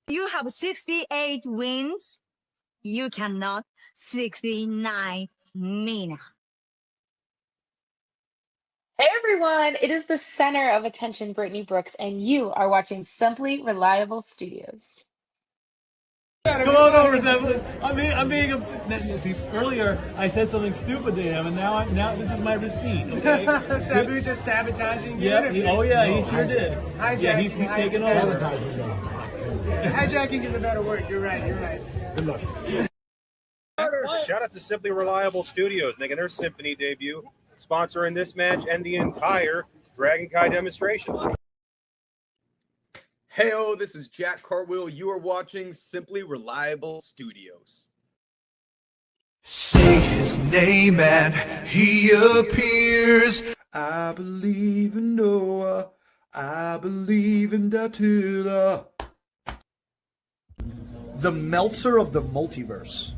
You have 68 wins. You cannot 69 Mina. Hey everyone, it is the center of attention, Brittany Brooks, and you are watching Simply Reliable Studios. Come on over, Seth. I'm being. See, earlier I said something stupid to him, and now this is my receipt. Okay. Sabu's just sabotaging you. Yeah. He sure did. Hijacking. Yeah, he's taking over. Hijacking is a better word. You're right. Good luck. Shout out to Simply Reliable Studios making their Symphony debut, sponsoring this match and the entire Dragon Kai demonstration. Heyo, this is Jack Cartwheel. You are watching Simply Reliable Studios. Say his name and he appears. I believe in Noah. I believe in Datula. The Meltzer of the multiverse.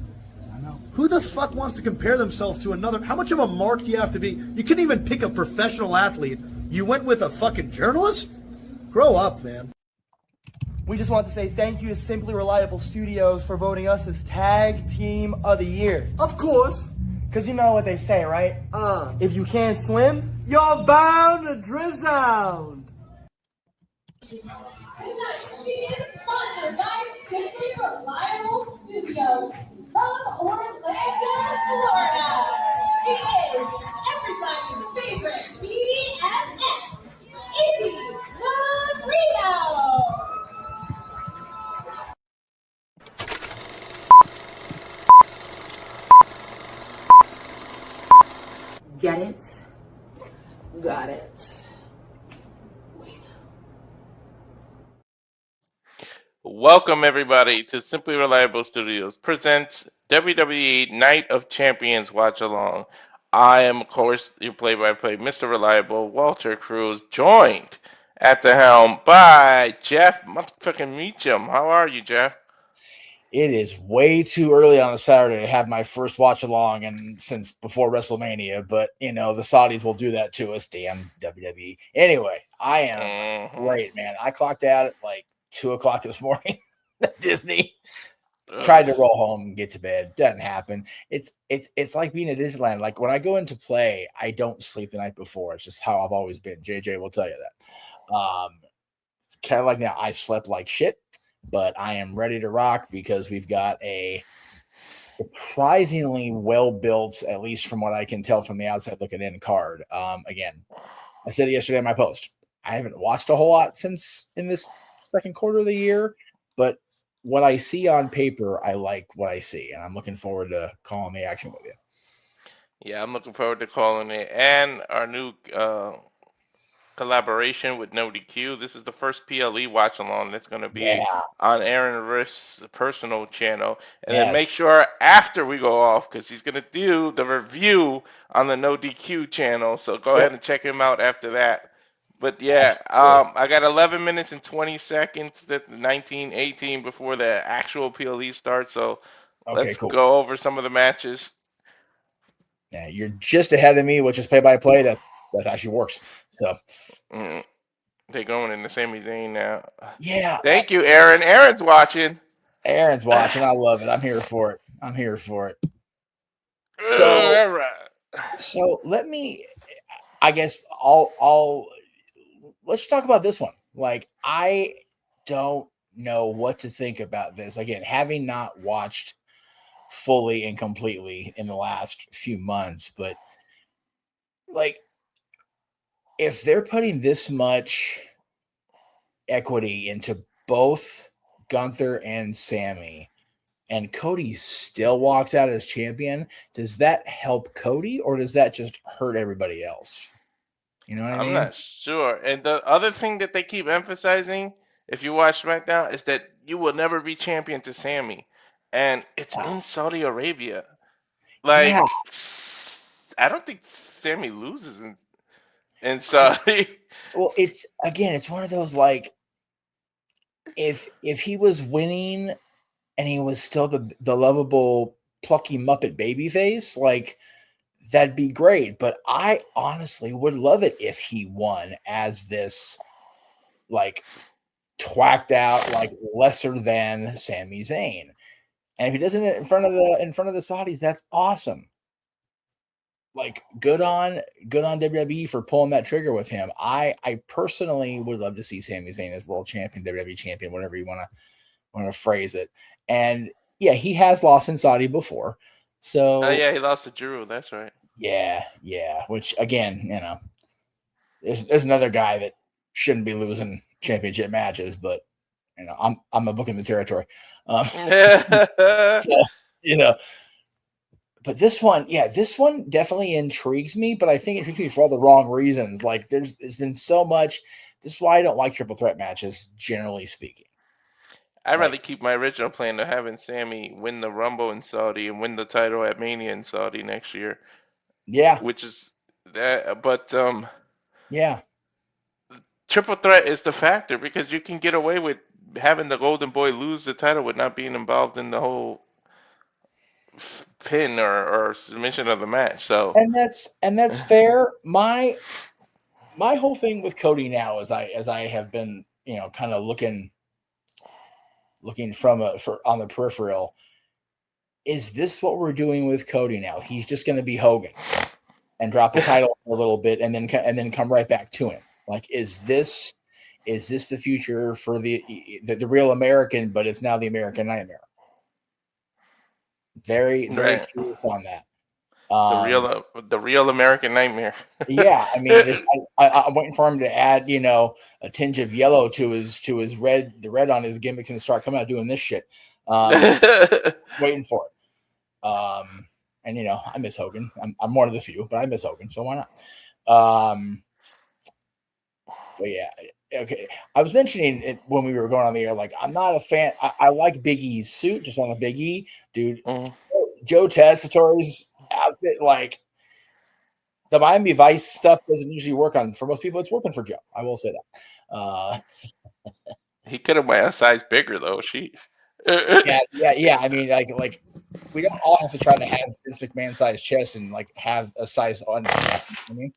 I know. Who the fuck wants to compare themselves to another? How much of a mark do you have to be? You couldn't even pick a professional athlete. You went with a fucking journalist? Grow up, man. We just want to say thank you to Simply Reliable Studios for voting us as Tag Team of the Year. Of course. Because you know what they say, right? If you can't swim, you're bound to drown. Tonight, she is sponsored by Simply Reliable Studios from Orlando, Florida. She is everybody's favorite BFF, Izzy Marino. Get it? Got it. Welcome, everybody, to Simply Reliable Studios presents WWE Night of Champions Watch Along. I am, of course, your play-by-play Mr. Reliable, Walter Cruz, joined at the helm by Jeff motherfucking Meacham. How are you, Jeff? It is way too early on a Saturday to have my first watch along, and since before WrestleMania, but the Saudis will do that to us. Damn WWE. Anyway, I am great, man. I clocked out at like 2:00 this morning at Disney. Tried to roll home and get to bed. Doesn't happen. It's like being at Disneyland. Like when I go into play, I don't sleep the night before. It's just how I've always been. JJ will tell you that. Kind of like now, I slept like shit. But I am ready to rock because we've got a surprisingly well-built, at least from what I can tell from the outside looking in, card. Again, I said it yesterday in my post. I haven't watched a whole lot since in this second quarter of the year, but what I see on paper, I like what I see, and I'm looking forward to calling the action with you. Yeah, I'm looking forward to calling it. And our new collaboration with No DQ. This is the first PLE watch along that's going to be on Aaron Riff's personal channel. And then make sure after we go off, because he's going to do the review on the No DQ channel. So go ahead and check him out after that. But yeah, I got 11 minutes and 20 seconds to 19:18 before the actual PLE starts. So let's go over some of the matches. Yeah, you're just ahead of me, which is play-by-play. That actually works. So they're going in the Sami Zayn now. Yeah. Thank you, Aaron. Aaron's watching. I love it. I'm here for it. So let me. I guess let's talk about this one. Like, I don't know what to think about this. Again, having not watched fully and completely in the last few months, but like, if they're putting this much equity into both Gunther and Sami, and Cody still walks out as champion, does that help Cody or does that just hurt everybody else? You know what I mean? I'm not sure. And the other thing that they keep emphasizing, if you watch SmackDown, is that you will never be champion to Sami. And it's in Saudi Arabia. Like, I don't think Sami loses in Saudi. Well, it's one of those, like, if he was winning and he was still the lovable, plucky Muppet babyface, like, that'd be great. But I honestly would love it if he won as this, like, twacked out like lesser than Sami Zayn. And if he does it in front of the Saudis, that's awesome. Like good on WWE for pulling that trigger with him. I personally would love to see Sami Zayn as world champion, WWE champion, whatever you want to phrase it. And yeah, he has lost in Saudi before. So oh yeah, he lost to Drew. That's right. Yeah. Which again, there's another guy that shouldn't be losing championship matches, but I'm a book in the territory. So, but this one definitely intrigues me, but I think it intrigues me for all the wrong reasons. Like there's been so much. This is why I don't like triple threat matches, generally speaking. I'd rather keep my original plan of having Sami win the Rumble in Saudi and win the title at Mania in Saudi next year. Yeah. Which is that, but yeah. Triple threat is the factor because you can get away with having the Golden Boy lose the title with not being involved in the whole pin or submission of the match. So and that's fair. My whole thing with Cody now, as I have been, kind of looking on the peripheral, is this what we're doing with Cody now? He's just going to be Hogan and drop the title a little bit and then come right back to him. Like, is this the future for the real American, but it's now the American Nightmare? Very, very curious on that. The real American Nightmare. Yeah, I mean, I'm waiting for him to add, a tinge of yellow to his red, the red on his gimmicks, and start coming out doing this shit. Waiting for it. And I miss Hogan. I'm one of the few, but I miss Hogan, so why not? But yeah, okay. I was mentioning it when we were going on the air. Like, I'm not a fan. I like Big E's suit, just on the Big E, dude. Joe Tessitore's outfit, like the Miami Vice stuff, doesn't usually work on. For most people, it's working for Joe. I will say that. He could have went a size bigger though. Yeah. I mean, like we don't all have to try to have Vince McMahon size chest and like have a size on. I mean.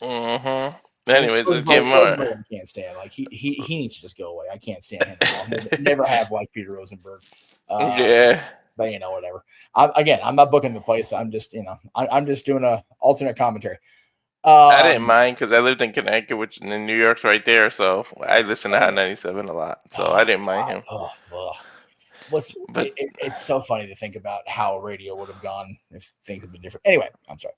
Mm-hmm. Anyways, let's get more. I can't stand. Like he needs to just go away. I can't stand him at all. Never have liked Peter Rosenberg. Yeah. But whatever. I'm not booking the place. I'm just, I'm just doing a alternate commentary. I didn't mind because I lived in Connecticut, which in New York's right there, so I listen to Hot 97 a lot. So I didn't mind him. It's so funny to think about how radio would have gone if things had been different. Anyway, I'm sorry.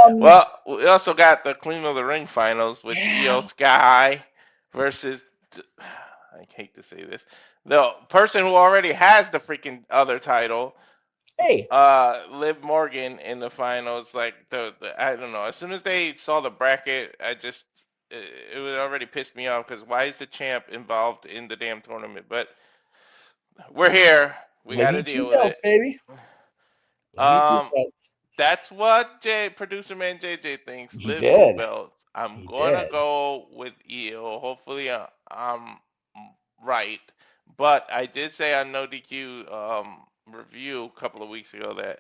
Well, we also got the Queen of the Ring finals with Io Sky versus, I hate to say this, the person who already has the freaking other title. Hey, Liv Morgan in the finals. Like I don't know. As soon as they saw the bracket, it would already pissed me off because why is the champ involved in the damn tournament? But we're here. We got to deal with it, baby. That's what producer man JJ thinks. He Liv did. Belts. I'm gonna go with Io. Hopefully, I'm right. But I did say on No DQ review a couple of weeks ago that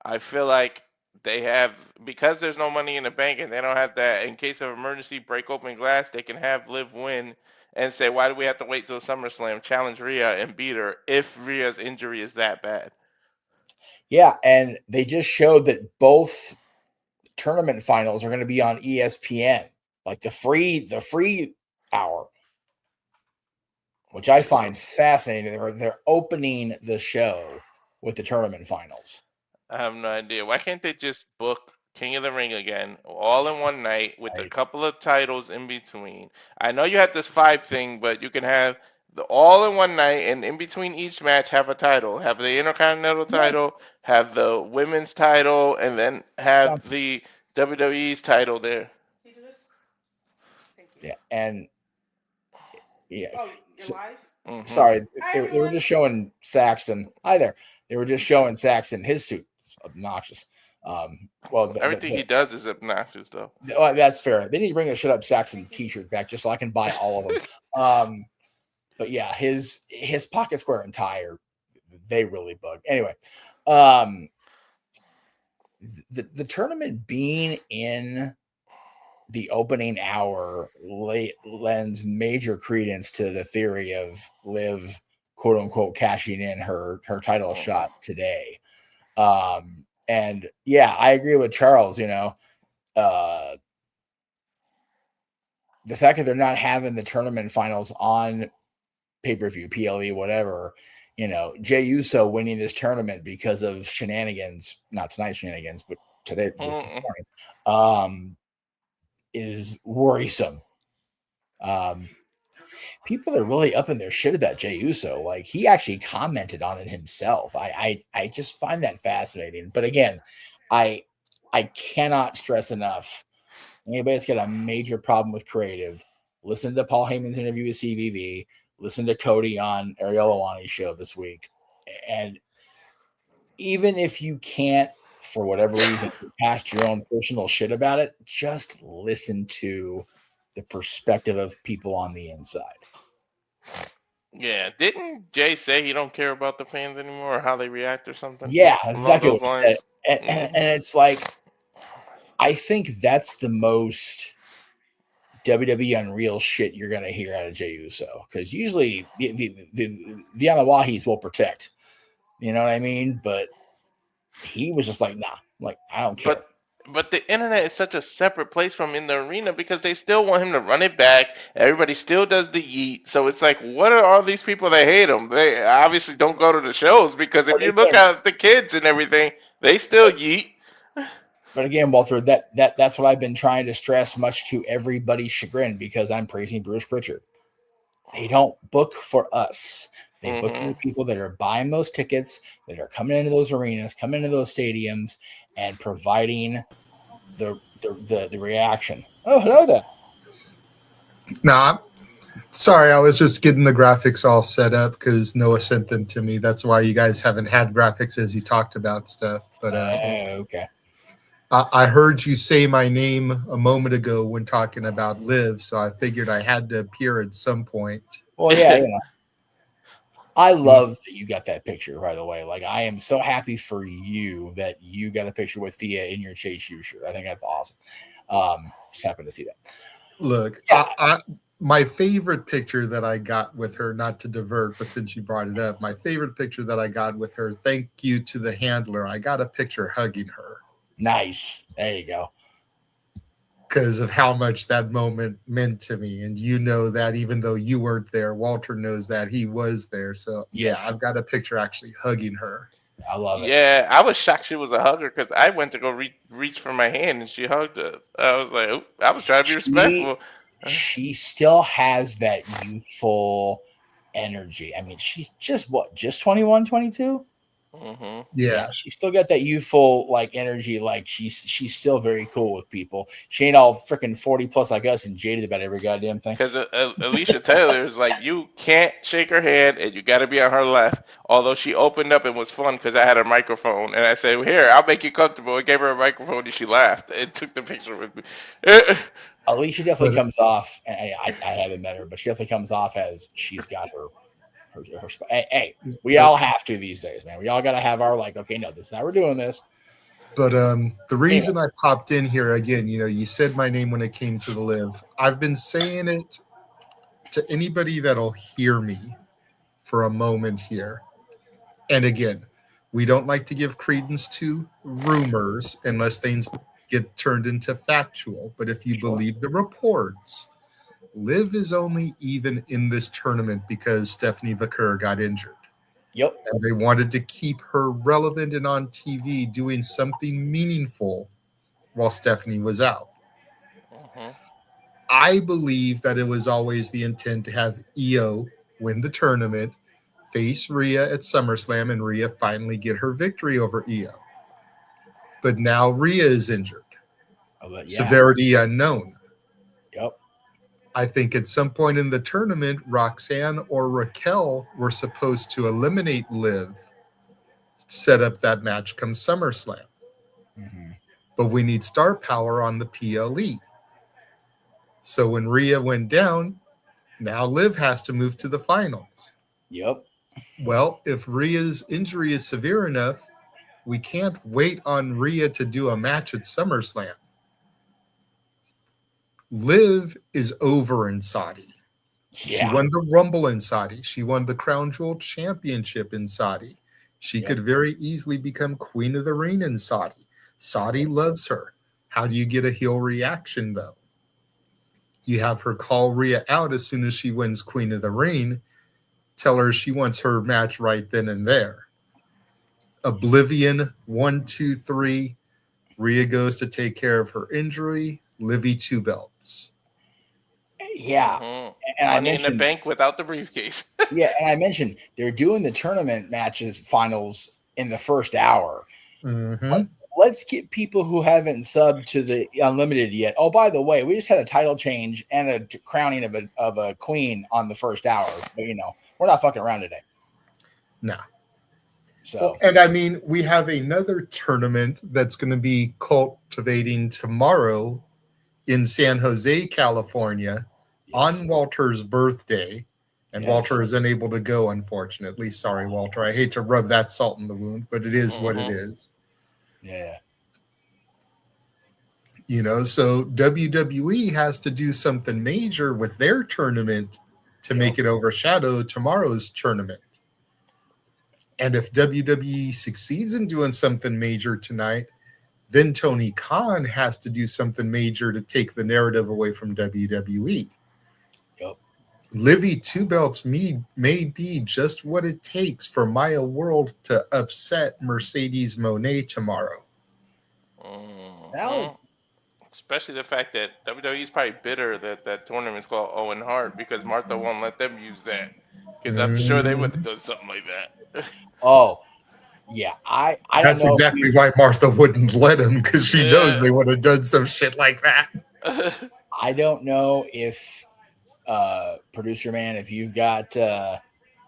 I feel like they have, because there's no money in the bank and they don't have that in case of emergency break open glass, they can have Liv win and say, why do we have to wait till SummerSlam, challenge Rhea and beat her if Rhea's injury is that bad? Yeah, and they just showed that both tournament finals are going to be on ESPN, like the free hour, which I find fascinating. They're opening the show with the tournament finals. I have no idea. Why can't they just book King of the Ring again, all in one night with a couple of titles in between? I know you have this 5 thing, but you can have the all in one night, and in between each match have a title. Have the Intercontinental title, have the women's title, and then have the WWE's title there. Yeah, and yeah. Oh, you're live? Sorry, they were just showing Saxon. Hi there. They were just showing Saxon. His suit's obnoxious. Everything he does is obnoxious, though. Well, that's fair. They need to bring a Shut Up Saxon T-shirt back just so I can buy all of them. But yeah, his pocket square and tie they really bug. Anyway, the tournament being in the opening hour lends major credence to the theory of Liv, quote unquote, cashing in her title shot today. And yeah, I agree with Charles. The fact that they're not having the tournament finals on pay-per-view, PLE, whatever, Jey Uso winning this tournament because of shenanigans, not tonight's shenanigans, but today, this morning, is worrisome. People are really up in their shit about Jey Uso. Like, he actually commented on it himself. I just find that fascinating. But again, I cannot stress enough. Anybody that's got a major problem with creative, listen to Paul Heyman's interview with CVV, listen to Cody on Ariel Helwani's show this week. And even if you can't, for whatever reason, past your own personal shit about it, just listen to the perspective of people on the inside. Yeah, didn't Jay say he don't care about the fans anymore or how they react or something? Yeah, exactly what he said. And, Mm-hmm. and it's like, I think that's the most WWE unreal shit you're going to hear out of Jey Uso, because usually the Anawahis will protect. You know what I mean? But he was just like, nah, like, I don't care. But the internet is such a separate place from in the arena because they still want him to run it back. Everybody still does the yeet. So it's like, what are all these people that hate him? They obviously don't go to the shows because if you look at the kids and everything, they still yeet. But again, Walter, that's what I've been trying to stress, much to everybody's chagrin, because I'm praising Bruce Pritchard. They don't book for us. They book for the people that are buying those tickets, that are coming into those arenas, coming into those stadiums, and providing the reaction. Oh, hello there. Nah, sorry, I was just getting the graphics all set up because Noah sent them to me. That's why you guys haven't had graphics as you talked about stuff. But okay. I heard you say my name a moment ago when talking about Liv, so I figured I had to appear at some point. Well, yeah, I love that you got that picture, by the way. Like, I am so happy for you that you got a picture with Thea in your Chase U shirt. I think that's awesome. Just happy to see that. Look, my favorite picture that I got with her, not to divert, but since you brought it up, my favorite picture that I got with her, thank you to the handler, I got a picture hugging her. Nice. There you go. Because of how much that moment meant to me. And you know that even though you weren't there, Walter knows that he was there. So, yes. Yeah, I've got a picture actually hugging her. I love it. Yeah, I was shocked she was a hugger because I went to go reach for my hand and she hugged us. I was like, oop, I was trying to be respectful. She still has that youthful energy. I mean, she's just 21, 22? Mm-hmm. Yeah, she's still got that youthful like energy. Like she's still very cool with people. She ain't all freaking 40 plus like us and jaded about every goddamn thing. Because Alicia Taylor is like, you can't shake her hand and you got to be on her left. Although she opened up and was fun because I had her microphone and I said, well, here, I'll make you comfortable. I gave her a microphone and she laughed and took the picture with me. Alicia definitely comes off. And I haven't met her, but she definitely comes off as she's got her hey, we all have to these days, man. We all got to have our like, okay, no, this is how we're doing this. But the reason I popped in here again, you said my name when it came to the Liv. I've been saying it to anybody that'll hear me for a moment here. And again, we don't like to give credence to rumors unless things get turned into factual. But if you believe the reports, Liv is only even in this tournament because Stephanie Vaquer got injured. Yep. And they wanted to keep her relevant and on TV doing something meaningful while Stephanie was out. Mm-hmm. I believe that it was always the intent to have Io win the tournament, face Rhea at SummerSlam, and Rhea finally get her victory over Io. But now Rhea is injured. Severity unknown. Yep. I think at some point in the tournament, Roxanne or Raquel were supposed to eliminate Liv, set up that match come SummerSlam. Mm-hmm. But we need star power on the PLE. So when Rhea went down, now Liv has to move to the finals. Yep. Well, if Rhea's injury is severe enough, we can't wait on Rhea to do a match at SummerSlam. Liv is over in Saudi. She won the Rumble in Saudi. She won the Crown Jewel Championship in Saudi. She could very easily become Queen of the Ring in Saudi. Saudi loves her. How do you get a heel reaction, though? You have her call Rhea out as soon as she wins Queen of the Ring. Tell her she wants her match right then and there. Oblivion, 1, 2, 3. Rhea goes to take care of her injury. Livy 2 belts. Yeah. Mm-hmm. And I Money in the mentioned bank without the briefcase. yeah, and I mentioned they're doing the tournament matches finals in the first hour. Mm-hmm. Let's get people who haven't subbed to the Unlimited yet. Oh, by the way, we just had a title change and a crowning of a queen on the first hour. But we're not fucking around today. No. So, and I mean, we have another tournament that's going to be cultivating tomorrow in San Jose, California, on Walter's birthday. And Walter is unable to go, unfortunately. Sorry, Walter. I hate to rub that salt in the wound, but it is what it is. Yeah. So WWE has to do something major with their tournament to make it overshadow tomorrow's tournament. And if WWE succeeds in doing something major tonight, then Tony Khan has to do something major to take the narrative away from WWE. Yep. Livy 2 belts may be just what it takes for Maya World to upset Mercedes Moné tomorrow. Mm-hmm. Especially the fact that WWE is probably bitter that that tournament's called Owen Hart because Martha won't let them use that. Because I'm sure they would have done something like that. Oh, yeah. I don't That's know exactly why Martha wouldn't let him, because she knows they would have done some shit like that. I don't know if producer man, if you've got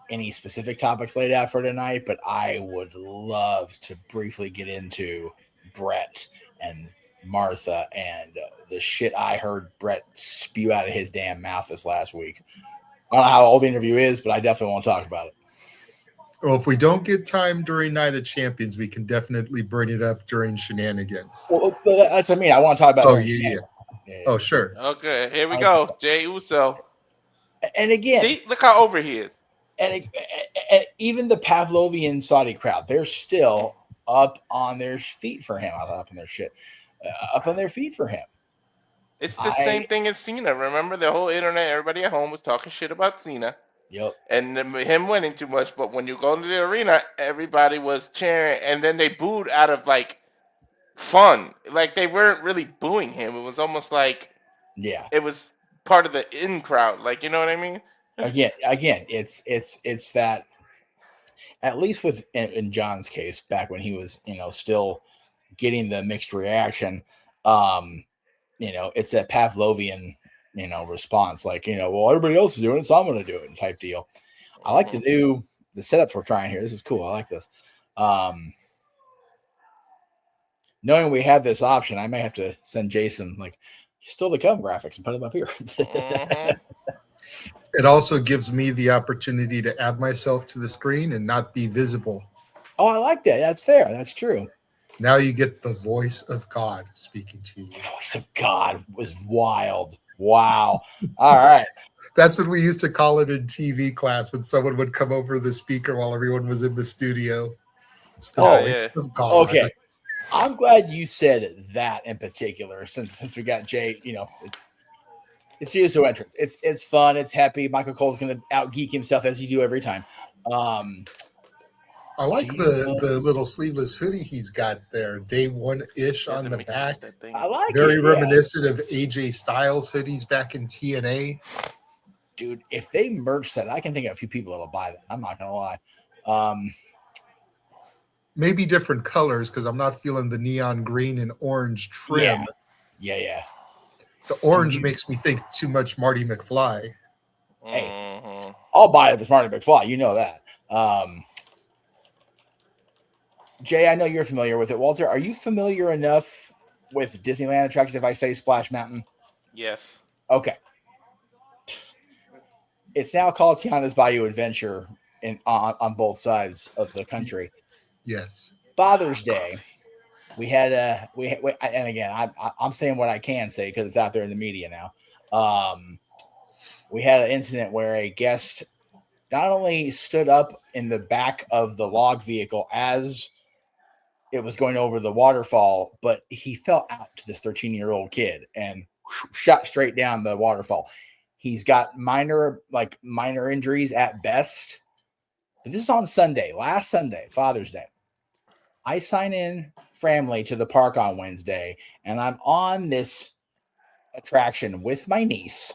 any specific topics laid out for tonight, but I would love to briefly get into Brett and Martha and the shit I heard Brett spew out of his damn mouth this last week. I don't know how old the interview is, but I definitely want to talk about it. Well, if we don't get time during Night of Champions, we can definitely bring it up during Shenanigans. Well, that's what I mean. I want to talk about it. Yeah. Oh, sure. Okay, here we go. Jey Uso. And again, see, look how over he is. And even the Pavlovian Saudi crowd, they're still up on their feet for him. Up on their feet for him. It's the same thing as Cena. Remember, the whole internet, everybody at home was talking shit about Cena. Yep. And him winning too much. But when you go into the arena, everybody was cheering, and then they booed out of fun. Like they weren't really booing him. It was almost like it was part of the in crowd. You know what I mean? Again, it's that. At least in John's case, back when he was still getting the mixed reaction, it's that Pavlovian response, well, everybody else is doing it, so I'm going to do it type deal. I like the setups we're trying here. This is cool. I like this. Knowing we have this option, I may have to send Jason still to come graphics and put them up here. It also gives me the opportunity to add myself to the screen and not be visible. Oh, I like that. That's fair. That's true. Now you get the voice of God speaking to you. The voice of God was wild. Wow. All right. That's what we used to call it in TV class when someone would come over the speaker while everyone was in the studio. It's the voice of God. Okay. I'm glad you said that in particular, since we got Jay, it's the Uso entrance. It's fun. It's happy. Michael Cole's going to out-geek himself as you do every time. I like the little sleeveless hoodie he's got there, day one-ish on the back. I like it. Very reminiscent of AJ Styles hoodies back in TNA. Dude, if they merge that, I can think of a few people that'll buy that. I'm not going to lie. Maybe different colors, because I'm not feeling the neon green and orange trim. Yeah. The orange makes me think too much Marty McFly. Hey, I'll buy it if it's Marty McFly. You know that. Jay, I know you're familiar with it. Walter, are you familiar enough with Disneyland attractions if I say Splash Mountain? Yes. Okay. It's now called Tiana's Bayou Adventure on both sides of the country. Yes. Father's Day, we had and again, I'm saying what I can say because it's out there in the media now. We had an incident where a guest not only stood up in the back of the log vehicle as it was going over the waterfall, but he fell out to this 13-year-old kid and shot straight down the waterfall. He's got minor injuries at best. But this is on Sunday, last Sunday, Father's Day. I sign in family to the park on Wednesday, and I'm on this attraction with my niece.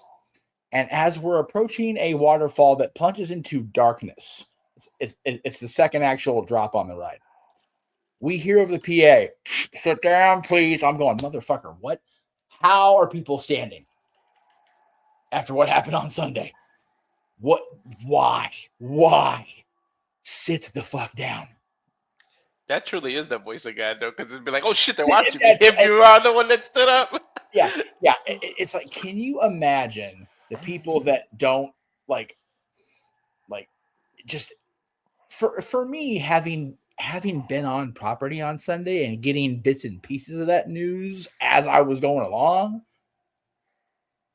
And as we're approaching a waterfall that plunges into darkness, it's the second actual drop on the ride. We hear over the PA, sit down, please. I'm going, motherfucker, what? How are people standing after what happened on Sunday? What? Why? Sit the fuck down. That truly is the voice of God, though, because it'd be like, oh shit, they're watching me. If you are the one that stood up. Yeah. It's like, can you imagine the people that don't like just for me having been on property on Sunday and getting bits and pieces of that news as I was going along,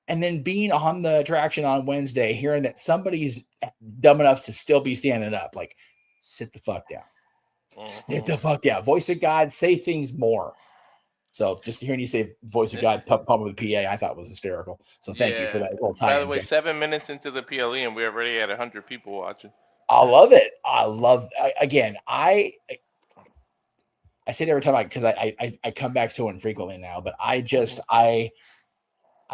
and then being on the attraction on Wednesday, hearing that somebody's dumb enough to still be standing up, like, sit the fuck down. Sit the fuck down. Voice of God, say things more. So just hearing you say voice of God, pump with PA, I thought was hysterical. So thank you for that little time. By the way, 7 minutes into the PLE, and we're already at 100 people watching. I love it. Again, I say it every time because I come back to it frequently now, but I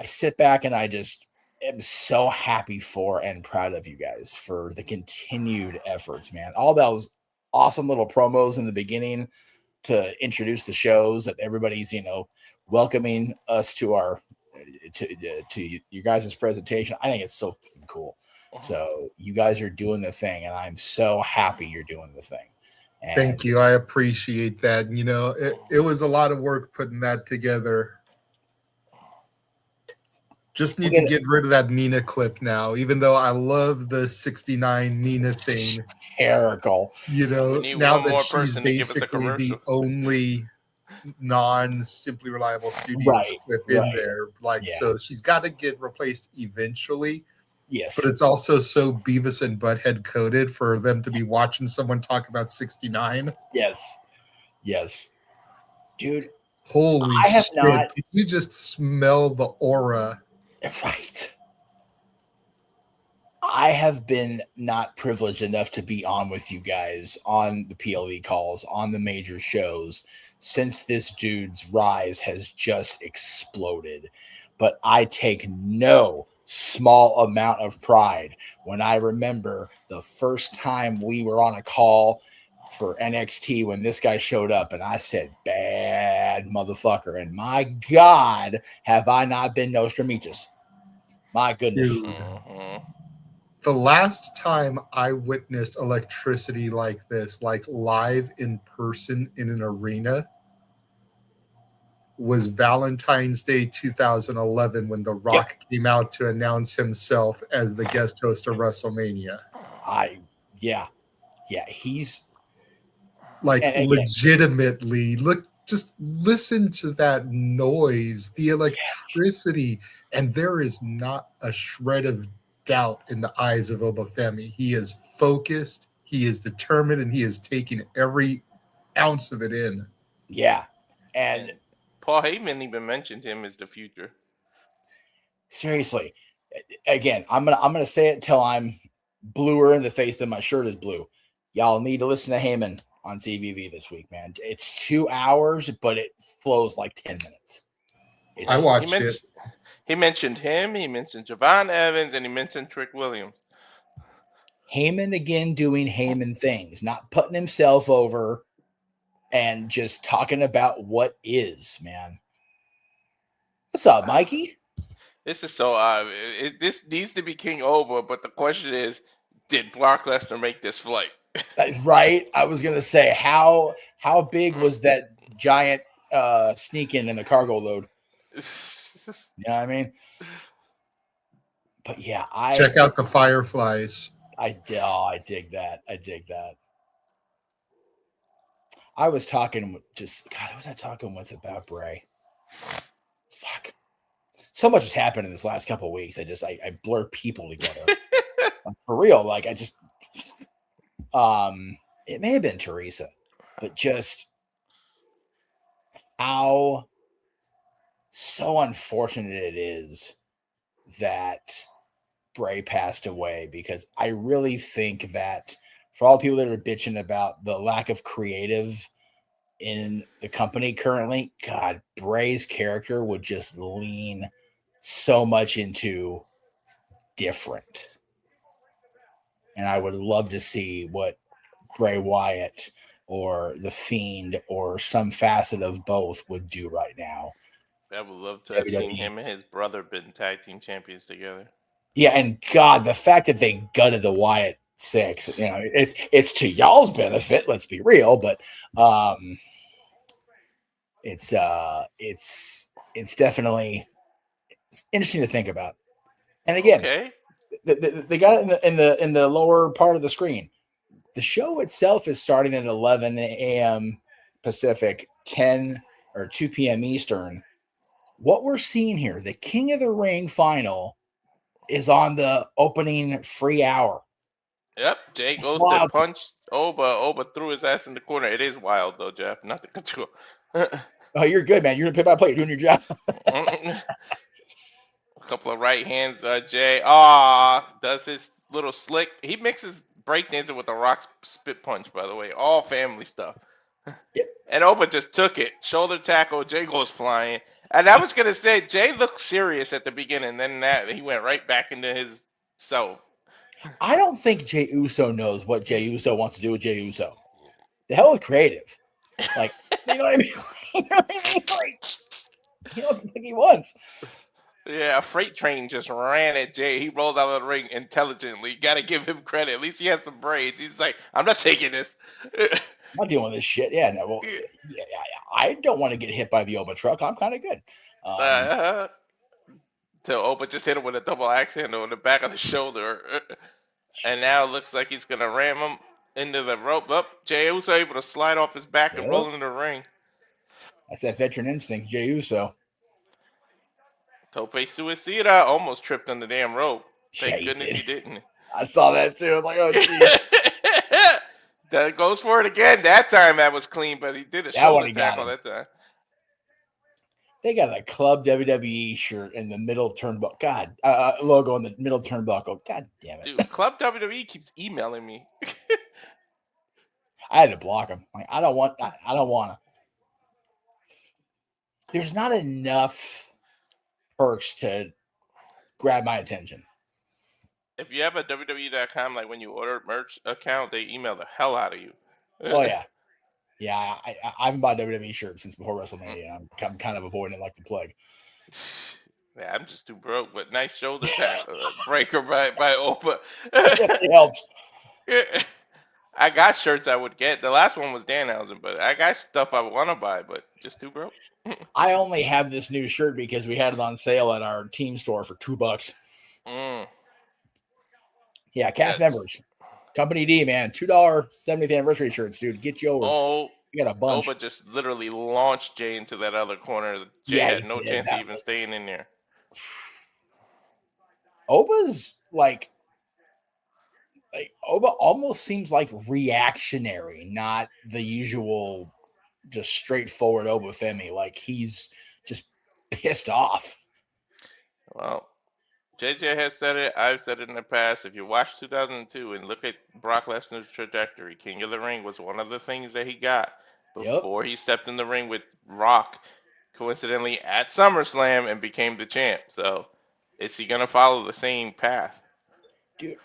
sit back and I just am so happy for and proud of you guys for the continued efforts, man. All those awesome little promos in the beginning to introduce the shows that everybody's, welcoming us to our to you guys' presentation. I think it's so cool. So you guys are doing the thing, and I'm so happy you're doing the thing. And thank you. I appreciate that. It was a lot of work putting that together. Just need to get rid of that Nina clip now, even though I love the 69 Nina thing. Hysterical. Now that she's basically the only non-Simply Reliable Studios clip in there. So she's got to get replaced eventually. Yes. But it's also so Beavis and Butthead coded for them to be watching someone talk about 69. Yes. Dude. Holy shit. Can you just smell the aura? Right. I have been not privileged enough to be on with you guys on the PLE calls, on the major shows, since this dude's rise has just exploded. But I take no small amount of pride when I remember the first time we were on a call for NXT when this guy showed up, and I said, bad motherfucker. And my God, have I not been Nostramatus? My goodness. Dude, the last time I witnessed electricity like this, like live in person in an arena, was Valentine's Day 2011 when The Rock came out to announce himself as the guest host of WrestleMania. He's like legitimately just listen to that noise, the electricity, and there is not a shred of doubt in the eyes of Obafemi. He is focused, he is determined, and he is taking every ounce of it in. Yeah, and Paul Heyman even mentioned him as the future. Seriously, again, I'm gonna say it till I'm bluer in the face than my shirt is blue. Y'all need to listen to Heyman on CVV this week, man. It's 2 hours, but it flows like 10 minutes. I watched it. He mentioned him, he mentioned Javon Evans, and he mentioned Trick Williams. Heyman again doing Heyman things, not putting himself over and just talking about what is, man. What's up, Mikey? This is so this needs to be king over, but the question is, did Brock Lesnar make this flight? Right. I was gonna say how big was that giant sneak in the cargo load? You know what I mean? But yeah, check out the Fireflies. I dig that. I was talking what was I talking with about Bray? Fuck. So much has happened in this last couple of weeks. I blur people together. For real. Like it may have been Teresa, but just how so unfortunate it is that Bray passed away, because I really think that for all the people that are bitching about the lack of creative in the company currently, God, Bray's character would just lean so much into different. And I would love to see what Bray Wyatt or The Fiend or some facet of both would do right now. I would love to have seen him and his brother been tag team champions together. Yeah, and God, the fact that they gutted the Wyatt 6, it's to y'all's benefit, let's be real, but it's definitely interesting to think about. And again, they got it in the lower part of the screen. The show itself is starting at 11 a.m. Pacific, 10 or 2 p.m. Eastern. What we're seeing here, the King of the Ring final, is on the opening free hour. Yep, Jay goes to punch Oba. Oba threw his ass in the corner. It is wild, though, Jeff. Not to cut you off. Oh, you're good, man. You're going to play by play. You're doing your job. A couple of right hands, Jay. Does his little slick. He mixes breakdancing with a rock spit punch, by the way. All family stuff. Yep. And Oba just took it. Shoulder tackle. Jay goes flying. And I was going to say, Jay looked serious at the beginning. Then he went right back into his self. I don't think Jey Uso knows what Jey Uso wants to do with Jey Uso. The hell with creative. Like, you know what I mean? You know what I mean? Like, you know what the fuck he wants. Yeah, a freight train just ran at Jay. He rolled out of the ring intelligently. Got to give him credit. At least he has some braids. He's like, I'm not taking this. I'm not dealing with this shit. Yeah, no. Well, yeah, I don't want to get hit by the Oba truck. I'm kind of good. Till Oba just hit him with a double axe handle in the back of the shoulder. And now it looks like he's going to ram him into the rope. Jey Uso able to slide off his back and roll into the ring. That's that veteran instinct, Jey Uso. Tope Suicida almost tripped on the damn rope. Thank goodness he didn't. I saw that too. I was like, oh, geez. That goes for it again. That time that was clean, but he did a shoulder tackle that time. They got a Club WWE shirt in the middle turnbuckle. God, logo in the middle turnbuckle. God damn it. Dude, Club WWE keeps emailing me. I had to block him. Like, I don't want to. There's not enough perks to grab my attention. If you have a WWE.com, like when you order merch account, they email the hell out of you. Oh, yeah. Yeah, I haven't bought a WWE shirt since before WrestleMania. I'm kind of avoiding it like the plague. Yeah, I'm just too broke, but nice shoulder tackle breaker by Oba. It helps. I got shirts I would get. The last one was Danhausen, but I got stuff I want to buy, but just too broke. I only have this new shirt because we had it on sale at our team store for $2. Yeah, cast members. Company D, man. $2 70th anniversary shirts, dude. Get yours. Oh, you got a bunch. Oba just literally launched Jay into that other corner. Jay had no chance of even staying in there. Oba's like Oba almost seems like reactionary, not the usual just straightforward Oba Femi. Like he's just pissed off. Well, JJ has said it. I've said it in the past. If you watch 2002 and look at Brock Lesnar's trajectory, King of the Ring was one of the things that he got before he stepped in the ring with Rock, coincidentally at SummerSlam, and became the champ. So, is he going to follow the same path? Dude,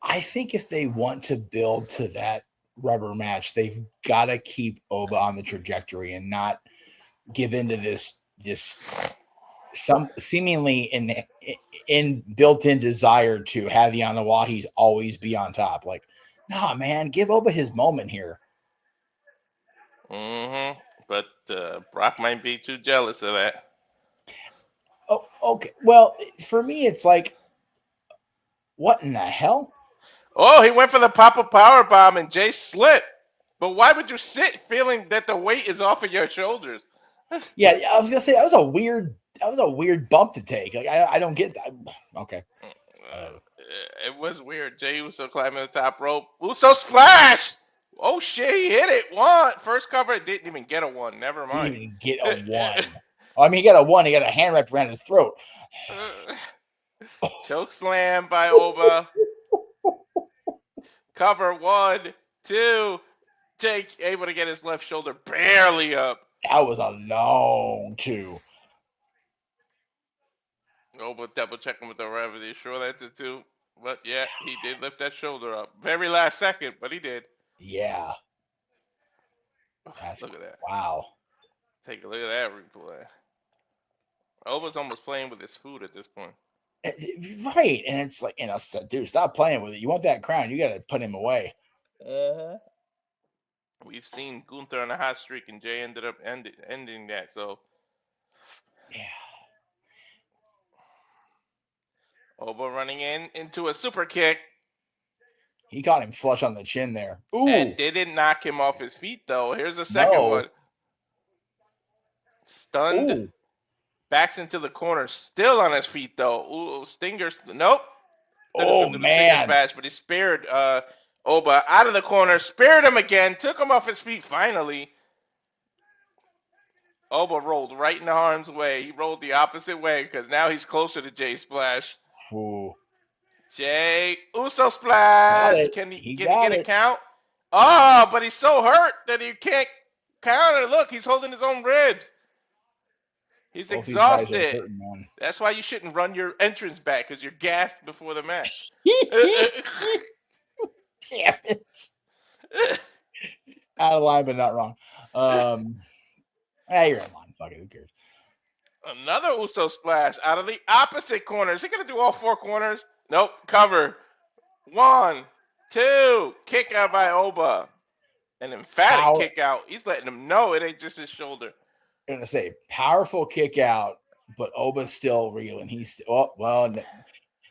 I think if they want to build to that rubber match, they've got to keep Oba on the trajectory and not give into this some seemingly in built-in desire to have the Anawahis always be on top. Like, nah, man, give Oba his moment here. But Brock might be too jealous of that. Oh, okay. Well, for me, it's like, what in the hell? Oh, he went for the pop-up power bomb and Jay slipped. But why would you sit feeling that the weight is off of your shoulders? Yeah, I was gonna say that was a weird bump to take. Like I don't get that. Okay. It was weird. Jey Uso climbing the top rope. Uso splash! Oh shit, he hit it. First cover, didn't even get a one. Never mind. Didn't even get a one. I mean, he got a one. He got a hand wrapped around his throat. Choke slam by Oba. Cover 1, 2. Jake able to get his left shoulder barely up. That was a long 2. Oba double checking with the ref. Are you sure that's a 2? But yeah, he did lift that shoulder up. Very last second, but he did. Yeah. Look at that. Wow. Take a look at that replay. Oba's almost playing with his food at this point. Right. And it's like, dude, stop playing with it. You want that crown, you got to put him away. We've seen Gunther on a hot streak, and Jey ended up ending that. So, yeah. Oba running into a super kick. He caught him flush on the chin there. Ooh. And didn't knock him off his feet, though. Here's a second one. Stunned. Ooh. Backs into the corner. Still on his feet, though. Ooh, Stingers. Nope. Oh, man. Stinger smash, but he spared Oba out of the corner. Spared him again. Took him off his feet finally. Oba rolled right in the harm's way. He rolled the opposite way because now he's closer to Jey Splash. Ooh. Jey Uso Splash. Can he get a count? Oh, but he's so hurt that he can't count it. Look, he's holding his own ribs. He's exhausted. That's why you shouldn't run your entrance back, because you're gassed before the match. Damn it. Out of line, but not wrong. You're in line. Fuck it. Who cares? Another Uso Splash out of the opposite corner. Is he going to do all 4 corners? Nope. Cover. 1, 2. Kick out by Oba. An emphatic kick out. He's letting him know it ain't just his shoulder. I'm gonna say powerful kick out, but Oba's still reeling. He's still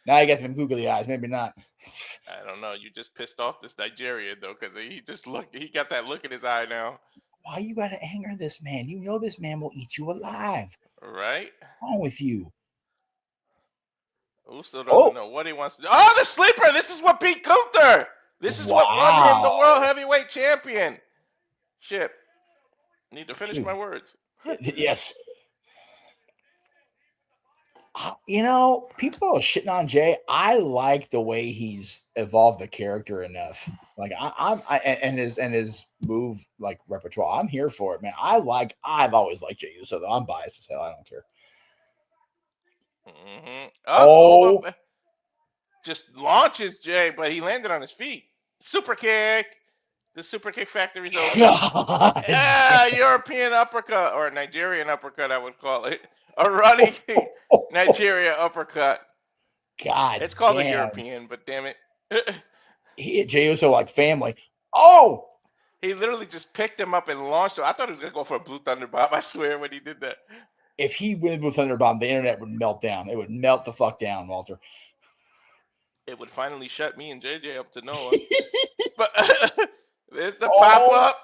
now you got them googly eyes. Maybe not. I don't know. You just pissed off this Nigerian though, because he got that look in his eye now. Why you gotta anger this man? You know this man will eat you alive. Right? What's wrong with you? Uso doesn't know what he wants to do. Oh, the sleeper! This is what beat Gunther! This is what won him the World Heavyweight Champion. Shit. Need to finish my words. Yes. People are shitting on Jey. I like the way he's evolved the character enough. Like and his move like repertoire. I'm here for it, man. I've always liked Jey Uso, though. I'm biased as hell. I don't care. Mm-hmm. Just launches Jey, but he landed on his feet. Super kick. The super kick factory's over. European uppercut, or Nigerian uppercut, I would call it. A running Nigeria uppercut. God, it's called a European, but damn it. He hit Jey Uso like family. Oh! He literally just picked him up and launched him. I thought he was going to go for a Blue Thunder Bomb, I swear, when he did that. If he went Blue Thunder Bomb, the internet would melt down. It would melt the fuck down, Walter. It would finally shut me and JJ up to Noah. But there's the pop-up.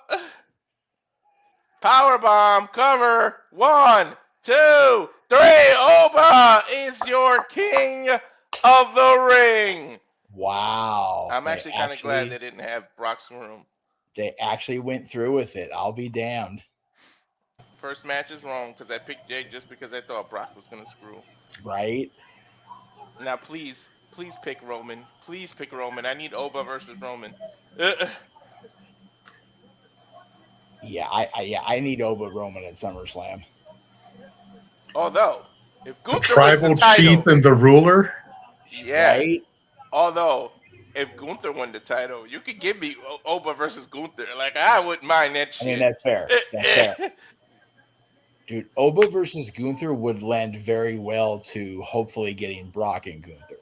Power bomb, cover. 1, 2, 3. Oba is your king of the ring. Wow. I'm actually kind of glad they didn't have Brock's room. They actually went through with it. I'll be damned. First match is wrong because I picked Jay just because I thought Brock was going to screw. Right. Now, please pick Roman. Please pick Roman. I need Oba versus Roman. Yeah, I need Oba Roman at SummerSlam. Although, if Gunther the tribal was the title, chief and the ruler. Yeah. Right? Although, if Gunther won the title, you could give me Oba versus Gunther. Like, I wouldn't mind that shit. I mean, that's fair. That's fair. Dude, Oba versus Gunther would lend very well to hopefully getting Brock and Gunther.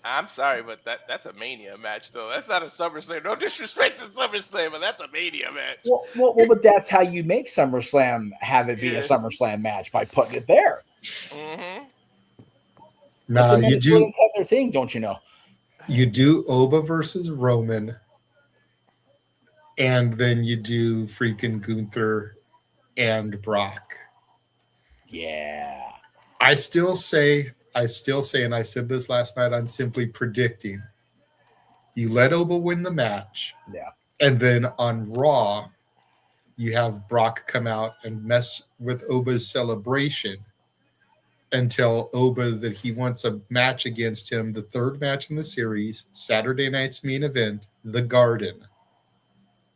I'm sorry, but that's a Mania match, though. That's not a SummerSlam. No disrespect to SummerSlam, but that's a Mania match. Well, but that's how you make SummerSlam have it be a SummerSlam match, by putting it there. Mm-hmm. Nah, you do their thing, don't you know? You do Oba versus Roman and then you do freaking Gunther and Brock. Yeah. I still say, and I said this last night on Simply Predicting, you let Oba win the match. Yeah. And then on Raw, you have Brock come out and mess with Oba's celebration and tell Oba that he wants a match against him, the third match in the series, Saturday night's main event, The Garden,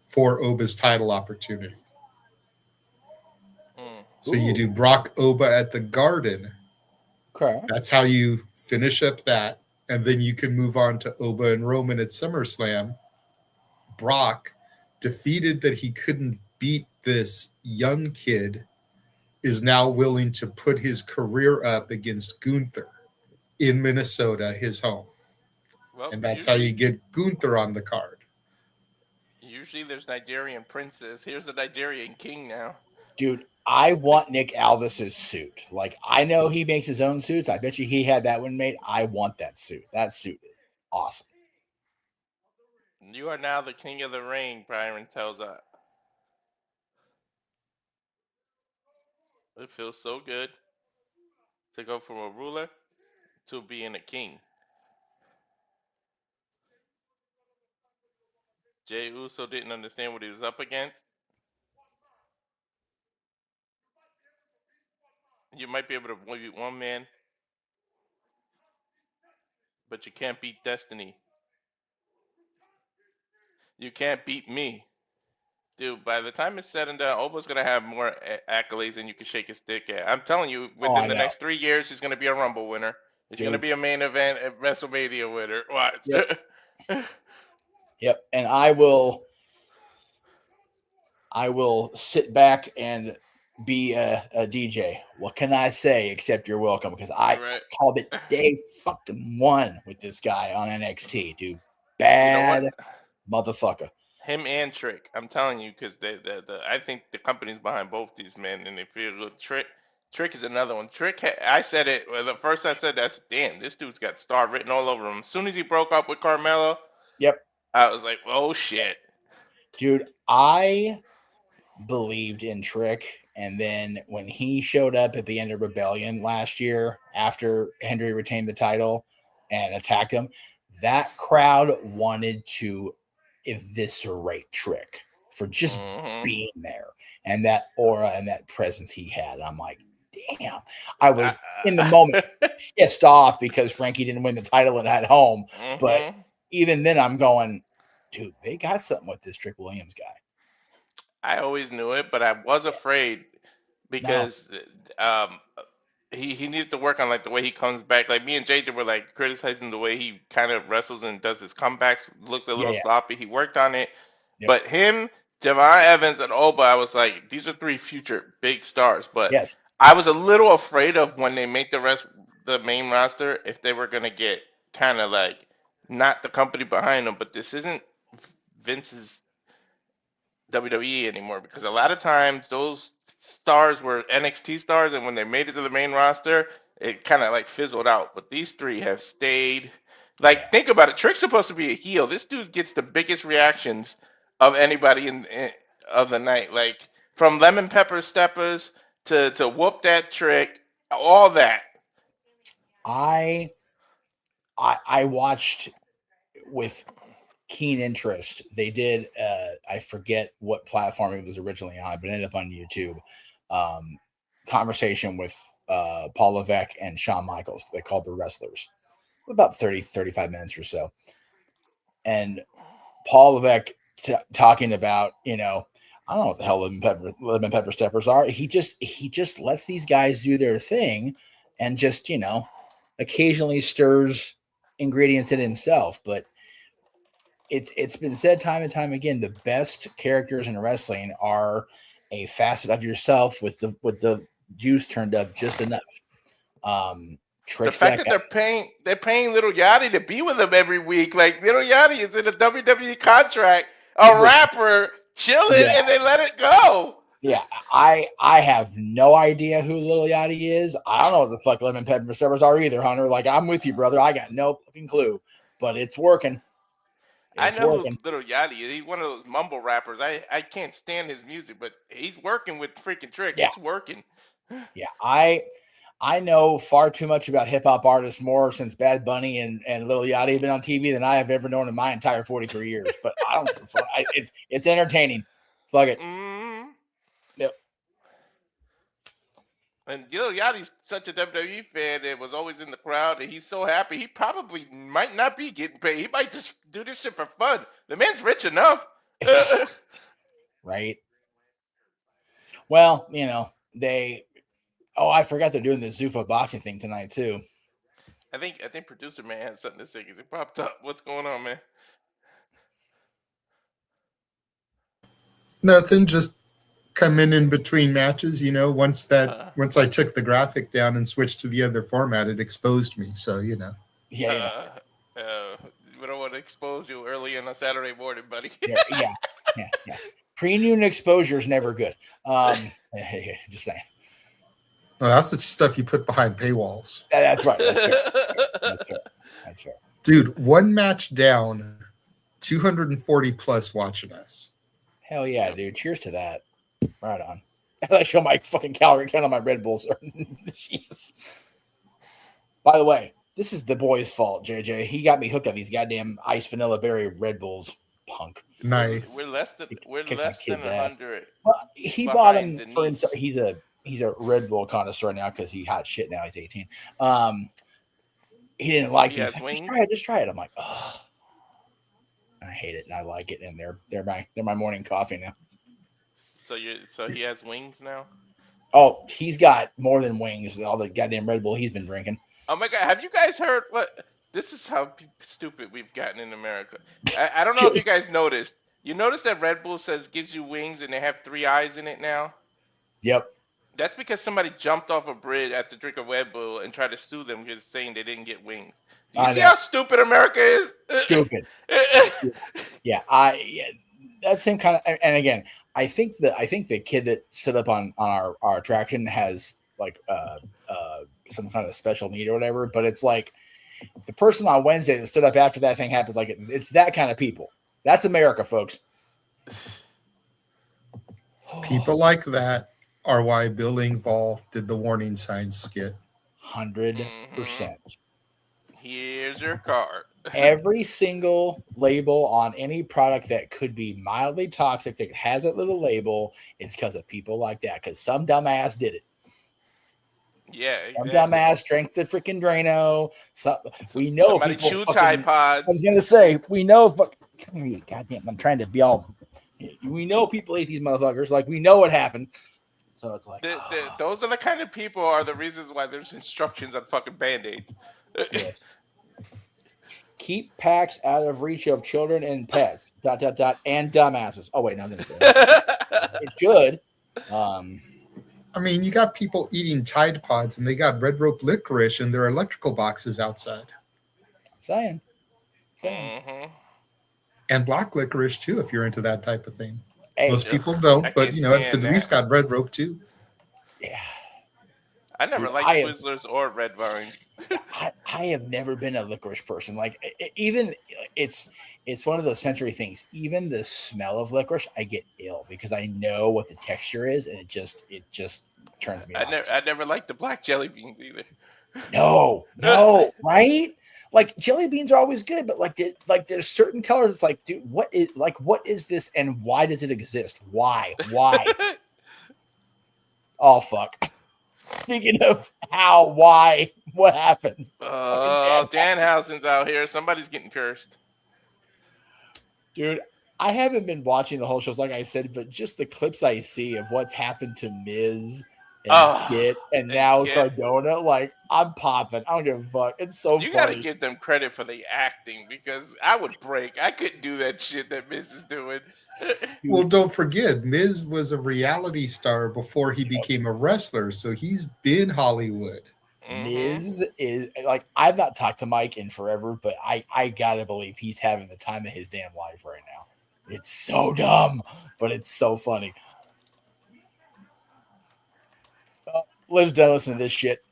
for Oba's title opportunity. So you do Brock Oba at the Garden. Okay. That's how you finish up that. And then you can move on to Oba and Roman at SummerSlam. Brock, defeated that he couldn't beat this young kid, is now willing to put his career up against Gunther in Minnesota, his home. Well, and that's how you get Gunther on the card. Usually there's Nigerian princes. Here's a Nigerian king now. Dude, I want Nick Aldis's suit. Like, I know he makes his own suits. I bet you he had that one made. I want that suit. That suit is awesome. You are now the king of the ring, Byron tells us. It feels so good to go from a ruler to being a king. Jey Uso didn't understand what he was up against. You might be able to beat one man, but you can't beat Destiny. You can't beat me. Dude, by the time it's said and done, Oba's going to have more accolades than you can shake his stick at. I'm telling you, within the next 3 years, he's going to be a Rumble winner. He's going to be a main event at WrestleMania winner. Watch. Yep. Yep. And I will sit back and be a DJ. What can I say except you're welcome? Because I called it day fucking one with this guy on NXT, dude. Bad motherfucker. Him and Trick, I'm telling you, because I think the company's behind both these men, and they feel good. Trick is another one. Trick, I said it the first I said that. Damn, this dude's got star written all over him. As soon as he broke up with Carmelo, yep, I was like, oh shit, dude. I believed in Trick, and then when he showed up at the end of Rebellion last year after Henry retained the title and attacked him, that crowd wanted to eviscerate Trick for just being there and that aura and that presence he had. I'm like, damn. I was in the moment pissed off because Frankie didn't win the title at home. But even then I'm going, dude, they got something with this Trick Williams guy. I always knew it, but I was afraid because he needed to work on like the way he comes back. Like me and JJ were like criticizing the way he kind of wrestles and does his comebacks. Looked a little sloppy. He worked on it, but him, Javon Evans, and Oba, I was like, these are three future big stars. But I was a little afraid of when they make the main roster, if they were gonna get kind of like not the company behind them. But this isn't Vince's WWE anymore, because a lot of times those stars were NXT stars, and when they made it to the main roster, it kind of like fizzled out. But these three have stayed. Like, think about it. Trick's supposed to be a heel. This dude gets the biggest reactions of anybody of the night. Like, from Lemon Pepper Steppers to whoop that Trick, all that. I watched with keen interest. They did I forget what platform it was originally on, but it ended up on YouTube. Conversation with Paul Levesque and Shawn Michaels. They called the wrestlers. About 35 minutes or so. And Paul Levesque talking about, I don't know what the hell lemon pepper steppers are. He just lets these guys do their thing and just, occasionally stirs ingredients in himself. But it's been said time and time again, the best characters in wrestling are a facet of yourself with the juice turned up just enough. The fact that they're paying Little Yachty to be with them every week, like Little Yachty is in a WWE contract, rapper chilling, and they let it go. Yeah, I have no idea who Little Yachty is. I don't know what the fuck lemon pepper steppers are either, Hunter. Like, I'm with you, brother. I got no fucking clue, but it's working. I It's know who working. Little Yachty is. He's one of those mumble rappers. I can't stand his music, but he's working with freaking Trick. Yeah. It's working. Yeah, I know far too much about hip hop artists more since Bad Bunny and Lil Yachty have been on TV than I have ever known in my entire 43 years. But I don't give a fuck. It's entertaining. Fuck it. Mm-hmm. Yep. And Lil Yachty's such a WWE fan that was always in the crowd, and he's so happy. He probably might not be getting paid. He might just do this shit for fun. The man's rich enough. Right. Well, you know, I forgot they're doing the Zuffa boxing thing tonight too. I think producer man had something to say because it popped up. What's going on, man? Nothing, just coming in between matches. You know, once I took the graphic down and switched to the other format, it exposed me. So you know. Yeah. We don't want to expose you early on a Saturday morning, buddy. Yeah. Pre-noon exposure is never good. Just saying. Well, that's the stuff you put behind paywalls. That's right. That's fair. Dude, one match down, 240 plus watching us. Hell yeah, dude. Cheers to that. Right on. I show my fucking calorie count on my Red Bulls. Jesus. By the way, this is the boy's fault, JJ. He got me hooked on these goddamn ice vanilla berry Red Bulls. Punk. Nice. We're less than 100. Well, he bought them for himself. He's a Red Bull connoisseur now because he hot shit now. He's 18. He didn't like it. Just try it. I'm like, oh, I hate it and I like it. And they're my morning coffee now. So he has wings now? Oh, he's got more than wings than all the goddamn Red Bull he's been drinking. Oh my god, have you guys heard what? This is how stupid we've gotten in America. I don't know if you guys noticed. You notice that Red Bull says gives you wings and they have 3 eyes in it now? Yep. That's because somebody jumped off a bridge after drinking Red Bull and tried to sue them because saying they didn't get wings. Do you see how stupid America is? Stupid. Yeah, that same kind of. And again, I think the kid that stood up on our attraction has like some kind of special need or whatever. But it's like the person on Wednesday that stood up after that thing happened. Like it's that kind of people. That's America, folks. People like that are why Bill Engvall did the warning signs skit. 100%. Here's your card. Every single label on any product that could be mildly toxic that has that little label, it's because of people like that. Because some dumbass did it. Yeah, exactly. Some dumbass drank the freaking Drano. We know somebody chew Tide Pods. I was gonna say we know. Goddamn, I'm trying to be all. We know people ate these motherfuckers. Like we know what happened. So it's like those are the kind of people are the reasons why there's instructions on fucking Band-Aids. Yes. Keep packs out of reach of children and pets. ... and dumbasses. Oh wait, no, it should. I mean, you got people eating Tide Pods and they got red rope licorice in their electrical boxes outside. I'm saying. Mm-hmm. And black licorice too, if you're into that type of thing. Hey, most people don't, but you know, it's at least got red rope too. Yeah. I never liked Twizzlers or Red Vine. I have never been a licorice person. Like even it's one of those sensory things. Even the smell of licorice, I get ill because I know what the texture is, and it just turns me off. I never liked the black jelly beans either. No, right? Like jelly beans are always good, but like there's certain colors. It's like, dude, what is this, and why does it exist? Why? Oh fuck. Speaking of how, why, what happened? Oh, Danhausen's out here. Somebody's getting cursed. Dude, I haven't been watching the whole shows, like I said, but just the clips I see of what's happened to Miz and Kit and now Cardona, like, I'm popping. I don't give a fuck. It's so funny. You got to give them credit for the acting because I would break. I couldn't do that shit that Miz is doing. Well, don't forget, Miz was a reality star before he became a wrestler, so he's been Hollywood. Miz is like, I've not talked to Mike in forever, but I gotta believe he's having the time of his damn life right now. It's so dumb, but it's so funny. Liv's done listening to this shit.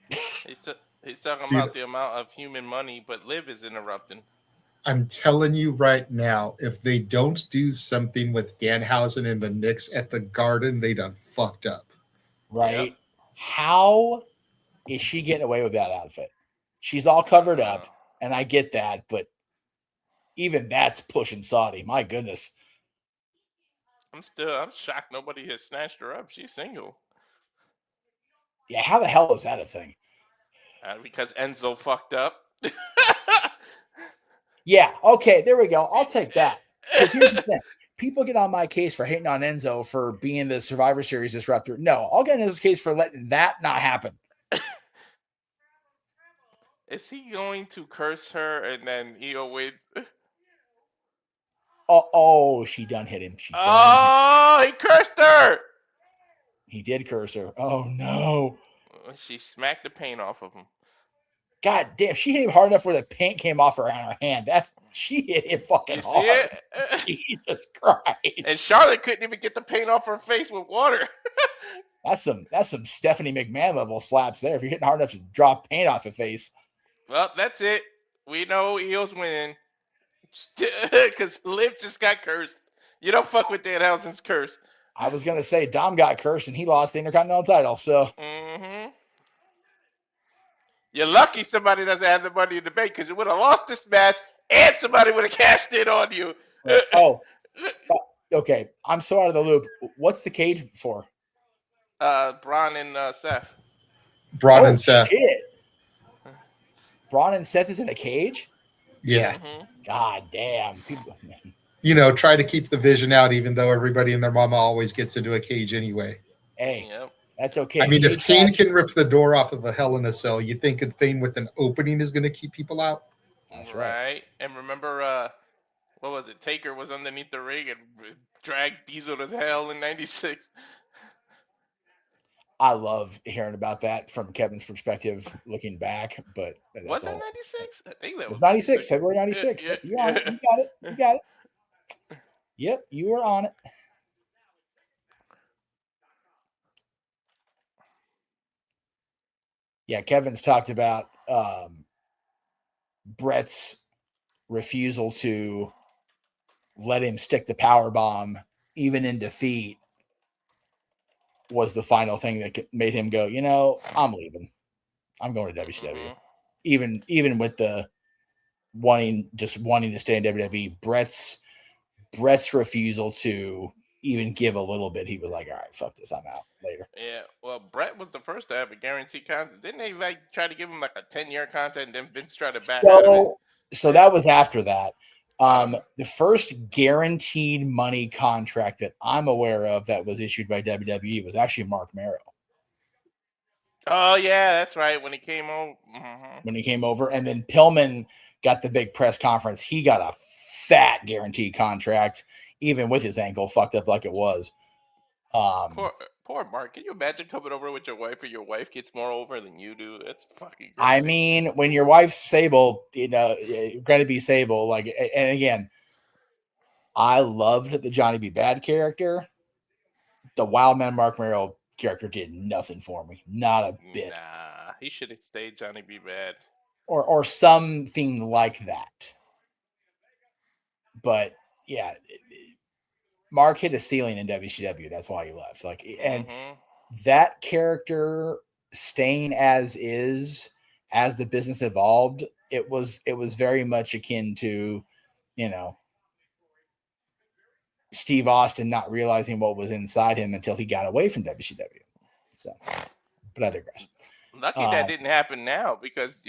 He's talking about the amount of human money, but Liv is interrupting. I'm telling you right now, if they don't do something with Danhausen and the Knicks at the Garden, they done fucked up. Right? Yep. How is she getting away with that outfit? She's all covered up, and I get that, but even that's pushing Saudi. My goodness. I'm shocked nobody has snatched her up. She's single. Yeah, how the hell is that a thing? Because Enzo fucked up. Yeah, okay, there we go. I'll take that. Because here's the thing. People get on my case for hating on Enzo for being the Survivor Series disruptor. No, I'll get on his case for letting that not happen. Is he going to curse her and then he'll win? Oh, she done hit him. He cursed her. He did curse her. Oh, no. She smacked the paint off of him. God damn, she hit him hard enough where the paint came off her hand. She hit him fucking hard. It? Jesus Christ. And Charlotte couldn't even get the paint off her face with water. That's some Stephanie McMahon level slaps there. If you're hitting hard enough to drop paint off the face. Well, that's it. We know Eels winning. Because Liv just got cursed. You don't fuck with Danhausen's curse. I was going to say Dom got cursed and he lost the Intercontinental title. So. Mm-hmm. You're lucky somebody doesn't have the money in the bank because you would have lost this match and somebody would have cashed in on you. Okay. I'm so out of the loop. What's the cage for? Bron and Seth. Bron and Seth. Shit. Bron and Seth is in a cage? Yeah. Mm-hmm. God damn. People. Try to keep the vision out, even though everybody and their mama always gets into a cage anyway. Hey. Yep. That's okay. I mean, if Kane can rip the door off of a Hell in a Cell, you think a thing with an opening is going to keep people out? That's right. And remember, what was it? Taker was underneath the ring and dragged Diesel to hell in '96. I love hearing about that from Kevin's perspective, looking back. But was that '96? I think that was '96, February '96. Yeah. You got it. You got it. Yep, you were on it. Yeah, Kevin's talked about Brett's refusal to let him stick the power bomb, even in defeat, was the final thing that made him go, I'm leaving. I'm going to WCW. Mm-hmm. Even with the wanting to stay in WWE, Brett's refusal to even give a little bit, he was like, all right, fuck this, I'm out later. Yeah, well, Brett was the first to have a guaranteed contract. Didn't they try to give him a 10-year contract and then Vince tried to back out of it? So that was after that. The first guaranteed money contract that I'm aware of that was issued by WWE was actually Mark Merrow. Oh, yeah, that's right. When he came over. Mm-hmm. When he came over. And then Pillman got the big press conference. He got a fat guaranteed contract, even with his ankle fucked up like it was. Poor Mark. Can you imagine coming over with your wife, or your wife gets more over than you do? That's fucking crazy. I mean, when your wife's Sable, you're going to be Sable. And again, I loved the Johnny B. Bad character. The Wildman Mark Merrill character did nothing for me. Not a bit. Nah, he should have stayed Johnny B. Bad. Or something like that. But, yeah, Mark hit a ceiling in WCW. That's why he left. And that character staying as is, as the business evolved, it was very much akin to, Steve Austin not realizing what was inside him until he got away from WCW. So, but I digress. Lucky that didn't happen now, because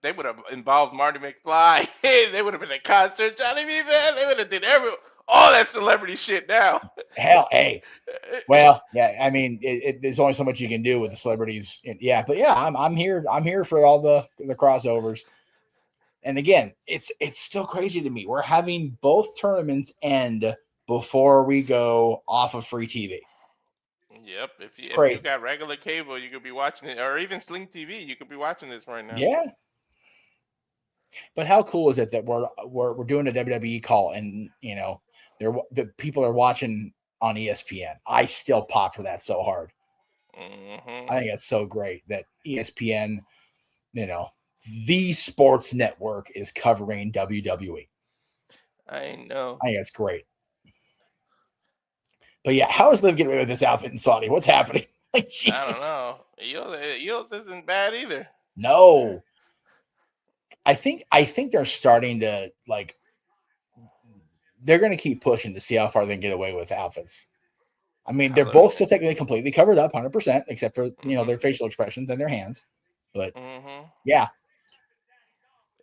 they would have involved Marty McFly. They would have been at concert, Johnny B. Bad. They would have did all that celebrity shit now. Hell, hey. Well, yeah. I mean, there's only so much you can do with the celebrities. Yeah, but yeah, I'm here. I'm here for all the crossovers. And again, it's still crazy to me. We're having both tournaments end before we go off of free TV. Yep. If you got regular cable, you could be watching it, or even Sling TV, you could be watching this right now. Yeah. But how cool is it that we're doing a WWE call and the people are watching on ESPN? I still pop for that so hard. Mm-hmm. I think it's so great that ESPN, the sports network, is covering WWE. I know. I think that's great. But yeah, how is Liv getting away with this outfit in Saudi? What's happening? Like, Jesus. I don't know. Eels isn't bad either. No. I think they're starting to, like, they're going to keep pushing to see how far they can get away with outfits. I mean, they're both still technically completely covered up 100%, except for, their facial expressions and their hands. But, yeah.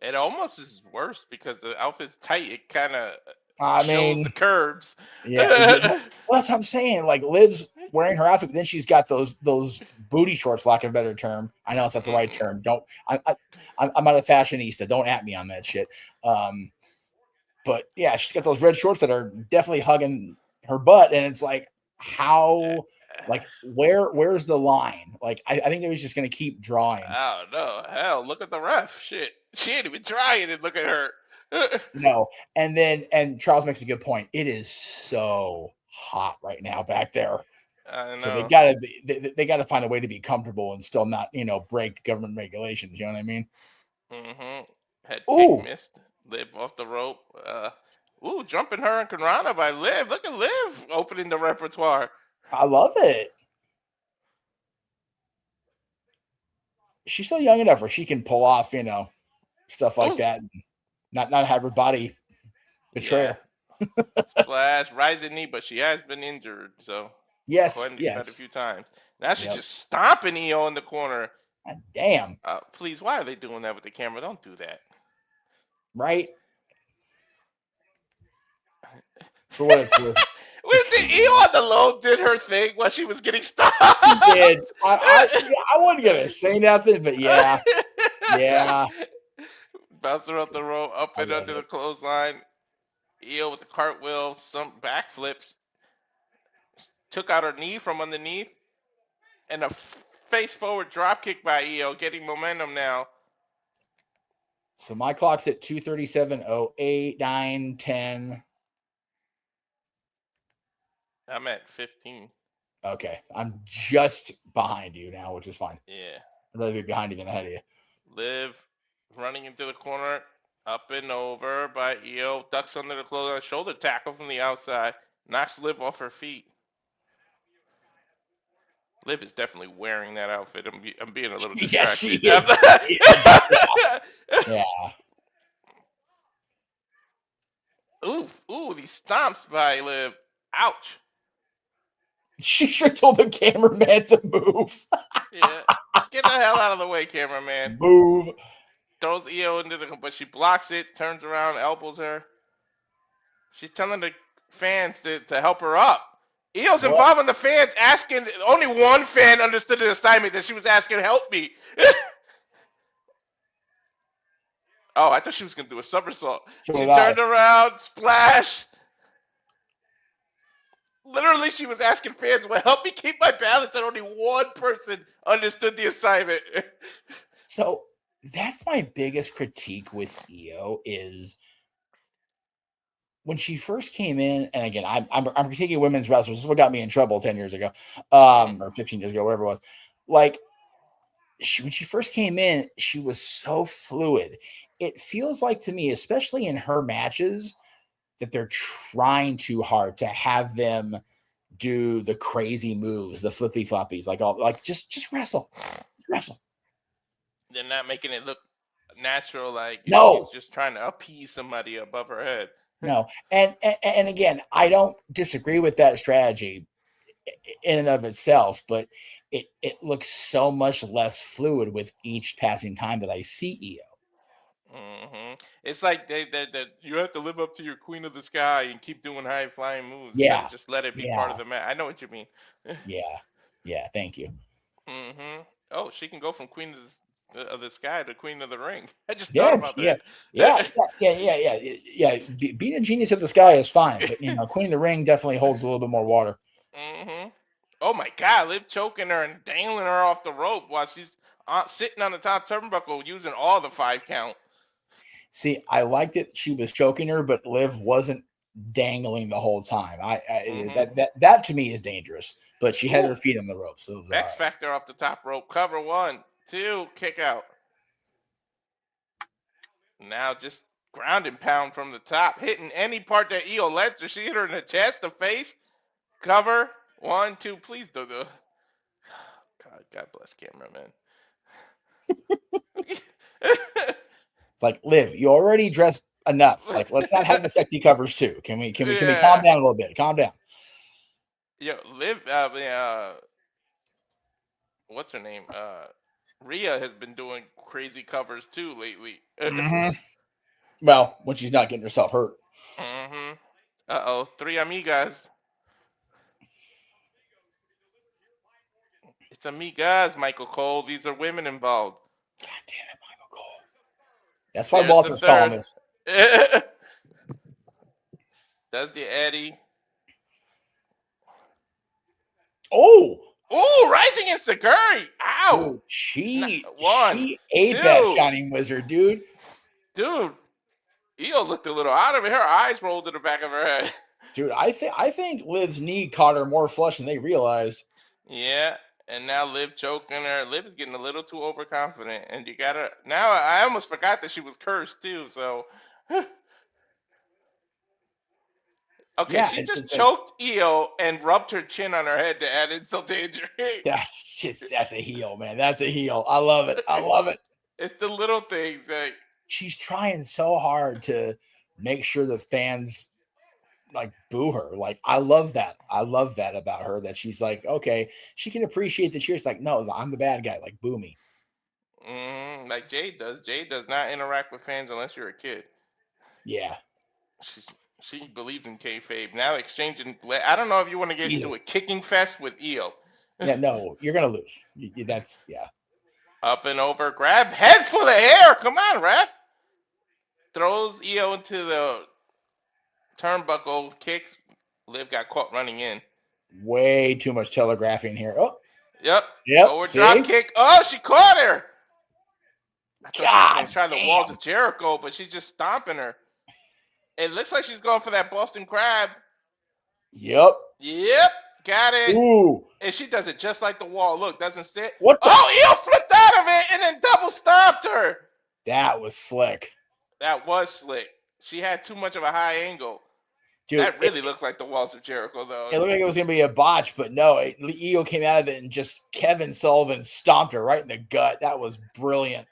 It almost is worse because the outfit's tight. It kind of shows mean, the curves. Yeah. Well, that's what I'm saying. Like, Liv's wearing her outfit, but then she's got those booty shorts, lack of a better term. I know it's not the right term. I'm not a fashionista. Don't at me on that shit. But yeah, she's got those red shorts that are definitely hugging her butt, and it's like, how, like, where's the line? Like, I think they was just gonna keep drawing. Oh no, hell, look at the ref. Shit, she ain't even trying, and look at her. No, and Charles makes a good point. It is so hot right now back there. I know. So they gotta find a way to be comfortable and still not, break government regulations. You know what I mean? Head kick missed. Liv off the rope. Jumping her and Karana by Liv. Look at Liv opening the repertoire. I love it. She's still young enough where she can pull off, stuff like that, and not have her body betray her. Splash, rising knee, but she has been injured, so yes, quite a few times. Now she's just stomping EO in the corner. God damn. Please, why are they doing that with the camera? Don't do that. Right. For what it's worth. Was the EO on the low did her thing while she was getting stopped? She did. I wasn't gonna say nothing, but yeah. Yeah. Bounce her up the rope, up and under the clothesline. EO with the cartwheel, some backflips. Took out her knee from underneath. And a face forward drop kick by EO, getting momentum now. So my clock's at 2:37:08, 9, 10. I'm at 15. Okay. I'm just behind you now, which is fine. Yeah. I'd rather be behind you than ahead of you. Liv running into the corner, up and over by EO, ducks under the clothesline, shoulder tackle from the outside, knocks Liv off her feet. Liv is definitely wearing that outfit. I'm being a little distracted. Yes, she is. Yeah. Ooh, these stomps by Liv. Ouch. She sure told the cameraman to move. Yeah. Get the hell out of the way, cameraman. Move. Throws EO but she blocks it, turns around, elbows her. She's telling the fans to help her up. EO's involving the fans, asking. Only one fan understood the assignment that she was asking, help me. Oh, I thought she was going to do a somersault. She turned around, splash. Literally, she was asking fans, well, help me keep my balance, and only one person understood the assignment. So that's my biggest critique with EO is when she first came in, and again, I'm critiquing women's wrestlers. This is what got me in trouble 10 years ago, or 15 years ago, whatever it was. Like, when she first came in, she was so fluid. It feels like to me, especially in her matches, that they're trying too hard to have them do the crazy moves, the flippy floppies, just wrestle. They're not making it look natural, like she's just trying to appease somebody above her head. No, and again, I don't disagree with that strategy in and of itself, but it looks so much less fluid with each passing time that I see EO. It's like they you have to live up to your Queen of the Sky and keep doing high flying moves. Yeah, just let it be part of the match. I know what you mean. Yeah. Thank you. Oh, she can go from Queen of the Sky to Queen of the Ring. I just thought about that. Yeah. Being a genius of the sky is fine, but Queen of the Ring definitely holds a little bit more water. Oh my God, Liv choking her and dangling her off the rope while she's sitting on the top turnbuckle using all the 5 count. See, I liked it. She was choking her, but Liv wasn't dangling the whole time. That to me is dangerous. But she had her feet on the rope. So X Factor off the top rope. Cover 1, 2, kick out. Now just Ground and pound from the top, hitting any part that Io lets her. She hit her in the chest, the face, cover. 1, 2, please do the. God bless cameraman. It's like, Liv, you already dressed enough. Like, let's not have the sexy covers too. Can we calm down a little bit? Calm down. Yo, Liv, what's her name? Rhea has been doing crazy covers too lately. Well, when she's not getting herself hurt. Uh-oh, 3 amigas. It's amigas, Michael Cole. These are women involved. God damn it, Michael Cole. That's why Walter's calling this. Does the Eddie. Oh, Rising in Saguri. Ow. Dude, she two. ate that Shining Wizard, dude. Dude, Io looked a little out of it. Her eyes rolled in the back of her head. Dude, I think Liv's knee caught her more flush than they realized. Yeah, and now Liv choking her. Liv is getting a little too overconfident, and you gotta. Now I almost forgot that she was cursed too. So. Okay, Yeah, she just choked Io and rubbed her chin on her head to add insult to injury. That's a heel, man. That's a heel. I love it. I love it. It's the little things. Like, she's trying so hard to make sure the fans like boo her. Like, I love that. I love that about her, that she's like, okay, she can appreciate the cheers. Like, no, I'm the bad guy. Like, boo me. Like Jade does. Jade does not interact with fans unless you're a kid. Yeah. She believes in kayfabe. Now exchanging. I don't know if you want to get into a kicking fest with Io. Yeah, no, you're gonna lose. That's Up and over, grab, head for the air. Come on, ref. Throws Io into the turnbuckle, kicks. Liv got caught running in. Way too much telegraphing here. Oh, yep. Forward see? drop kick. Oh, she caught her. I thought she was gonna try the damn. walls of Jericho, but she's just stomping her. It looks like she's going for that Boston Crab. Yep. Got it. Ooh. And she does it just like the wall. Look, doesn't sit. What the? Io flipped out of it and then double stomped her. That was slick. That was slick. She had too much of a high angle. Dude, that really looked like the walls of Jericho, though. It looked like it was going to be a botch, but no. Io came out of it and just Kevin Sullivan stomped her right in the gut. That was brilliant.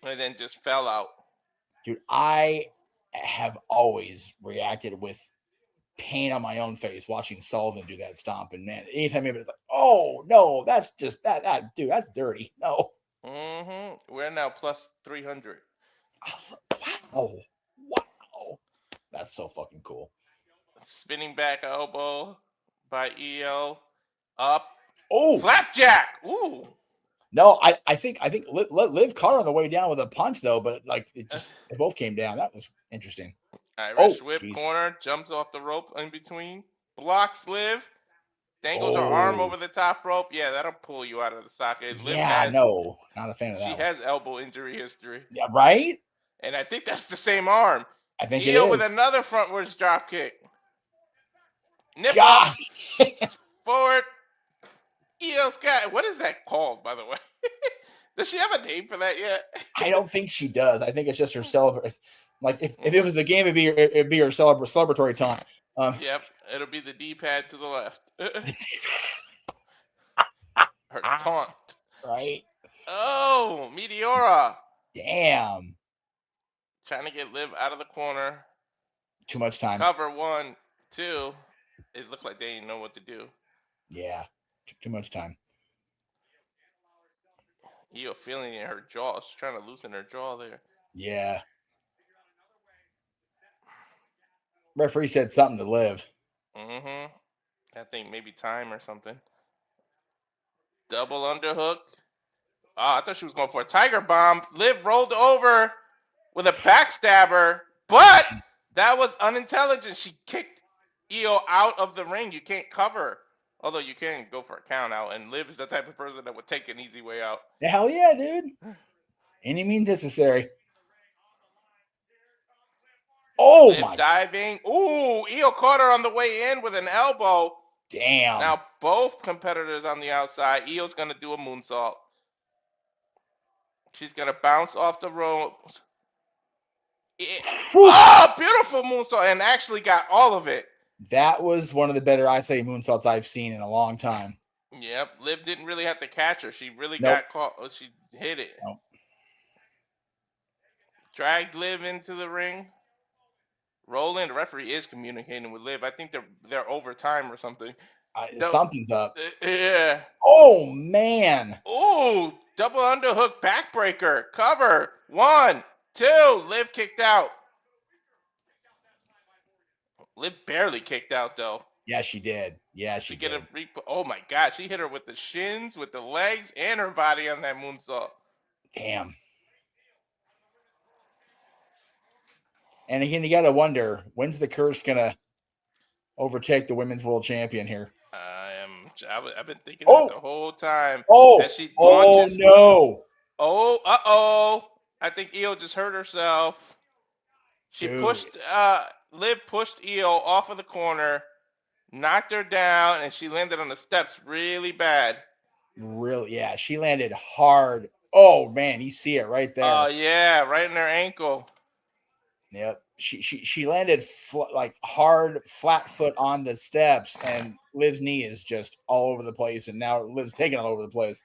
And then just fell out. Dude, I have always reacted with pain on my own face watching Sullivan do that stomp. And man, anytime anybody's like, oh no, that's just that dude, that's dirty. No. We're now plus 300. Wow. That's so fucking cool. Spinning back elbow by Io. Up. Oh, flapjack. Ooh. No, I think Liv caught her on the way down with a punch though, but like they both came down. That was interesting. Irish whip corner, jumps off the rope in between, blocks Liv, dangles her arm over the top rope. Yeah, that'll pull you out of the socket. Liv no, not a fan of that. She has elbow injury history. Yeah, right. And I think that's the same arm. I think Io it is. with another frontwards drop kick. Nip God. up, forward. Io's got, what is that called, by the way? Does she have a name for that yet? I don't think she does. I think it's just her celebratory. Like if it was a game, it'd be her celebratory time. Yep, it'll be the D-pad to the left. Her taunt. Right. Oh, Meteora. Damn. Trying to get Liv out of the corner. Too much time. Cover 1, 2. It looked like they didn't know what to do. Yeah. Too much time. Io feeling in her jaw. She's trying to loosen her jaw there. Yeah. Referee said something to Liv. I think maybe time or something. Double underhook. I thought she was going for a tiger bomb. Liv rolled over with a backstabber, but that was unintelligent. She kicked Io out of the ring. You can't cover. Although you can go for a count out, and Liv is the type of person that would take an easy way out. Hell yeah, dude. Any means necessary. Oh Liv my! Diving. Ooh, Io caught her on the way in with an elbow. Damn. Now both competitors on the outside. Io's gonna do a moonsault. She's gonna bounce off the ropes. Oh, beautiful moonsault, and actually got all of it. That was one of the better, I say, moonsaults I've seen in a long time. Yep, Liv didn't really have to catch her. She really Nope. got caught. Oh, she hit it. Nope. Dragged Liv into the ring. Roland, the referee, is communicating with Liv. I think they're over time or something. Something's up. Yeah. Oh, man. Oh, double underhook backbreaker. Cover. 1, 2. Liv kicked out. Liv barely kicked out, though. Yeah, she did. Yeah, she did. Oh, my God. She hit her with the shins, with the legs, and her body on that moonsault. Damn. And again, you got to wonder, when's the curse going to overtake the women's world champion here? I've been thinking that the whole time. Oh, as she launches, no. Oh, uh-oh. I think Io just hurt herself. Liv pushed Io off of the corner, knocked her down, and she landed on the steps really bad. Really? Yeah, she landed hard. Oh, man, you see it right there. Oh, yeah, right in her ankle. Yep. She landed hard, flat foot on the steps, and Liv's knee is just all over the place, and now Liv's taking all over the place.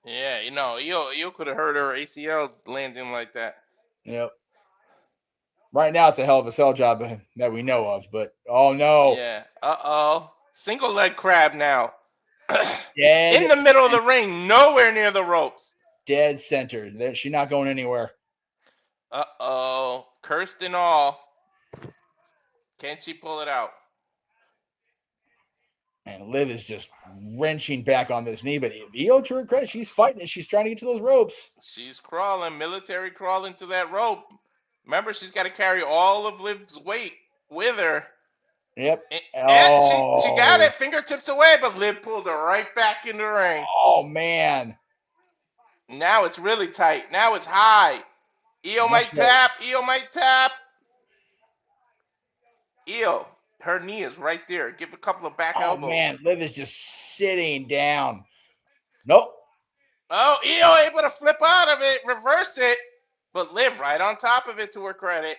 Yeah, Io could have hurt her ACL landing like that. Yep. Right now, it's a hell of a sell job that we know of, but oh no. Yeah. Uh-oh. Single leg crab now. Dead in the middle of the ring, nowhere near the ropes. Dead center. She's not going anywhere. Uh-oh. Cursed and all. Can she pull it out? And Liv is just wrenching back on this knee, but Io, to her credit, she's fighting it. She's trying to get to those ropes. She's crawling, military crawling to that rope. Remember, she's got to carry all of Liv's weight with her. Yep. And she got it fingertips away, but Liv pulled her right back in the ring. Oh, man. Now it's really tight. Now it's high. Io might tap. Io might tap. Io, her knee is right there. Give a couple of back elbows. Oh, man. Liv is just sitting down. Nope. Oh, Io able to flip out of it, reverse it, but Liv right on top of it to her credit.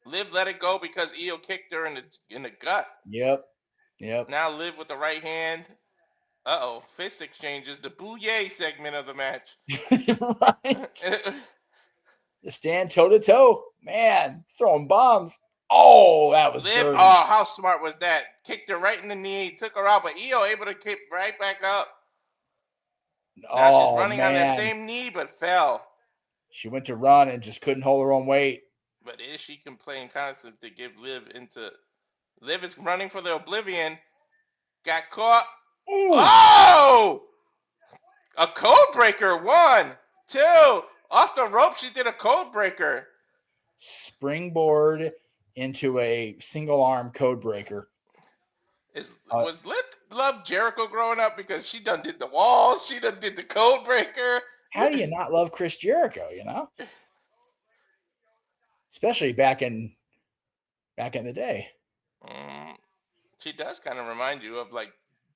Liv let it go because Io kicked her in the gut. Yep. Now Liv with the right hand. Uh-oh, fist exchanges, the bouye segment of the match. Right. Just stand toe-to-toe. Man, throwing bombs. Oh, that was Liv, dirty. oh, how smart was that? Kicked her right in the knee, took her out, but Io able to kick right back up. Now she's running on that same knee, but fell. She went to run and just couldn't hold her own weight. But is she can play in constant to give Liv into... Liv is running for the oblivion. Got caught. Ooh. Oh! A code breaker. 1, 2. Off the rope, she did a code breaker. Springboard into a single arm code breaker. Was Liv love Jericho growing up because she done did the walls, she done did the code breaker? How do you not love Chris Jericho, you know? Especially back in the day. She does kind of remind you of like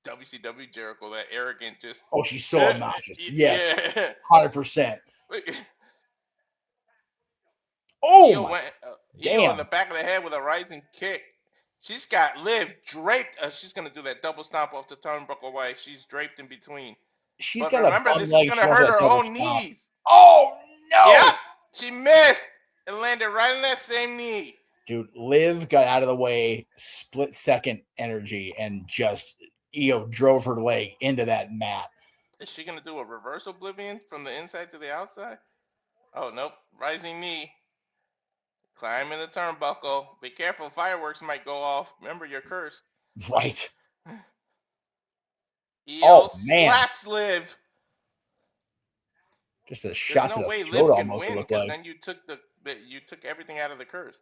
WCW Jericho, that arrogant just... Oh, she's so obnoxious. Yes, yeah. 100%. Oh, Io went, Io in the back of the head with a rising kick. She's got Liv draped. She's going to do that double stomp off the turnbuckle while she's draped in between. She's but got remember, this is going to hurt her own stomp. knees. Oh, no. Yep. She missed and landed right on that same knee. Dude, Liv got out of the way, split second energy, and just Io drove her leg into that mat. Is she going to do a reverse oblivion from the inside to the outside? Oh, nope. Rising knee. Climbing the turnbuckle. Be careful, fireworks might go off. Remember, you're cursed. Right. Io slaps Liv. Just a shot There's to no the way throat Liv can almost, win looked because like. then you took everything out of the curse.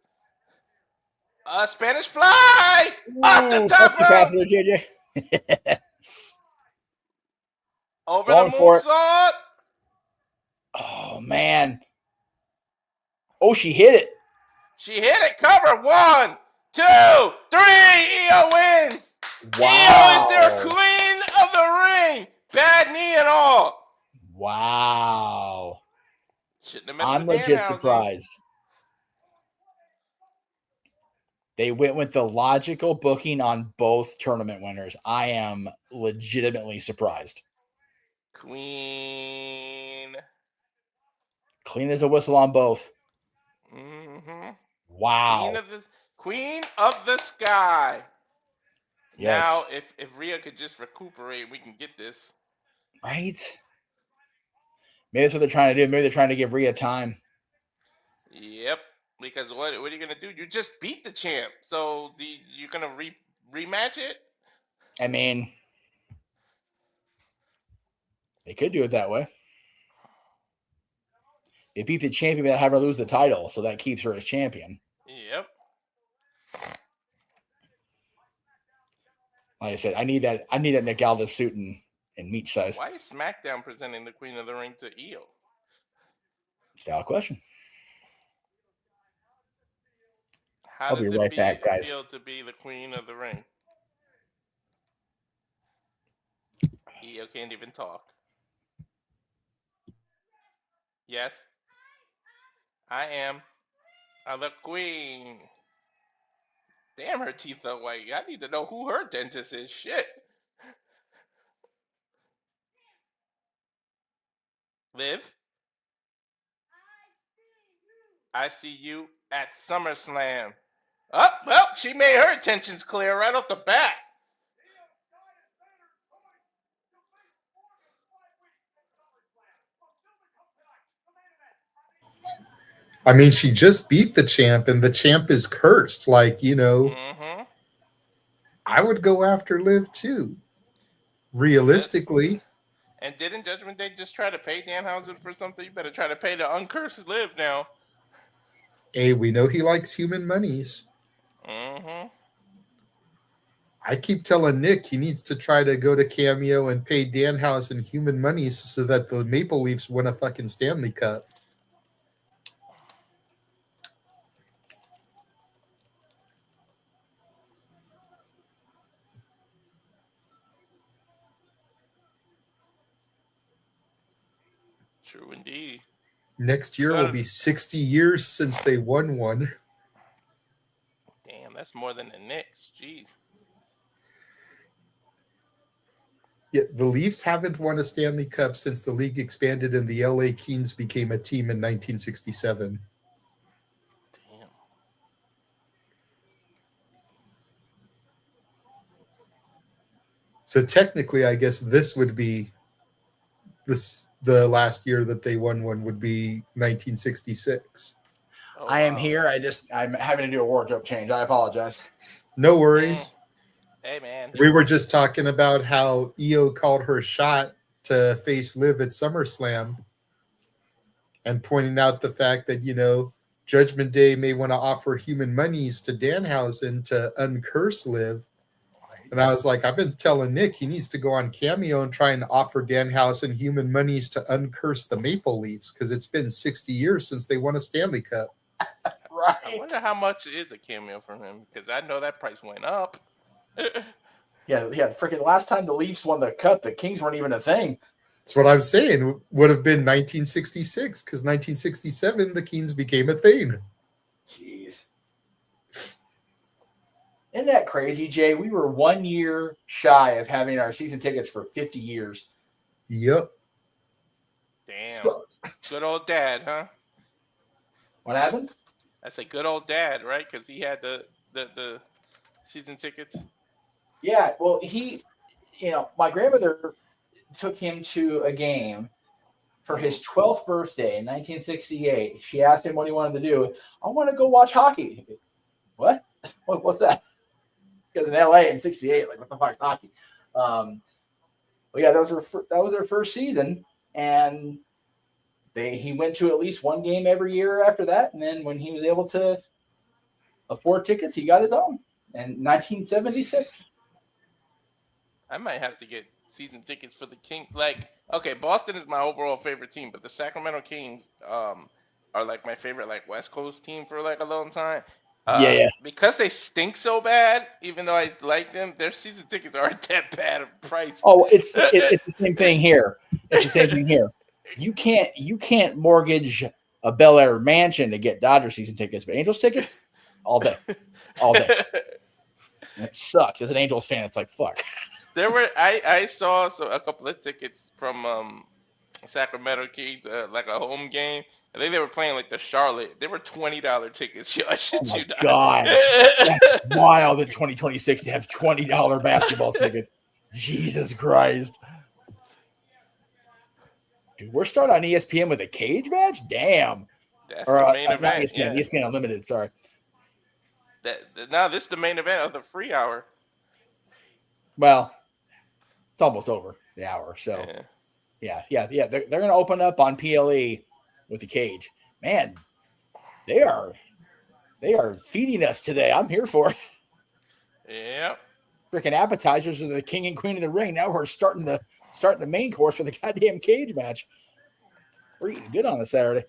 Spanish fly! Off the top rope! JJ. Over Going the for it. moonsault! Oh, man. Oh, she hit it. She hit it. Cover. 1, 2, 3. Io wins. Wow. Io is their queen of the ring. Bad knee and all. Wow. Shouldn't have messed I'm with legit Danhausen. surprised. They went with the logical booking on both tournament winners. I am legitimately surprised. Queen. Clean as a whistle on both. Mm-hmm. Wow. Queen of the Sky. Yes. Now, if Rhea could just recuperate, we can get this. Right? Maybe that's what they're trying to do. Maybe they're trying to give Rhea time. Yep. Because what are you going to do? You just beat the champ. So you're going to rematch it? I mean, they could do it that way. They beat the champion but have her lose the title, so that keeps her as champion. Yep. Like I said, I need that Nick Aldis suit in meat size. Why is SmackDown presenting the Queen of the Ring to Io? Valid question. How does I'll be right back, guys. feel to be the Queen of the Ring? Io can't even talk. Yes. I am the Queen. Damn, her teeth are white. I need to know who her dentist is. Shit. Liv? I see you at SummerSlam. Oh, well, she made her intentions clear right off the bat. I mean, she just beat the champ, and the champ is cursed. Like, you know, I would go after Liv too. Realistically. Yes. And didn't Judgment Day just try to pay Danhausen for something? You better try to pay the uncursed Liv now. Hey, we know he likes human monies. Mm-hmm. I keep telling Nick he needs to try to go to Cameo and pay Danhausen human monies so that the Maple Leafs win a fucking Stanley Cup. True indeed. Next year will be 60 years since they won one. Damn, that's more than the Knicks. Jeez. Yeah, the Leafs haven't won a Stanley Cup since the league expanded and the LA Kings became a team in 1967. Damn. So technically, I guess this would be the last year that they won one would be 1966. Oh, I am here. I'm having to do a wardrobe change. I apologize. No worries. Hey, man. We were just talking about how Io called her shot to face Liv at SummerSlam and pointing out the fact that, you know, Judgment Day may want to offer human monies to Danhausen to uncurse Liv. And I was like, I've been telling Nick he needs to go on Cameo and try and offer Danhausen human monies to uncurse the Maple Leafs because it's been 60 years since they won a Stanley Cup. Right. I wonder how much is a cameo from him because I know that price went up. Yeah. Freaking last time the Leafs won the cup, the Kings weren't even a thing. That's what I'm saying. Would have been 1966 because 1967 the Kings became a thing. Jeez. Isn't that crazy, Jay? We were 1 year shy of having our season tickets for 50 years. Yep. Damn. Good old dad, huh? What happened? I say good old dad, right? Because he had the season tickets. Yeah, well, my grandmother took him to a game for his 12th birthday in 1968. She asked him what he wanted to do. I want to go watch hockey. What? What's that? Because in LA in '68, like what the fuck's hockey? Well, yeah, that was their first season, and he went to at least one game every year after that. And then when he was able to afford tickets, he got his own in 1976. I might have to get season tickets for the Kings. Like, okay, Boston is my overall favorite team, but the Sacramento Kings are like my favorite like West Coast team for like a long time. Yeah. Because they stink so bad, even though I like them, their season tickets aren't that bad of price. Oh, it's the same thing here. It's the same thing here. You can't mortgage a Bel Air mansion to get Dodger season tickets, but Angels tickets all day, all day. And it sucks. As an Angels fan, it's like fuck. There were I saw a couple of tickets from Sacramento Kings, like a home game. I think they were playing like the Charlotte. They were $20 tickets. Yo, I shit Oh you my not. God, that's wild in 2026 to have $20 basketball tickets. Jesus Christ. Dude, we're starting on ESPN with a cage match? Damn. That's the main not event. ESPN, Yeah. ESPN Unlimited, sorry. Now this is the main event of the free hour. Well, it's almost over the hour. So, yeah. They're going to open up on PLE with the cage. Man, they are feeding us today. I'm here for it. Yeah. Freaking appetizers are the king and queen of the ring. Now we're starting the main course for the goddamn cage match. We're eating good on a Saturday.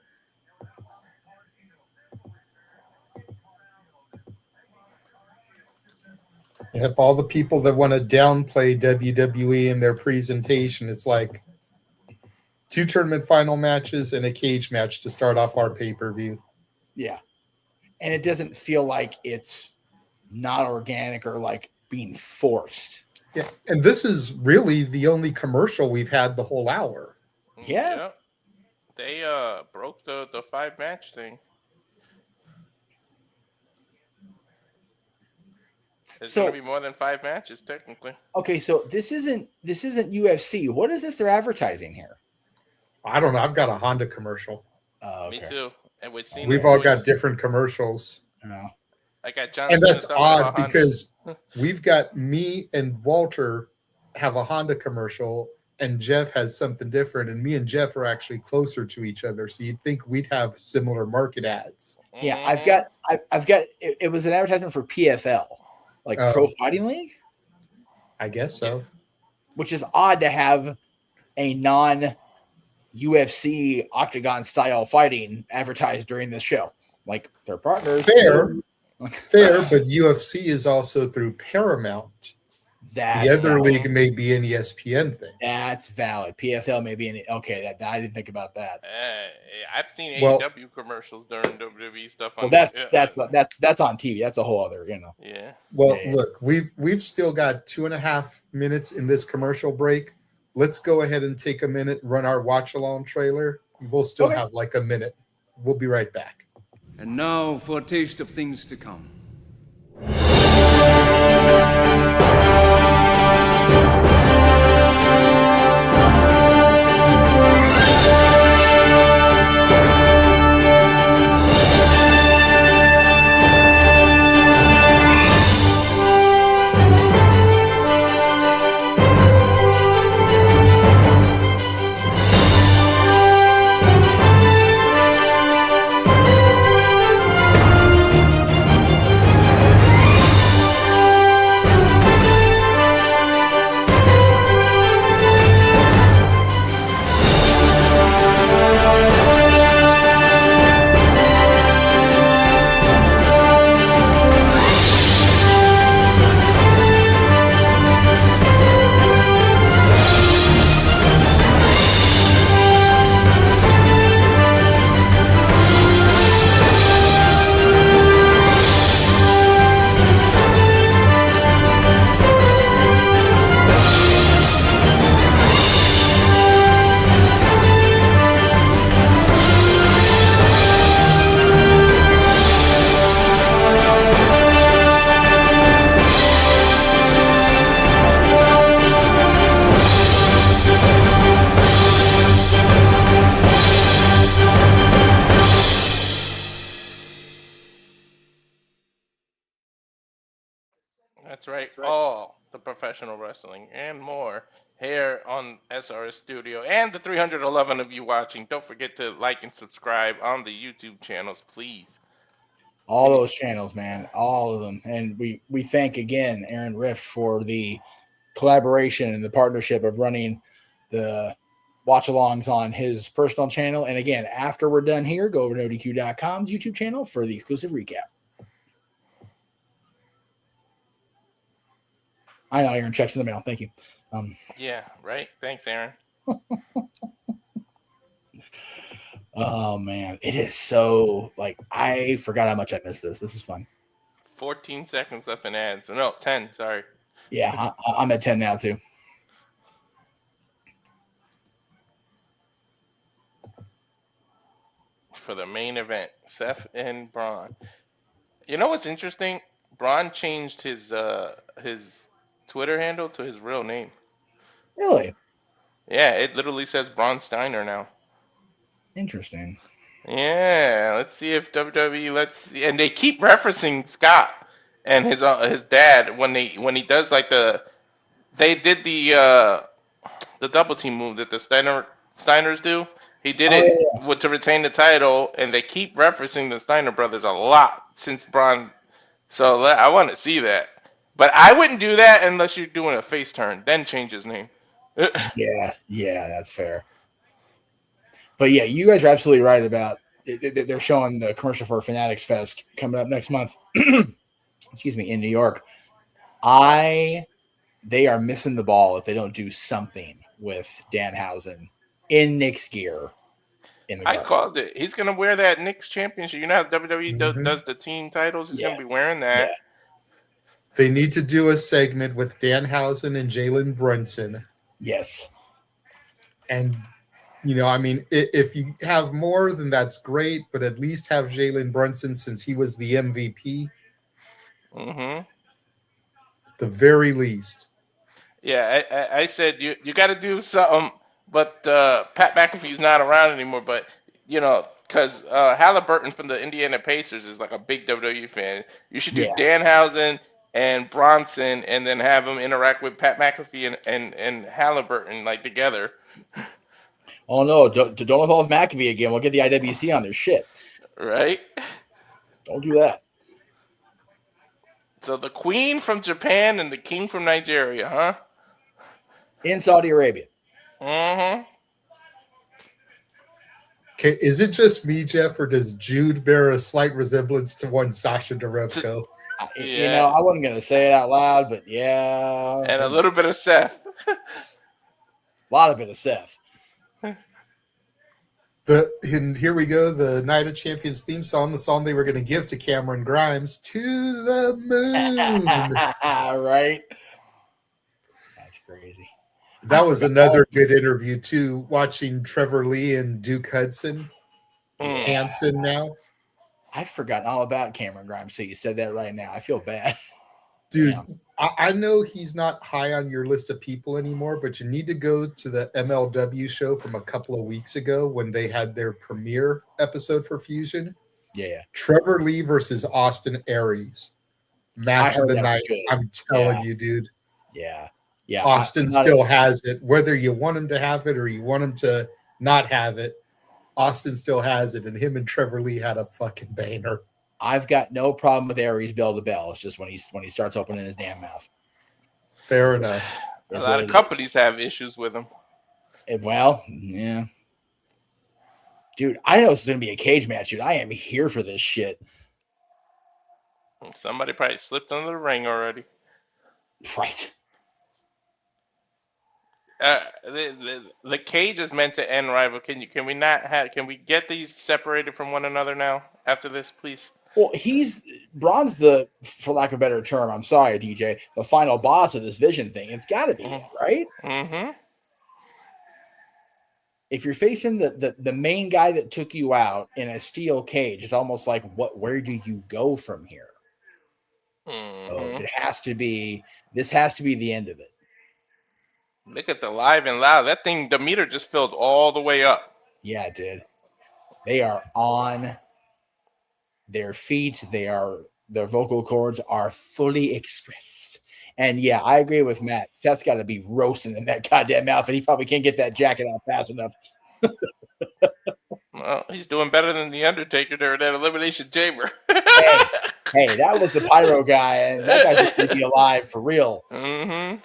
Yep, all the people that want to downplay WWE in their presentation, it's like 2 tournament final matches and a cage match to start off our pay-per-view. Yeah. And it doesn't feel like it's not organic or like being forced. Yeah, and this is really the only commercial we've had the whole hour. Yeah. Yep. They broke the 5-match thing. There's So- gonna be more than 5 matches technically. Okay, so this isn't UFC. What is this they're advertising here? I don't know. I've got a Honda commercial. Okay. Me too. And with Cena's We've all voice. got different commercials. No. I got John And Cena that's talking odd about Honda. because we've got me and Walter have a Honda commercial and Jeff has something different. And me and Jeff are actually closer to each other. So you'd think we'd have similar market ads. Yeah, I've got it was an advertisement for PFL, like Pro Fighting League, I guess so. which is odd to have a non UFC octagon style fighting advertised during this show. Like their partners. Fair, but UFC is also through Paramount. That's the other valid. league may be an ESPN thing. That's valid. PFL may be in okay. That I didn't think about that. I've seen Well- AEW commercials during WWE stuff. Well, On that's on TV. That's a whole other, Yeah. Well, Yeah. look, we've still got 2.5 minutes in this commercial break. Let's go ahead and take a minute, run our watch along trailer. We'll still Okay. have like a minute. We'll be right back. And now for a taste of things to come. That's right. All the professional wrestling and more here on SRS Studio. And the 311 of you watching, don't forget to like and subscribe on the YouTube channels, please. All those channels, man, all of them. And we thank again Aaron Rift for the collaboration and the partnership of running the watch-alongs on his personal channel. And again, after we're done here, go over to ODQ.com's YouTube channel for the exclusive recap. I know Aaron checks in the mail. Thank you. Yeah, right. Thanks, Aaron. Oh man, it is so like I forgot how much I missed this. This is fun. 14 seconds left in ads. No, 10. Sorry. Yeah, I'm at 10 now too. For the main event, Seth and Bron. You know what's interesting? Bron changed his Twitter handle to his real name. Really? Yeah, it literally says Bron Steiner now. Interesting. Yeah, let's see if WWE and they keep referencing Scott and his dad when he does like they did the double team move that the Steiners do. He did it to retain the title, and they keep referencing the Steiner brothers a lot since Braun. So I want to see that, but I wouldn't do that unless you're doing a face turn. Then change his name. Yeah, that's fair. But yeah, you guys are absolutely right about they're showing the commercial for Fanatics Fest coming up next month. Excuse me, in New York. They are missing the ball if they don't do something with Danhausen in Nick's gear. I called it. He's gonna wear that Knicks championship. You know how WWE does the team titles. He's gonna be wearing that. Yeah. They need to do a segment with Danhausen and Jalen Brunson. Yes. And I mean, if you have more, then that's great. But at least have Jalen Brunson since he was the MVP. Mm-hmm. The very least. Yeah, I said you got to do something. But Pat McAfee's not around anymore. But because Halliburton from the Indiana Pacers is like a big WWE fan. You should do Danhausen and Bronson, and then have them interact with Pat McAfee and Halliburton like together. Oh no! Don't involve McAfee again. We'll get the IWC on their shit. Right? Don't do that. So the Queen from Japan and the King from Nigeria, huh? In Saudi Arabia. Mm-hmm. Okay, is it just me, Jeff, or does Jude bear a slight resemblance to one Sasha Derevko? Yeah. I wasn't going to say it out loud, but yeah. And a little bit of Seth. A lot of bit of Seth. And here we go, the Night of Champions theme song, the song they were going to give to Cameron Grimes, To the Moon. Right? That's crazy. That was another good interview, too, watching Trevor Lee and Duke Hudson. Hanson now. I'd forgotten all about Cameron Grimes, so you said that right now. I feel bad. Dude, I know he's not high on your list of people anymore, but you need to go to the MLW show from a couple of weeks ago when they had their premiere episode for Fusion. Yeah. Trevor Lee versus Austin Aries. Match of the night. I'm telling you, dude. Yeah. Austin still has it. Whether you want him to have it or you want him to not have it, Austin still has it. And him and Trevor Lee had a fucking banger. I've got no problem with Aries bell to bell. It's just when he starts opening his damn mouth. Fair enough. A lot of companies have issues with him. Well, yeah. Dude, I know this is going to be a cage match, dude. I am here for this shit. Somebody probably slipped under the ring already. Right. The cage is meant to end rival. Can we get these separated from one another now after this, please? Well, Braun's for lack of a better term, I'm sorry, DJ, the final boss of this Vision thing. It's got to be, right? Mm-hmm. If you're facing the main guy that took you out in a steel cage, it's almost like, where do you go from here? Mm-hmm. So this has to be the end of it. Look at the live and loud. That thing, the meter just filled all the way up. Yeah, it did. They are on their feet. Their vocal cords are fully expressed. And yeah, I agree with Matt. Seth's got to be roasting in that goddamn outfit. He probably can't get that jacket off fast enough. Well, he's doing better than the Undertaker there in that Elimination Chamber. hey, that was the pyro guy, and that guy's going to be alive for real. Mm-hmm.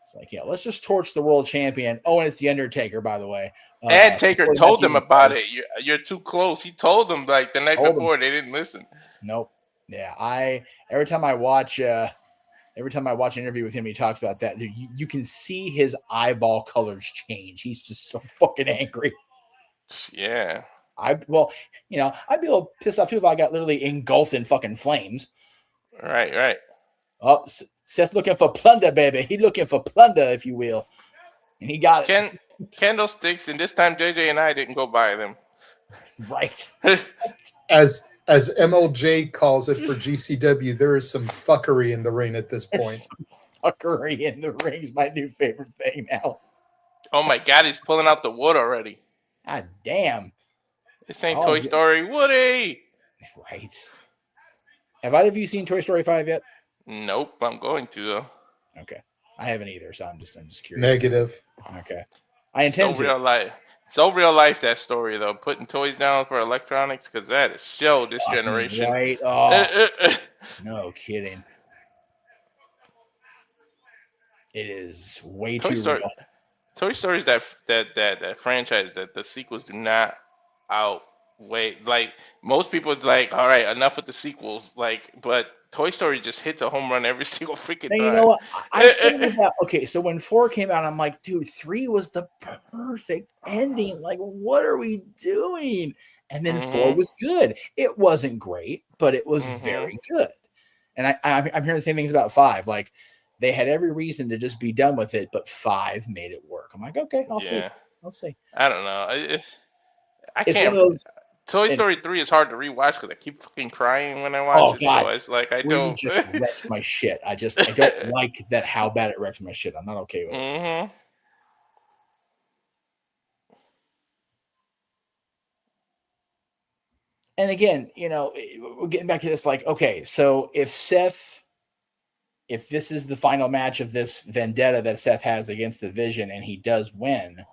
It's like, yeah, let's just torch the world champion. Oh, and it's the Undertaker, by the way. Ed Taker told them about it. You're too close. He told them like the night before. They didn't listen. Nope. Yeah, every time I watch an interview with him, he talks about that. You can see his eyeball colors change. He's just so fucking angry. Yeah. I'd be a little pissed off too if I got literally engulfed in fucking flames. Right. Oh, Seth looking for plunder, baby. He looking for plunder, if you will. And he got it. Candlesticks, and this time JJ and I didn't go buy them. Right. As MLJ calls it for GCW, there is some fuckery in the ring at this point. Fuckery in the ring is my new favorite thing now. Oh my God, he's pulling out the wood already. God damn. This ain't Toy Story. Woody! Right. Have either of you seen Toy Story 5 yet? Nope, I'm going to though. Okay. I haven't either, so I'm just curious. Negative. Okay. I intend to. Real life. So real life, that story though. Putting toys down for electronics, because that is show this generation. Right. Oh. No kidding. It is way too real. Toy Story is that franchise that the sequels do not outweigh. Like most people like, all right, enough with the sequels. Like, but Toy Story just hits a home run every single freaking time. You know what? I said that. Okay, so when 4 came out, I'm like, dude, 3 was the perfect ending. Like, what are we doing? And then 4 was good. It wasn't great, but it was very good. And I'm hearing the same things about 5. Like, they had every reason to just be done with it, but 5 made it work. I'm like, okay, I'll see. I'll see. I don't know. I It's can't. one of those, Toy Story 3 is hard to rewatch because I keep fucking crying when I watch it. God. So it's like I 3 don't. just wrecks my shit. I don't like that how bad it wrecks my shit. I'm not okay with it. And again, we're getting back to this. Like, okay, so if this is the final match of this vendetta that Seth has against the Vision, and he does win,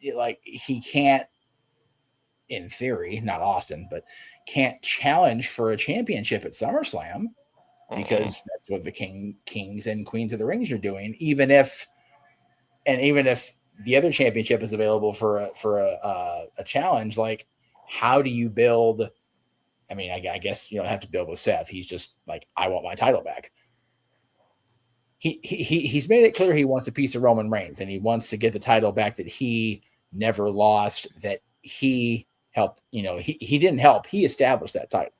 he can't, in theory, not Austin, but can't challenge for a championship at SummerSlam because that's what the kings and queens of the rings are doing. Even if the other championship is available for a challenge, like, how do you build? I mean, I guess you don't have to build with Seth. He's just like, I want my title back. He's made it clear he wants a piece of Roman Reigns, and he wants to get the title back that he never lost, that he helped. He didn't help. He established that title.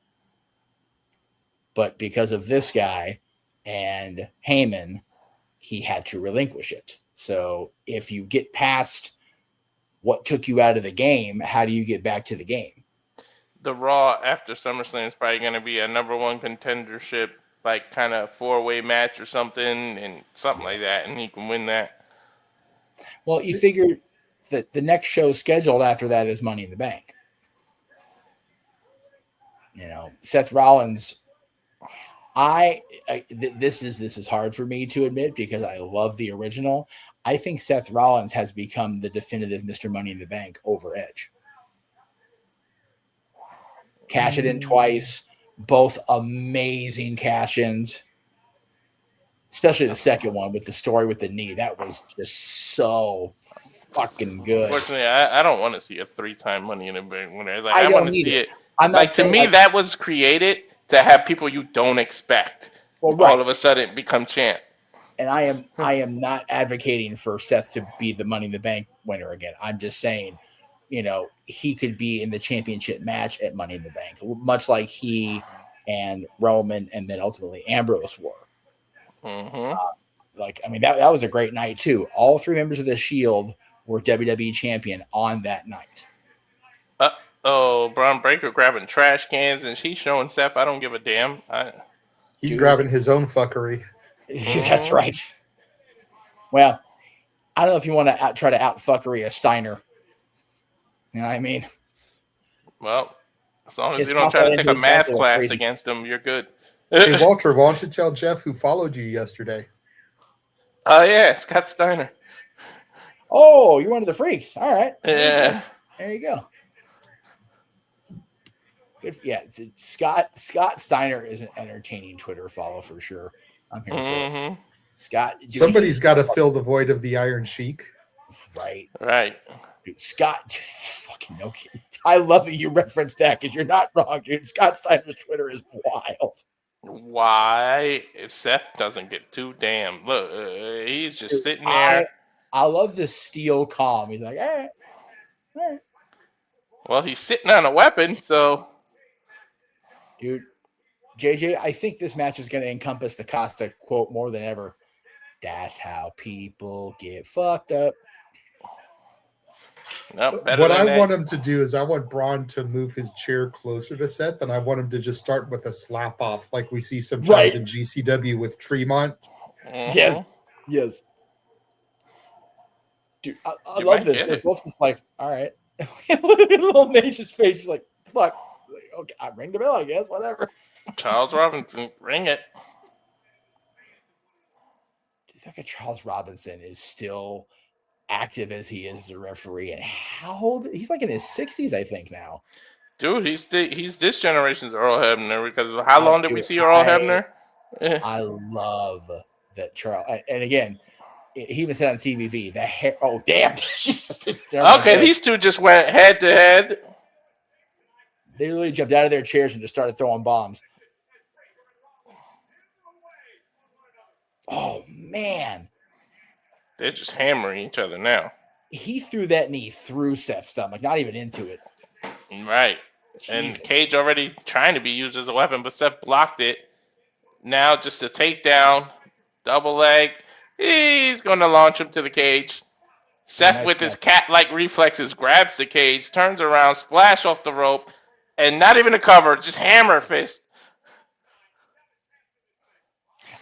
But because of this guy and Heyman, he had to relinquish it. So if you get past what took you out of the game, how do you get back to the game? The Raw after SummerSlam is probably going to be a number 1 contendership, like kind of 4-way match or something, and something like that, and he can win that. Well, you figure that the next show scheduled after that is Money in the Bank. Seth Rollins. This is hard for me to admit because I love the original. I think Seth Rollins has become the definitive Mr. Money in the Bank over Edge. Cash it in twice, both amazing cash-ins, especially the second one with the story with the knee. That was just so fucking good. Unfortunately, I don't want to see a 3-time Money in the Bank winner. Like, I want to see it. To me, that was created to have people you don't expect all of a sudden become champ. And I am not advocating for Seth to be the Money in the Bank winner again. I'm just saying, he could be in the championship match at Money in the Bank, much like he and Roman and then ultimately Ambrose were. That was a great night too. All 3 members of the Shield were WWE champion on that night. Braun Breaker grabbing trash cans, and he's showing Seth, I don't give a damn. He's grabbing his own fuckery. That's right. Well, I don't know if you want to try to out-fuckery a Steiner. You know what I mean? Well, as long as you don't try to take a math class against him, you're good. Hey, Walter, why don't you tell Jeff who followed you yesterday? Oh, yeah, Scott Steiner. Oh, you're one of the freaks. All right. Yeah. There you go. Good. Yeah, Scott Steiner is an entertaining Twitter follow for sure. I'm here for it. Scott. Somebody's got to fill the void of the Iron Sheik. Right. Dude, Scott, fucking no kidding. I love that you referenced that because you're not wrong, dude. Scott Steiner's Twitter is wild. Why Seth doesn't get too damn. Look, he's just sitting there. I love the steel calm. He's like, all right. All right. Well, he's sitting on a weapon, so. Dude, JJ, I think this match is going to encompass the Costa quote more than ever. That's how people get fucked up. Nope, What I want him to do is I want Bron to move his chair closer to Seth, and I want him to just start with a slap off like we see sometimes in GCW with Tremont. Yes. Dude, I love this. They're both just like, all right. Look at little Mage's face. She's like, fuck. Okay, I ring the bell, I guess. Whatever. Charles Robinson, ring it. Do you think Charles Robinson is still active as he is as a referee? And how old? He's like in his 60s, I think, now. Dude, he's this generation's Earl Hebner, because how long did we see Earl Hebner? I love that Charles. And again, he even said on CVV, the hair. Oh, damn. Jesus. Okay, these two just went head to head. They literally jumped out of their chairs and just started throwing bombs. Oh, man. They're just hammering each other now. He threw that knee through Seth's stomach, not even into it. Right. And Cage already trying to be used as a weapon, but Seth blocked it. Now just a takedown, double leg. He's going to launch him to the cage. Seth, with his cat-like reflexes, grabs the cage, turns around, splash off the rope, and not even a cover, just hammer fist.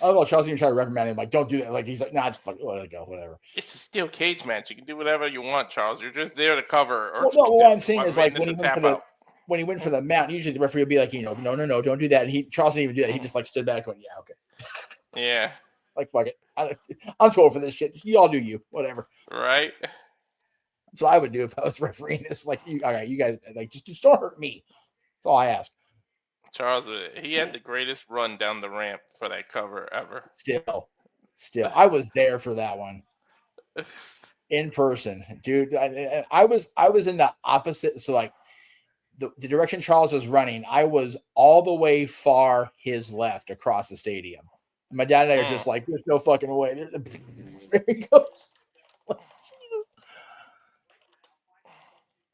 Oh, well, Charles even tried to reprimand him, like, don't do that. Like, he's like, nah, just let it go, whatever. It's a steel cage match. You can do whatever you want, Charles. You're just there to cover. Or what I'm saying is, like, when he went for the mount, usually the referee would be like, no, don't do that. And Charles didn't even do that. He just, like, stood back and went, yeah, okay. Yeah. Like, fuck it. I'm too old for this shit. You all do you. Whatever. Right. So I would do if I was refereeing this. Like, all right, you guys, like, just don't hurt me. That's all I ask. Charles, he had the greatest run down the ramp for that cover ever. Still, I was there for that one in person, dude. I was in the opposite. So like the direction Charles was running, I was all the way far his left across the stadium. And my dad and I are just like, there's no fucking way. There he goes.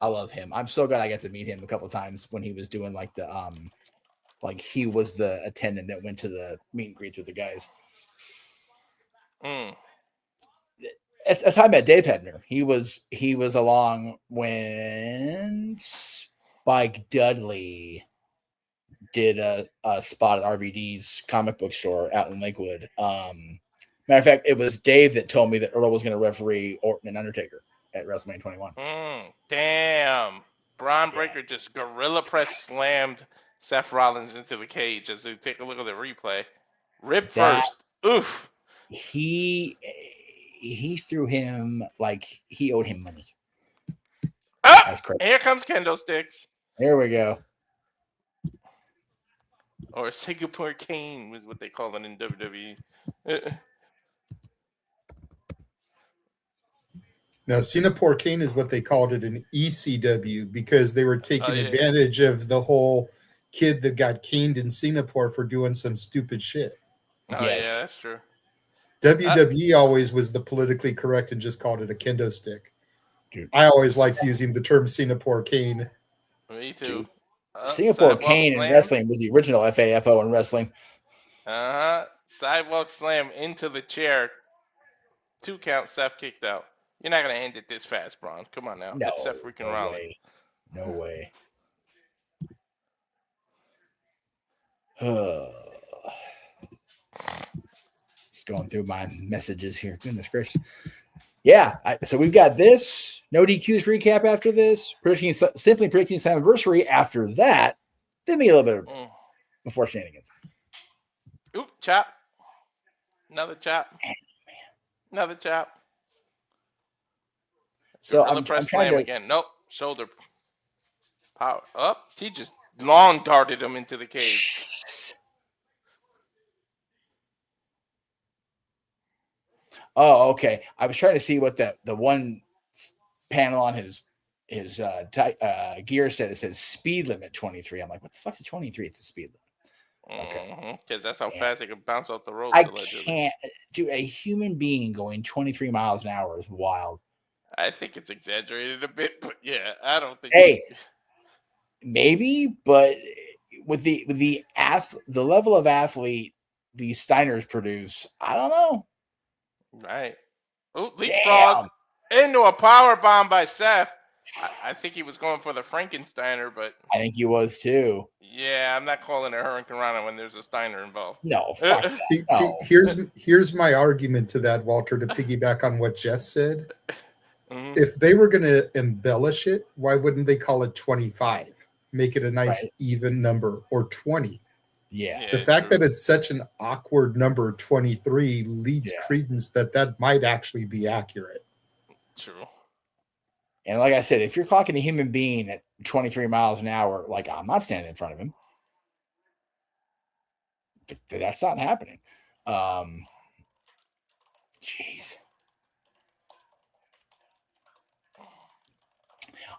I love him. I'm so glad I got to meet him a couple of times when he was doing like the like he was the attendant that went to the meet and greets with the guys. That's how I met Dave Hebner. He was along when Spike Dudley did a spot at RVD's comic book store out in Lakewood. Matter of fact, it was Dave that told me that Earl was going to referee Orton and Undertaker at WrestleMania 21. Damn. Braun Breaker just gorilla press slammed Seth Rollins into the cage as they take a look at the replay. Rib first. Oof. He threw him like he owed him money. Oh, that's crazy. Here comes kendo sticks. There we go. Or Singapore Cane was what they call it in WWE. Now, Singapore Cane is what they called it in ECW because they were taking advantage of the whole kid that got caned in Singapore for doing some stupid shit. Oh, yes. Yeah, that's true. WWE always was the politically correct and just called it a kendo stick. Dude. I always liked using the term Singapore Cane. Me too. Singapore Cane in wrestling was the original FAFO in wrestling. Sidewalk slam into the chair. 2 count, Seth kicked out. You're not going to end it this fast, Bron. Come on now. No, it's Seth freaking Rollins. No way. Just going through my messages here. Goodness gracious. Yeah, so we've got this. No DQs recap after this. Simply predicting its anniversary after that. Then we get a little bit of before shenanigans. Oop, chop. Another chop. Another chop. So I'm press trying slam to again. Nope. Shoulder power up. He just long darted him into the cage. Oh, okay. I was trying to see what the one panel on his gear said. It says speed limit 23. I'm like, what the fuck's a 23? It's the speed limit. Okay. Because that's how fast it can bounce off the ropes. I can't do a human being going 23 miles an hour is wild. I think it's exaggerated a bit, but yeah, I don't think. Hey, maybe, but with the level of athlete these Steiners produce, I don't know. Right. Oh, leapfrog into a power bomb by Seth. I think he was going for the Frankensteiner, but I think he was too. yeah, I'm not calling it Hurricane Rana when there's a Steiner involved. No, fuck that. See, here's my argument to that, Walter, to piggyback on what Jeff said. If they were going to embellish it, why wouldn't they call it 25? Make it a nice even number, or 20. Yeah. The fact that it's such an awkward number, 23, leads credence that might actually be accurate. True. And like I said, if you're clocking a human being at 23 miles an hour, like I'm not standing in front of him. That's not happening. Jeez.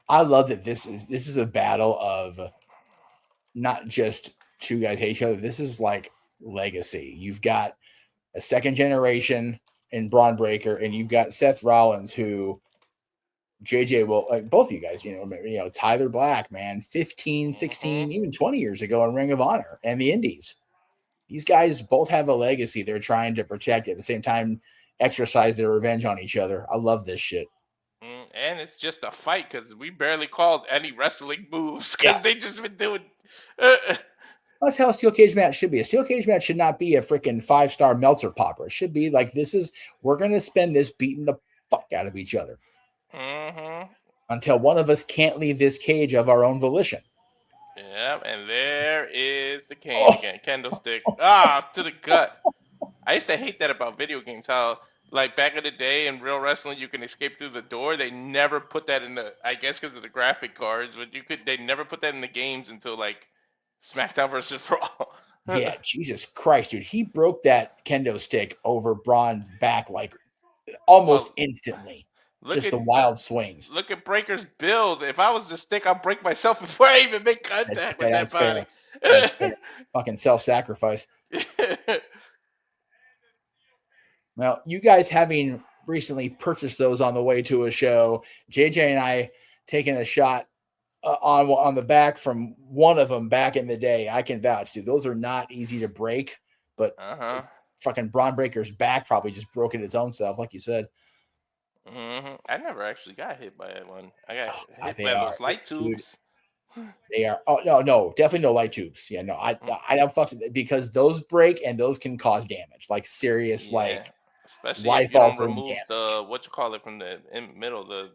I love that this is a battle of not just two guys hate each other. This is like legacy. You've got a second generation in Bron Breakker, and you've got Seth Rollins, who JJ will, like both of you guys, Tyler Black, man, 15, 16, even 20 years ago in Ring of Honor and the Indies. These guys both have a legacy they're trying to protect, at the same time exercise their revenge on each other. I love this shit. And it's just a fight because we barely called any wrestling moves because they just been doing. That's how a steel cage match should be. A steel cage match should not be a freaking 5-star Meltzer popper. It should be like, we're going to spend this beating the fuck out of each other until one of us can't leave this cage of our own volition. Yeah, and there is the cane again. Kendo stick. To the gut. I used to hate that about video games. How, like, back in the day in real wrestling, you can escape through the door. They never put that in the, I guess because of the graphic cards, but they never put that in the games until, like, SmackDown versus Raw. Yeah, Jesus Christ, dude. He broke that kendo stick over Braun's back, like, almost instantly. Just the wild swings. Look at Breaker's build. If I was the stick, I'll break myself before I even make contact with that body. That's fair. Fucking self-sacrifice. Well, you guys having recently purchased those on the way to a show, JJ and I taking a shot on the back from one of them back in the day. I can vouch, dude. Those are not easy to break, but fucking Bron Breakker's back probably just broke it its own self, like you said. I never actually got hit by one. I got hit by those light tubes. They are. Oh no, definitely no light tubes. Yeah, no, I don't fuck with it because those break and those can cause damage, like serious, like especially life if you don't altering remove damage. from the middle. I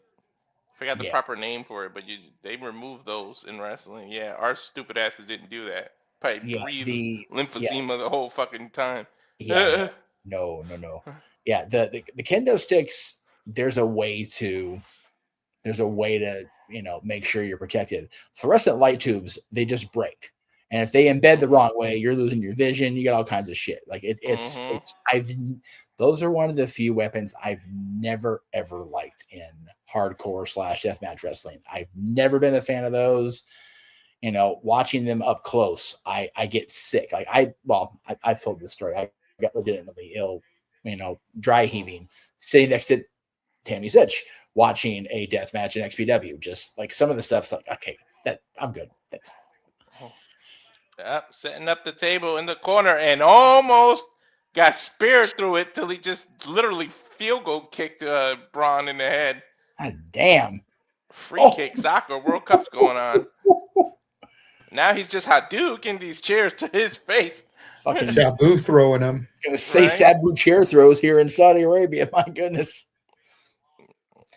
forgot the proper name for it, but they remove those in wrestling. Yeah, our stupid asses didn't do that. Probably breathe lymphedema the whole fucking time. Yeah, no. Yeah, the kendo sticks. There's a way to make sure you're protected. Fluorescent light tubes, they just break, and if they embed the wrong way, you're losing your vision. You got all kinds of shit. Like those are one of the few weapons I've never ever liked in hardcore / deathmatch wrestling. I've never been a fan of those. Watching them up close, I get sick. Like I've told this story. I got legitimately ill, dry heaving, sitting next to Tammy Sitch watching a death match in XPW. Just like some of the stuff's like, okay, that I'm good. Thanks. Setting up the table in the corner and almost got speared through it till he just literally field goal kicked Bron in the head. God damn. Free kick soccer World Cup's going on. Now he's just Hadouken these chairs to his face. Fucking Sabu throwing them. I was gonna say Sabu chair throws here in Saudi Arabia. My goodness.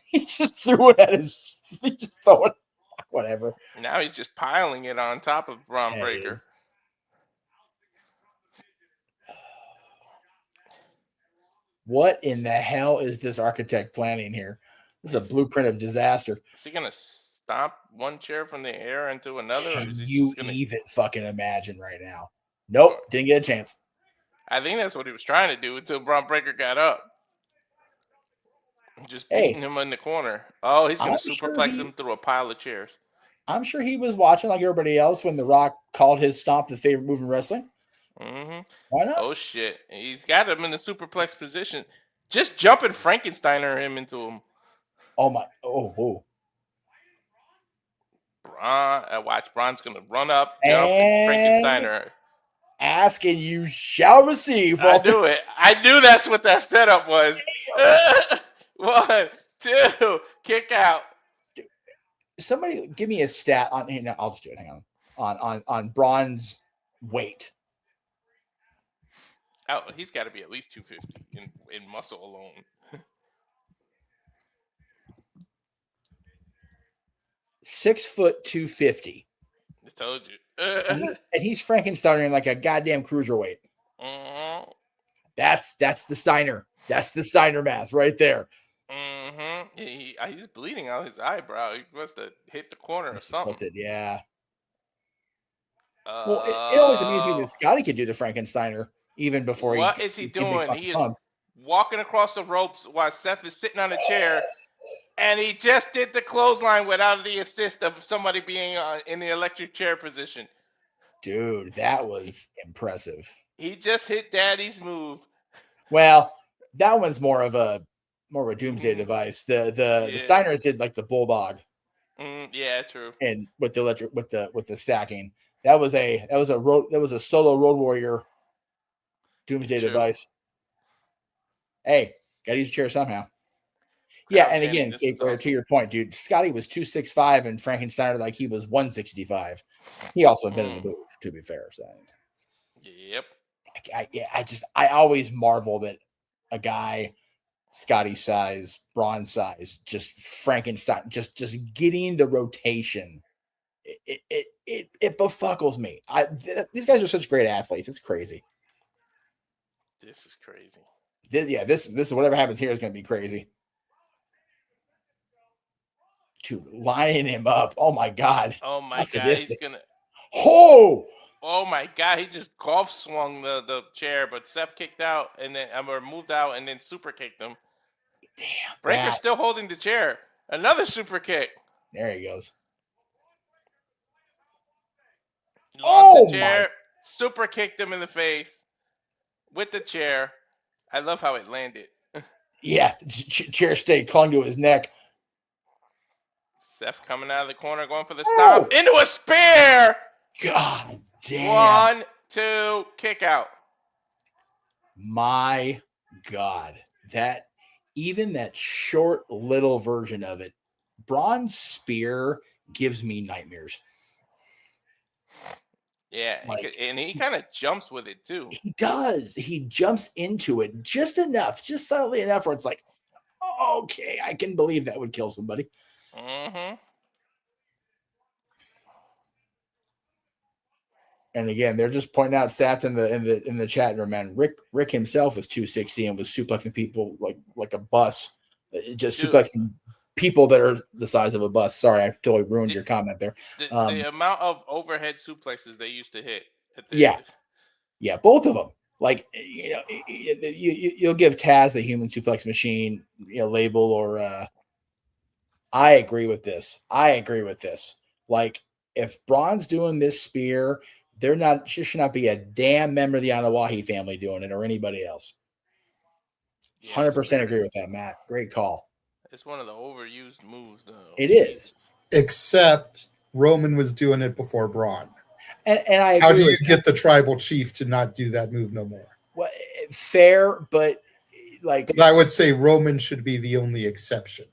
He just threw it at his. He just threw it. Whatever. Now he's just piling it on top of Bron Breakker. What in the hell is this architect planning here? This is a blueprint of disaster. Is he gonna stomp one chair from the air into another? Can you even fucking imagine right now? Nope, didn't get a chance. I think that's what he was trying to do until Bron Breakker got up. Just beating him in the corner. Oh, he's going to superplex him through a pile of chairs. I'm sure he was watching like everybody else when The Rock called his stomp the favorite move in wrestling. Why not? Oh, shit. He's got him in the superplex position. Just jumping Frankensteiner him into him. Oh my! Oh. Bron, watch. Bron's gonna run up, jump, and And Frankensteiner. ask and you shall receive. I knew it. I knew that's what that setup was. 1, 2, kick out. Somebody give me a stat on. No, I'll just do it. Hang on Bron's weight. Oh, he's got to be at least 250 in muscle alone. 6'250". I told you. And he's Frankensteining like a goddamn cruiserweight. Mm-hmm. That's the Steiner. That's the Steiner math right there. Mm-hmm. He's bleeding out his eyebrow. He must have hit the corner or something. Yeah. Well, it always amused me that Scotty could do the Frankensteiner even before he. What is he doing? He is pumped. walking across the ropes while Seth is sitting on a chair, and he just did the clothesline without the assist of somebody being in the electric chair position. Dude, that was impressive. He just hit Daddy's move. Well, that one's more of a doomsday device. The Steiners did like the bulldog. Yeah, true. And with the electric with the stacking. That was a solo Road Warrior doomsday device. Hey, gotta use a chair somehow. Yeah, and again, to your point, dude, Scotty was 265 and Frankensteiner like he was 165. He also invented the move, to be fair. So Yep. I always marvel that a guy Scotty size, Bron size, just Frankenstein, just getting the rotation. It befuckles me. These guys are such great athletes. It's crazy. This is crazy. This whatever happens here is going to be crazy. Dude, lining him up. Oh my god. Oh my god. He's gonna. Oh my god. He just golf swung the chair, but Seth kicked out and then moved out and then super kicked him. Damn. Breaker's still holding the chair. Another super kick. There he goes. Lost the chair. Super kicked him in the face with the chair. I love how it landed. Yeah, chair stayed, clung to his neck. Seth coming out of the corner, going for the stop. Into a spear! God damn. 1, 2, kick out. My God. That short little version of it, Bron's spear gives me nightmares. Yeah, and he kind of jumps with it too. He does. He jumps into it just enough, just subtly enough where it's like, okay, I can believe that would kill somebody. Mm-hmm. And again, they're just pointing out stats in the chat room, man. Rick himself was 260 and was suplexing people like a bus, just suplexing people that are the size of a bus. Sorry, I totally ruined your comment there. The amount of overhead suplexes they used to hit. Yeah, both of them. Like you'll give Taz the human suplex machine, label or. I agree with this. Like if Bron's doing this spear, should not be a damn member of the Anawahi family doing it or anybody else. 100% agree with that, Matt. Great call. It's one of the overused moves, though. It is. Except Roman was doing it before Braun. And I agree. How do you get the tribal chief to not do that move no more? Well, fair, but But I would say Roman should be the only exception.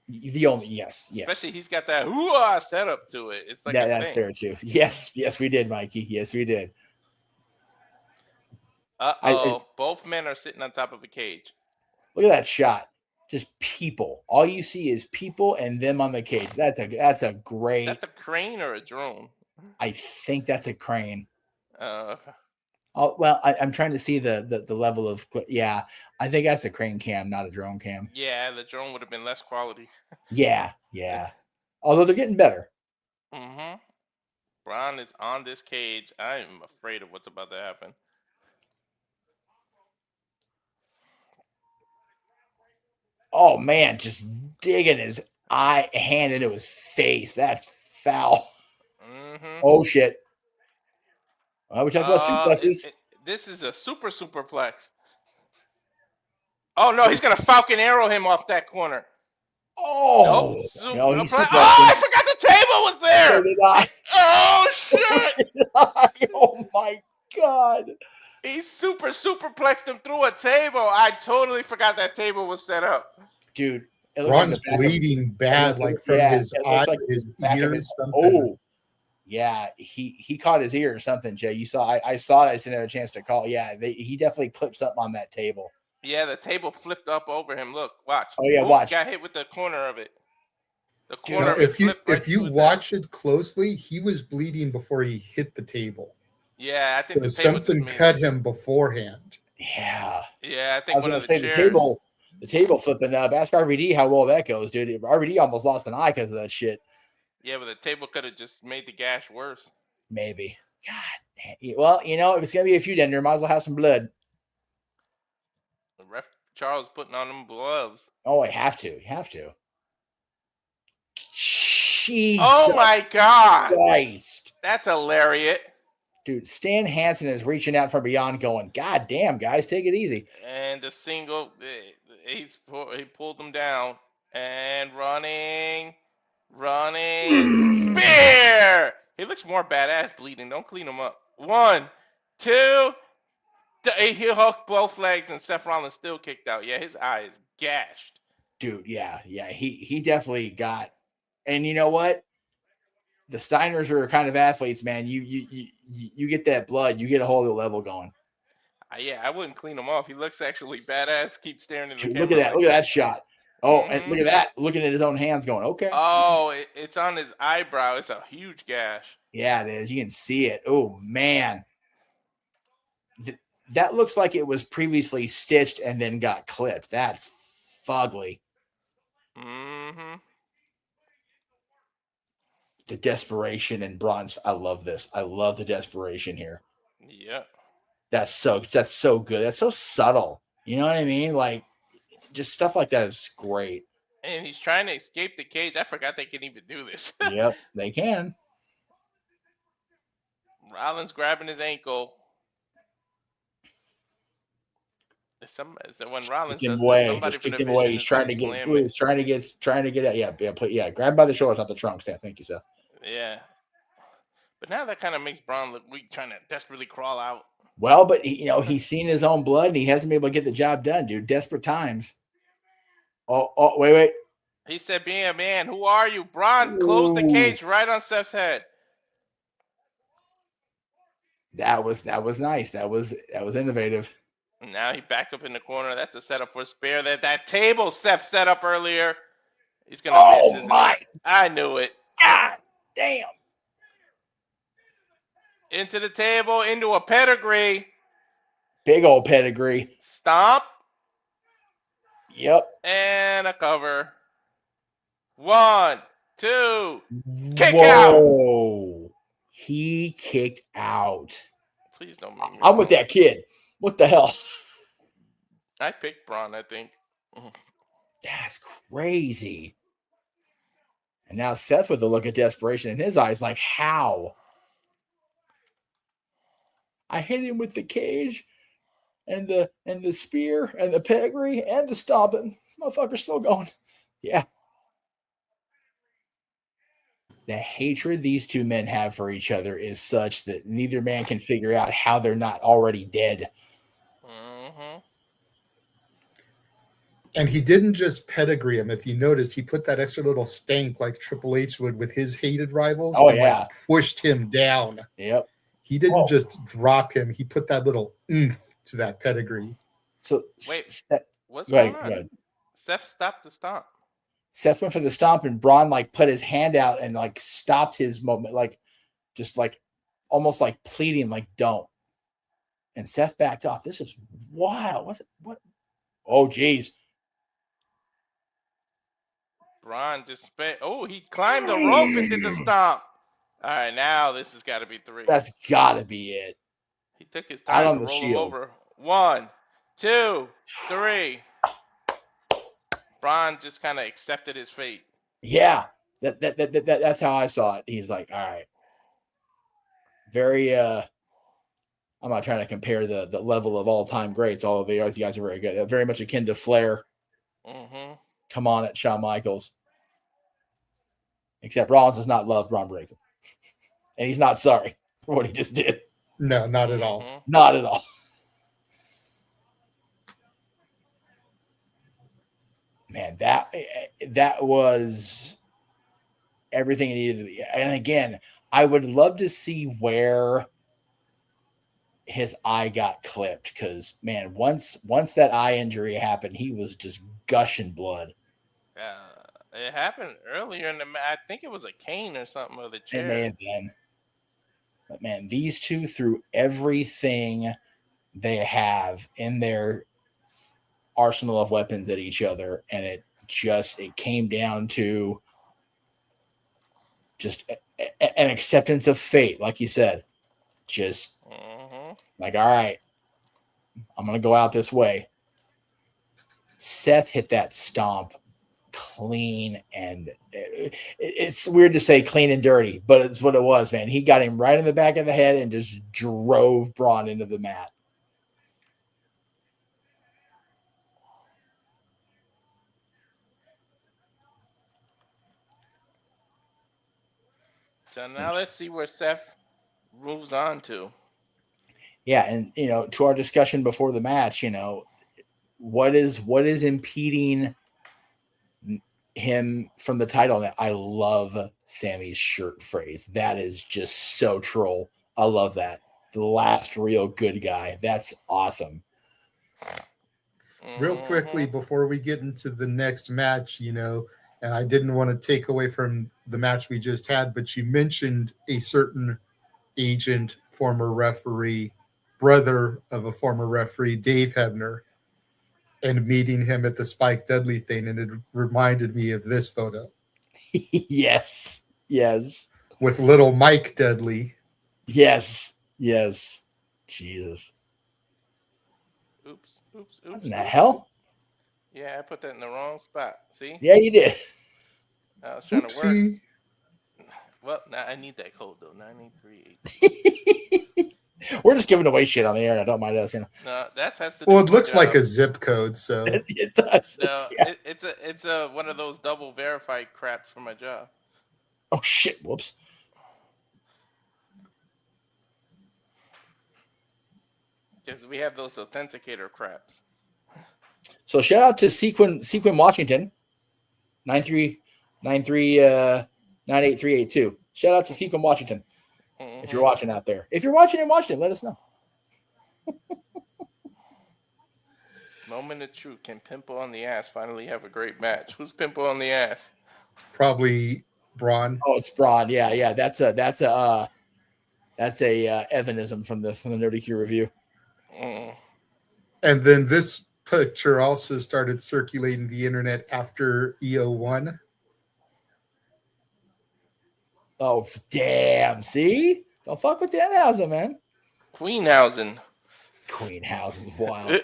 Yes. Especially he's got that hoo-ah setup to it. It's like that's fair too. Yes, we did, Mikey. Yes, we did. Both men are sitting on top of a cage. Look at that shot. Just people. All you see is people and them on the cage. That's a great. Is that a crane or a drone? I think that's a crane. I'm trying to see the level of. Yeah, I think that's a crane cam, not a drone cam. Yeah, the drone would have been less quality. Yeah. Although they're getting better. Mm-hmm. Bron is on this cage. I am afraid of what's about to happen. Oh man, just digging his hand into his face. That's foul. Mm-hmm. Oh shit. We talked about suplexes. This is a superplex. Oh no, he's gonna Falcon Arrow him off that corner. Oh, Nope. no, he Oh, suplexed him. I forgot the table was there. So did I. Oh shit! Oh my god! He superplexed him through a table. I totally forgot that table was set up. Dude, it looks Braun's like the back bleeding bad, like from his it eye, looks like his the back of ears, his something. Oh, yeah, he caught his ear or something. Jay, you saw? I saw it. I just didn't have a chance to call. Yeah, he definitely clipped something on that table. Yeah, the table flipped up over him. Look, watch. Oh yeah, watch. Got hit with the corner of it. The Dude, corner of it if you flipped right if you to his watch it closely, he was bleeding before he hit the table. Yeah, I think So the table something just cut him beforehand. Yeah. Yeah, I I think was one gonna of the say chairs. the table flipping up. Ask RVD how well that goes, dude. RVD almost lost an eye because of that shit. Yeah, but the table could have just made the gash worse. Maybe. God. Well, if it's gonna be a feud ender, might as well have some blood. The ref Charles putting on them gloves. Oh, I have to. You have to. Jesus Oh my god! Christ. That's a lariat. Dude, Stan Hansen is reaching out from beyond going, God damn, guys, take it easy. And the single, he pulled him down. And running. Spear! He looks more badass bleeding. Don't clean him up. 1, 2. He hooked both legs and Seth Rollins still kicked out. Yeah, his eye is gashed. Dude, yeah. He definitely got, and you know what? The Steiners are kind of athletes, man. You get that blood, you get a whole other level going. Yeah, I wouldn't clean him off. He looks actually badass. Keep staring at the Dude, camera. look at that. like Look at that shot. Oh, and look at that. Looking at his own hands going, okay. Oh, it's on his eyebrow. It's a huge gash. Yeah, it is. You can see it. Oh, man. That looks like it was previously stitched and then got clipped. That's fugly. Mm-hmm. The desperation in Bronze. I love this. I love the desperation here. Yep. That's so good. That's so subtle. You know what I mean? Like, just stuff like that is great. And he's trying to escape the cage. I forgot they can even do this. Yep, they can. Rollins grabbing his ankle. When Rollins Kicked him does away. this, somebody Just from kicked the him away. vision He's is trying gonna to get. slam it. He's trying to get. Yeah. Grab him by the shoulders, not the trunks. Yeah, thank you, Seth. Yeah. But now that kind of makes Bron look weak, trying to desperately crawl out. Well, but he's seen his own blood and he hasn't been able to get the job done, dude. Desperate times. Oh, wait. He said, "Being a man, who are you?" Bron closed the cage right on Seth's head. That was nice. That was innovative. And now he backed up in the corner. That's a setup for a spear. That table Seth set up earlier. He's gonna miss, isn't he? I knew it. God damn. Into the table, into a pedigree. Big old pedigree. Stomp. Yep. And a cover. 1, 2. Kick out. Whoa. He kicked out. Please don't make me I'm with that kid. What the hell? I picked Bron, I think. That's crazy. And now Seth with a look of desperation in his eyes, like, how? I hit him with the cage and the spear and the pedigree and the stomping. Motherfucker's still going. Yeah. The hatred these two men have for each other is such that neither man can figure out how they're not already dead. Mm-hmm. And he didn't just pedigree him. If you noticed, he put that extra little stank like Triple H would with his hated rivals. Oh, and, yeah. like, pushed him down. Yep. He didn't just drop him. He put that little oomph to that pedigree. So wait, what's go ahead, going on? go ahead. Seth stopped the stomp. Seth went for the stomp and Bron like put his hand out and like stopped his moment, like just like almost like pleading, like don't. And Seth backed off. This is wild. What? Oh, geez. Bron just spent. Oh, he climbed the rope and did the stomp. All right, now this has got to be 3. That's got to be it. He took his Out time on to the roll him shield. over. 1, 2, 3. Bron just kind of accepted his fate. Yeah. That's how I saw it. He's like, all right. Very I'm not trying to compare the level of all-time greats. All of you guys are very good. Very much akin to Flair. Mm-hmm. come on at Shawn Michaels. Except Rollins does not love Braun Breaker. And he's not sorry for what he just did. No, not at all. Not at all. Man, that was everything it needed to be. And again, I would love to see where his eye got clipped, because man, once that eye injury happened, he was just gushing blood. It happened earlier in the match. I think it was a cane or something, or the chair. It may have been. But man, these two threw everything they have in their arsenal of weapons at each other, and it came down to just an acceptance of fate, like you said. Just like, all right, I'm gonna go out this way. Seth hit that stomp clean, and it's weird to say clean and dirty, but it's what it was, man. He got him right in the back of the head and just drove Bron into the mat. So now let's see where Seth moves on to. Yeah, and to our discussion before the match, what is impeding him from the title? Now, I love Sami's shirt phrase. That is just so troll. I love that. The last real good guy. That's awesome. Real quickly before we get into the next match, and I didn't want to take away from the match we just had, but you mentioned a certain agent, former referee, brother of a former referee, Dave Hebner, and meeting him at the Spike Dudley thing, and it reminded me of this photo. Yes. With little Mike Dudley. Yes. Jesus. Oops. What in the hell? Yeah, I put that in the wrong spot. See? Yeah, you did. I was trying to work. Well, now I need that code though. 983. We're just giving away shit on the air. I don't mind us, No, that has to. Well, it looks like a zip code, so it does. No, Yeah. it's a one of those double verified craps for my job. Oh shit! Whoops. Because we have those authenticator craps. So shout out to Sequin Washington, 98382. Shout out to Sequin Washington. If you're watching out there. If you're watching in Washington, let us know. Moment of truth. Can Pimple on the Ass finally have a great match? Who's Pimple on the Ass? Probably Bron. Oh, it's Bron. Yeah. That's a Evanism from the Nerdy Q review. And then this picture also started circulating the internet after EO1. Oh, damn. See? Don't fuck with Danhausen, man. Queenhausen is wild.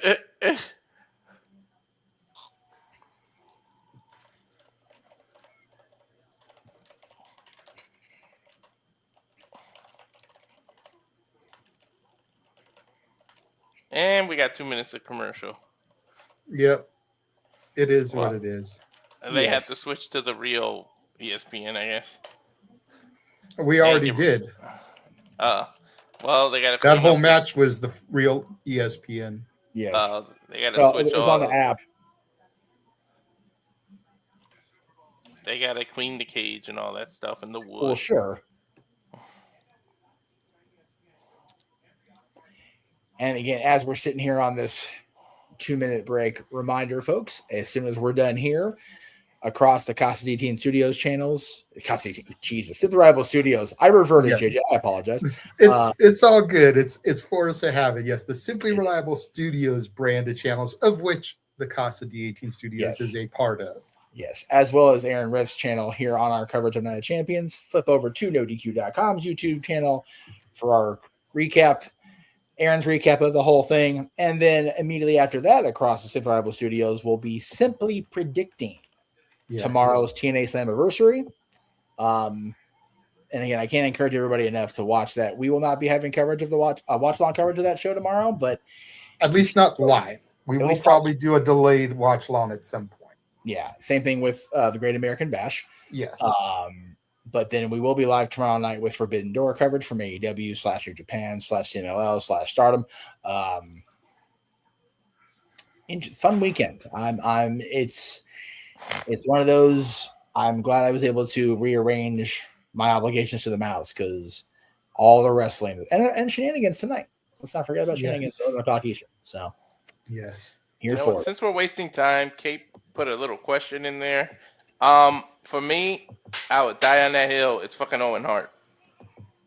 And we got 2 minutes of commercial. Yep. It is what it is. They had to switch to the real ESPN, I guess. We already did. Well, they got to. That whole match was the real ESPN. Yes. They got to switch. It was on the app. They got to clean the cage and all that stuff in the wood. Well, sure. And again, as we're sitting here on this 2-minute break, reminder, folks, as soon as we're done here, across the Casa D18 Studios channels, Sith Rival Studios. I reverted, JJ. I apologize. It's all good. It's for us to have it. Yes, the Simply Reliable Studios branded channels, of which the Casa D18 Studios is a part of. Yes, as well as Aaron Riff's channel here on our coverage of Night of Champions. Flip over to NoDQ.com's YouTube channel for our recap. Aaron's recap of the whole thing. And then immediately after that, across the Simply Reliable Studios, will be simply predicting tomorrow's TNA Slammiversary. And again, I can't encourage everybody enough to watch that. We will not be having coverage of the watch-along coverage of that show tomorrow, but at least not live. We will probably do a delayed watch-along at some point. Yeah, same thing with the Great American Bash. Yes. But then we will be live tomorrow night with Forbidden Door coverage from AEW / New Japan / CMLL / Stardom. Fun weekend. It's one of those. I'm glad I was able to rearrange my obligations to the mouse because all the wrestling and shenanigans tonight. Let's not forget about shenanigans at 11:00 Eastern. So yes, since we're wasting time, Kate put a little question in there. For me, I would die on that hill. It's fucking Owen Hart.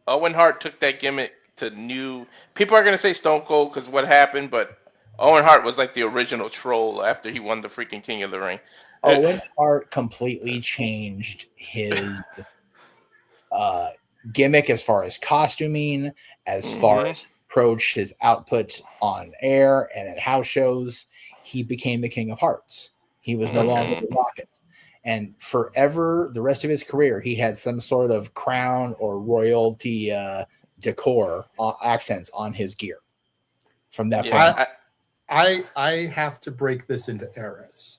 Owen Hart took that gimmick to new. People are gonna say Stone Cold because what happened, but Owen Hart was like the original troll after he won the freaking King of the Ring. Owen Hart completely changed his gimmick as far as costuming, as far as approach his output on air and at house shows. He became the King of Hearts. He was no longer the Rocket. And forever, the rest of his career, he had some sort of crown or royalty decor accents on his gear. From that point, I have to break this into eras.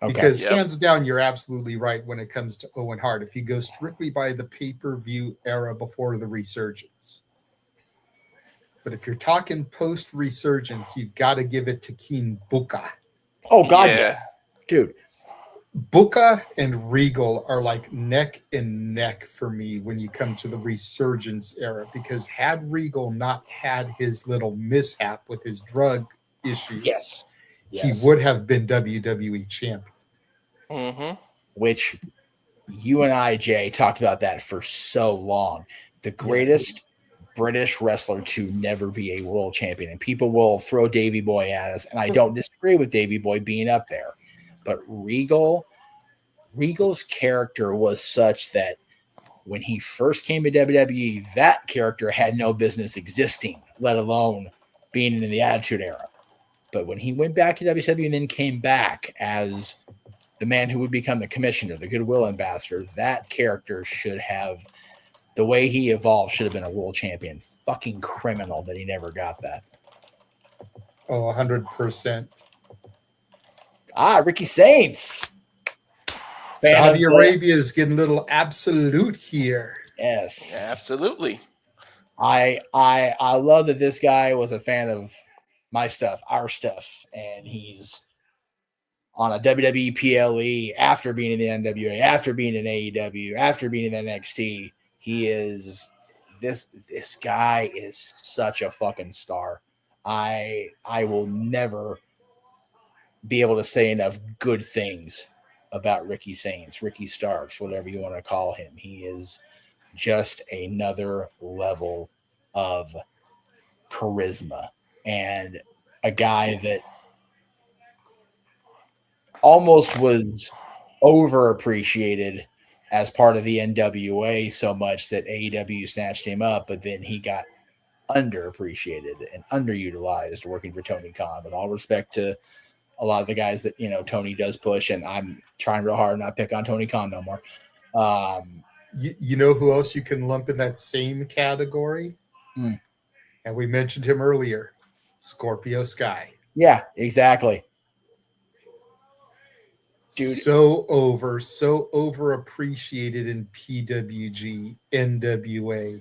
Because hands down, you're absolutely right when it comes to Owen Hart. If you go strictly by the pay-per-view era before the resurgence. But if you're talking post-resurgence, you've got to give it to King Booker. Oh, God, yes. Dude. Booker and Regal are like neck and neck for me when you come to the resurgence era. Because had Regal not had his little mishap with his drug issues, he would have been WWE champion. Which you and I, Jay, talked about that for so long. The greatest British wrestler to never be a world champion. And people will throw Davey Boy at us. And I don't disagree with Davey Boy being up there. But Regal's character was such that when he first came to WWE, that character had no business existing, let alone being in the Attitude Era. But when he went back to WWE and then came back as the man who would become the commissioner, the goodwill ambassador, that character should have, the way he evolved, should have been a world champion. Fucking criminal that he never got that. Oh, 100%. Ricky Saints. Saudi Arabia is getting a little absolute here. Yes. Yeah, absolutely. I love that this guy was a fan of my stuff, our stuff, and he's on a WWE PLE after being in the NWA, after being in AEW, after being in NXT. He is this guy is such a fucking star. I will never be able to say enough good things about Ricky Saints, Ricky Starks, whatever you want to call him. He is just another level of charisma and a guy that almost was overappreciated as part of the NWA so much that AEW snatched him up, but then he got underappreciated and underutilized working for Tony Khan. With all respect to a lot of the guys that, Tony does push, and I'm trying real hard not to pick on Tony Khan no more. You know who else you can lump in that same category? And we mentioned him earlier, Scorpio Sky. Yeah, exactly. Dude, so overappreciated in PWG, NWA,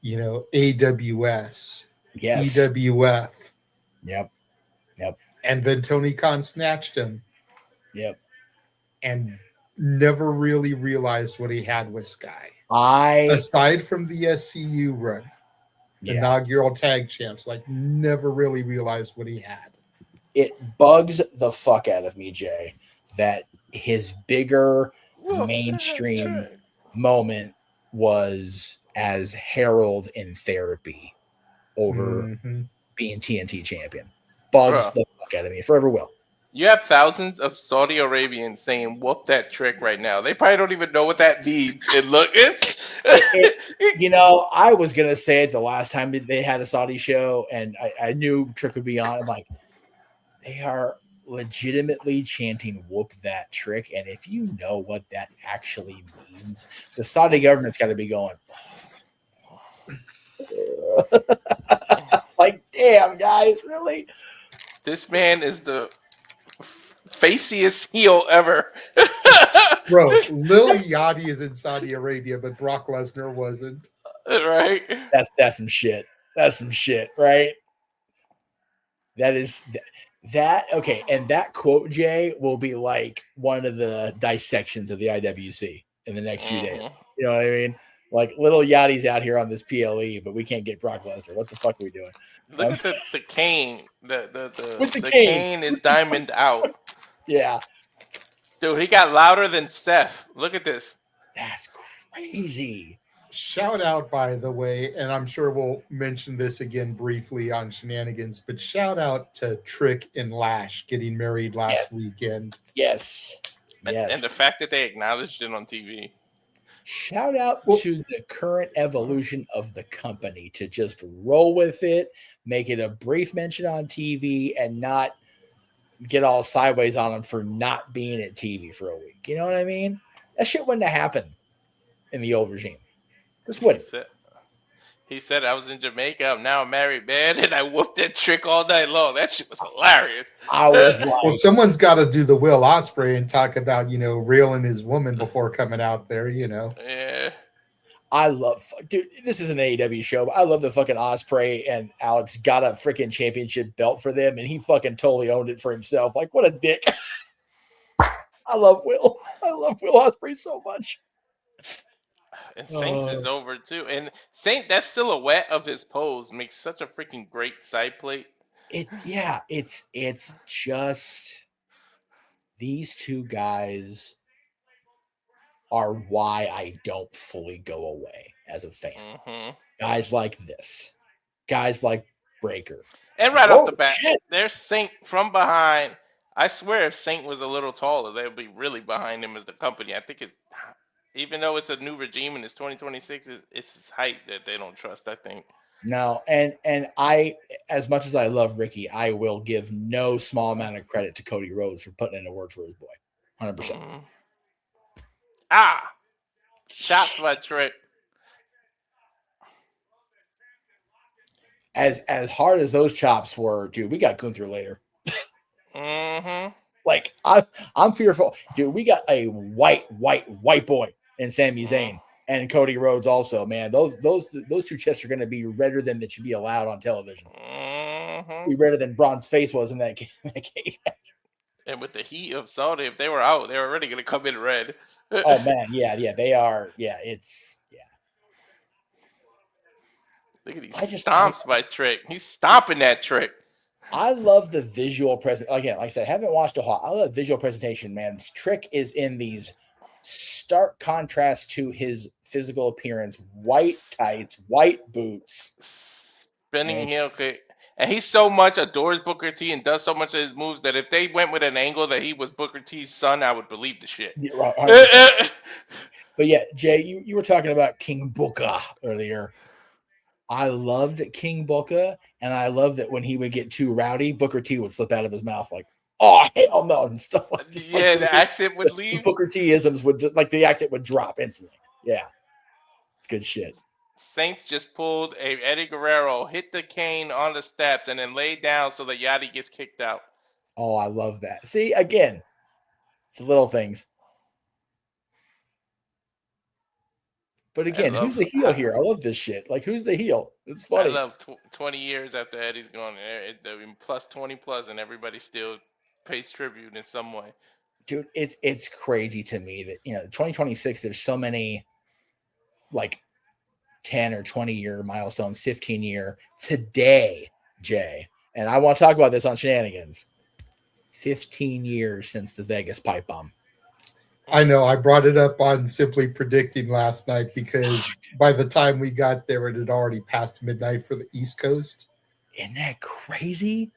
AWS, EWF. Yep. And then Tony Khan snatched him. Yep. And never really realized what he had with Sky. Aside from the SCU run, the inaugural tag champs, never really realized what he had. It bugs the fuck out of me, Jay, that his bigger mainstream moment was as Harold in therapy over being TNT champion. Bugs the fuck out of me. Forever will. You have thousands of Saudi Arabians saying "whoop that trick" right now. They probably don't even know what that means. And look, I was gonna say it the last time they had a Saudi show, and I knew Trick would be on. I'm like, they are legitimately chanting "whoop that trick," and if you know what that actually means, the Saudi government's got to be going, like, damn, guys, really? This man is the faciest heel ever. Bro, Lil Yachty is in Saudi Arabia, but Brock Lesnar wasn't. Right? That's some shit. That's some shit, right? That is that okay. And that quote, Jay, will be like one of the dissections of the IWC in the next few days. You know what I mean? Like little Yachty's out here on this PLE, but we can't get Brock Lesnar. What the fuck are we doing? Look at the cane. The cane. cane is diamond out. Yeah. Dude, he got louder than Seth. Look at this. That's crazy. Shout out, by the way, and I'm sure we'll mention this again briefly on Shenanigans, but shout out to Trick and Lash getting married last weekend. Yes. Yes. And the fact that they acknowledged it on TV. Shout out to the current evolution of the company to just roll with it, make it a brief mention on TV, and not get all sideways on them for not being at TV for a week. You know what I mean? That shit wouldn't have happened in the old regime. This wouldn't. He said, I was in Jamaica. I'm now a married man, and I whooped that Trick all night long. That shit was hilarious. I was like, well, someone's got to do the Will Ospreay and talk about, reeling his woman before coming out there, Yeah. I love, dude, this is an AEW show, but I love the fucking Ospreay and Alex got a freaking championship belt for them, and he fucking totally owned it for himself. Like, what a dick. I love Will. I love Will Ospreay so much. And Saints is over too. And Saint, that silhouette of his pose makes such a freaking great side plate. It's just these two guys are why I don't fully go away as a fan. Mm-hmm. Guys like this, guys like Breaker. And right off the bat, there's Saint from behind. I swear if Saint was a little taller, they would be really behind him as the company. I think it's, even though it's a new regime and it's 2026, it's his height that they don't trust, I think. No, and I, as much as I love Ricky, I will give no small amount of credit to Cody Rhodes for putting in a word for his boy. 100%. Mm-hmm. Ah! Shots by Trick. As hard as those chops were, dude, we got Gunther later. Mm-hmm. Like, I'm fearful. Dude, we got a white boy in Sami Zayn and Cody Rhodes also, man. Those two chests are going to be redder than that should be allowed on television. Mm-hmm. Be redder than Bron's face was in that cage. And with the heat of Saudi, if they were out, they were already going to come in red. Oh, man. Yeah, they are. Yeah, Look at these stomps by Trick. He's stomping that Trick. I love the visual present. Again, like I said, I haven't watched a whole. I love visual presentation, man. Trick is in these stark contrast to his physical appearance: white tights, white boots, spinning heel kick, and he so much adores Booker T and does so much of his moves that if they went with an angle that he was Booker T's son, I would believe the shit. Yeah, right, but yeah, Jay, you were talking about King Booker earlier. I loved King Booker, and I love that when he would get too rowdy, Booker T would slip out of his mouth like, "Oh hell no," and stuff like that. Yeah, the accent would leave. Booker T-isms would the accent would drop instantly. Yeah, it's good shit. Saints just pulled a Eddie Guerrero, hit the cane on the steps, and then laid down so that Yachty gets kicked out. Oh, I love that. See, again, it's the little things. But again, who's the heel here? I love this shit. Like, who's the heel? It's funny. I love 20 years after Eddie's gone, plus 20 plus, and everybody still pays tribute in some way. Dude, it's crazy to me that 2026. There's so many, like, 10 or 20 year milestones, 15 year today, Jay. And I want to talk about this on Shenanigans. 15 years since the Vegas pipe bomb. I know. I brought it up on Simply Predicting last night because by the time we got there, it had already passed midnight for the East Coast. Isn't that crazy?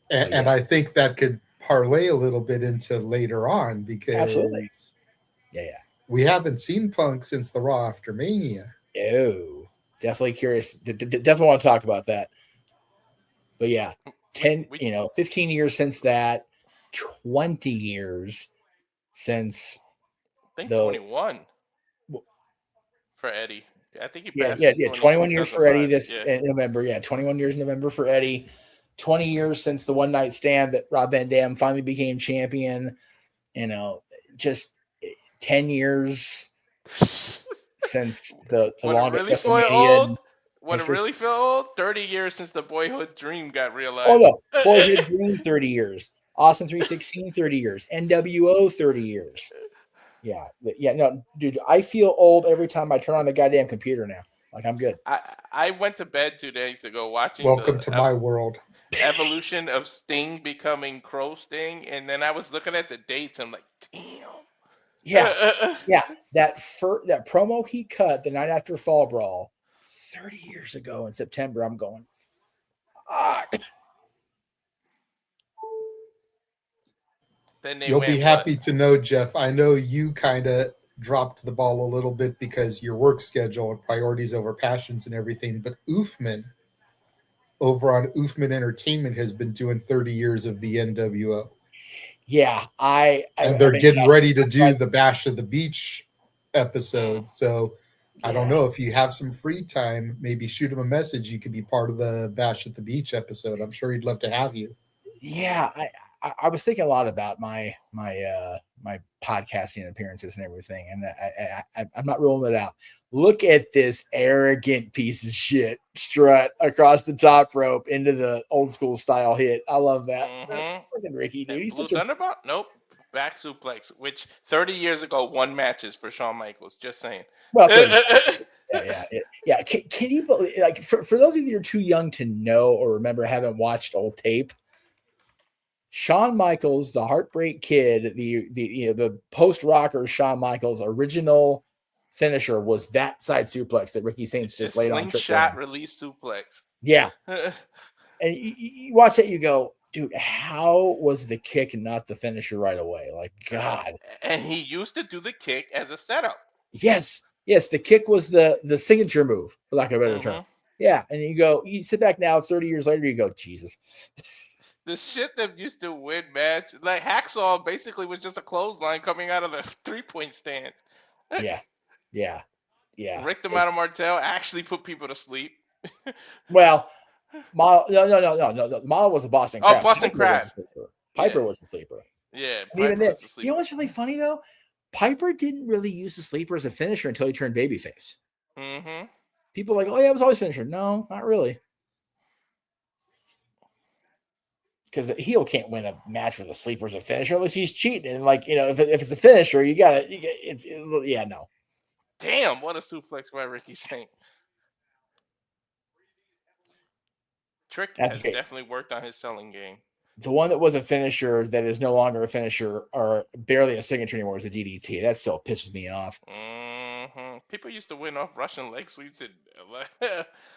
And I think that could parlay a little bit into later on because absolutely. Yeah. We haven't seen Punk since the Raw after Mania. Oh, definitely curious. Definitely want to talk about that. But yeah, 15 years since that, 20 years since I think 21 for Eddie. I think he passed. Yeah. 21 years for Eddie in November. Yeah, 21 years in November for Eddie. 20 years since the one night stand that Rob Van Dam finally became champion. Just 10 years since the longest WrestleMania. Would it really feel old? 30 years since the boyhood dream got realized. Oh, no. Boyhood dream, 30 years. Austin 316, 30 years. NWO, 30 years. Yeah. No, dude, I feel old every time I turn on the goddamn computer now. Like, I'm good. I went to bed 2 days ago watching Welcome to my world. Evolution of Sting becoming Crow Sting, and then I was looking at the dates, and I'm like, damn. Yeah. That promo he cut the night after Fall Brawl 30 years ago in September, I'm going, fuck. You'll be happy to know, Jeff, I know you kind of dropped the ball a little bit because your work schedule and priorities over passions and everything, but Oofman over on Oofman Entertainment has been doing 30 years of the NWO. Yeah, and they're getting ready to do the Bash of the Beach episode. So I don't know, if you have some free time, maybe shoot him a message. You could be part of the Bash at the Beach episode. I'm sure he'd love to have you. Yeah, I was thinking a lot about my podcasting appearances and everything, and I'm not ruling it out. Look at this arrogant piece of shit strut across the top rope into the old school style hit. I love that. Fucking Ricky, dude. He's Blue such a Thunderbolt? Nope. Back suplex, which 30 years ago won matches for Shawn Michaels. Just saying. Well, yeah. Can you believe, like, for those of you that are too young to know or remember, haven't watched old tape, Shawn Michaels, the Heartbreak Kid, the post rocker Shawn Michaels original finisher was that side suplex that Ricky Saints just laid on. Slingshot release suplex. Yeah. And you watch that, you go, dude, how was the kick not the finisher right away? Like, God. And he used to do the kick as a setup. Yes, the kick was the signature move, for lack of a better term. Yeah, and you sit back now 30 years later, you go, Jesus. The shit that used to win match, like Hacksaw basically was just a clothesline coming out of the 3-point stance. Yeah. Rick the Model Martel actually put people to sleep. Well, no. The model was a Boston Crab. Boston Crab. Piper was the sleeper. Yeah, Piper was the sleeper. You know what's really funny though? Piper didn't really use the sleeper as a finisher until he turned babyface. People were like, oh yeah, it was always finisher. No, not really. Because the heel can't win a match with a sleeper as a finisher unless he's cheating. And if it's a finisher, no. Damn, what a suplex by Ricky Saint. Trick has definitely worked on his selling game. The one that was a finisher that is no longer a finisher or barely a signature anymore is a DDT. That still pisses me off. People used to win off Russian leg sweeps.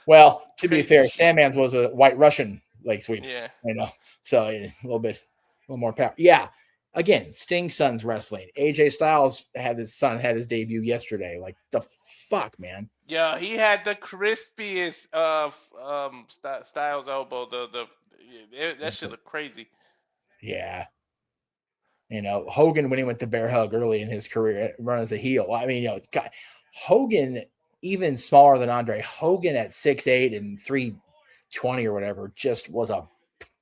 Well, to be fair, Sandman's was a white Russian leg sweep. Yeah. So a little more power. Yeah. Again, Sting's son's wrestling. AJ Styles had his debut yesterday. Like, the fuck, man. Yeah, he had the crispiest Styles elbow. That shit looked crazy. Yeah. Hogan, when he went to Bear Hug early in his career, run as a heel. I mean, God, Hogan, even smaller than Andre, Hogan at 6'8" and 320 or whatever, just was a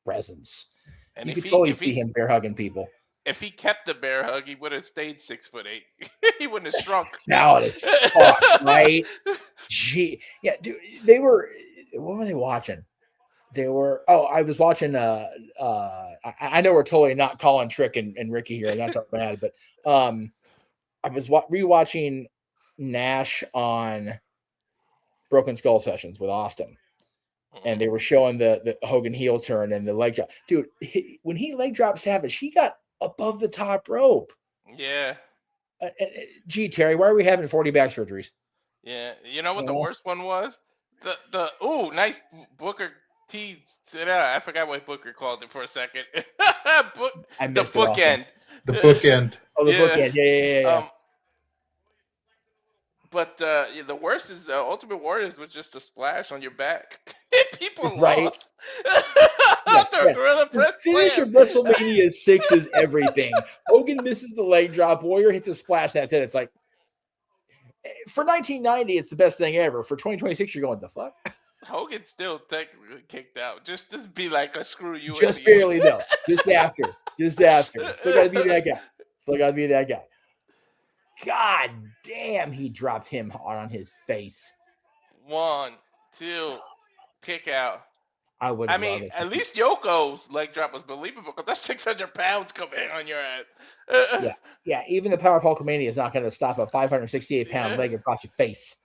presence. And you could totally see him bear hugging people. If he kept the bear hug, he would have stayed 6'8". He wouldn't have shrunk. Now it's fuck, right? Gee, yeah, dude. What were they watching? I was watching. I know we're totally not calling Trick and Ricky here. Not talking bad, but I was rewatching Nash on Broken Skull Sessions with Austin. And they were showing the Hogan heel turn and the leg drop. Dude, when he leg dropped Savage, he got above the top rope. Yeah. Gee, Terry, why are we having 40 back surgeries? Yeah. You know what the worst one was? Nice Booker T. I forgot what Booker called it for a second. I missed the bookend. The bookend. Oh, the bookend. Yeah. But the worst is Ultimate Warriors was just a splash on your back. People lost. Gorilla press the finish of WrestleMania 6 is everything. Hogan misses the leg drop. Warrior hits a splash. That's it. It's like, for 1990, it's the best thing ever. For 2026, you're going, the fuck? Hogan still technically kicked out. Just to be like a screw you. Just barely, though. Just after. Just after. Still got to be that guy. Still got to be that guy. God damn, he dropped him hard on his face. 1, 2, kick out. I would. I mean, at least Yoko's leg drop was believable because that's 600 pounds coming on your ass. Yeah. Even the power of Hulkamania is not going to stop a 568-pound leg across your face.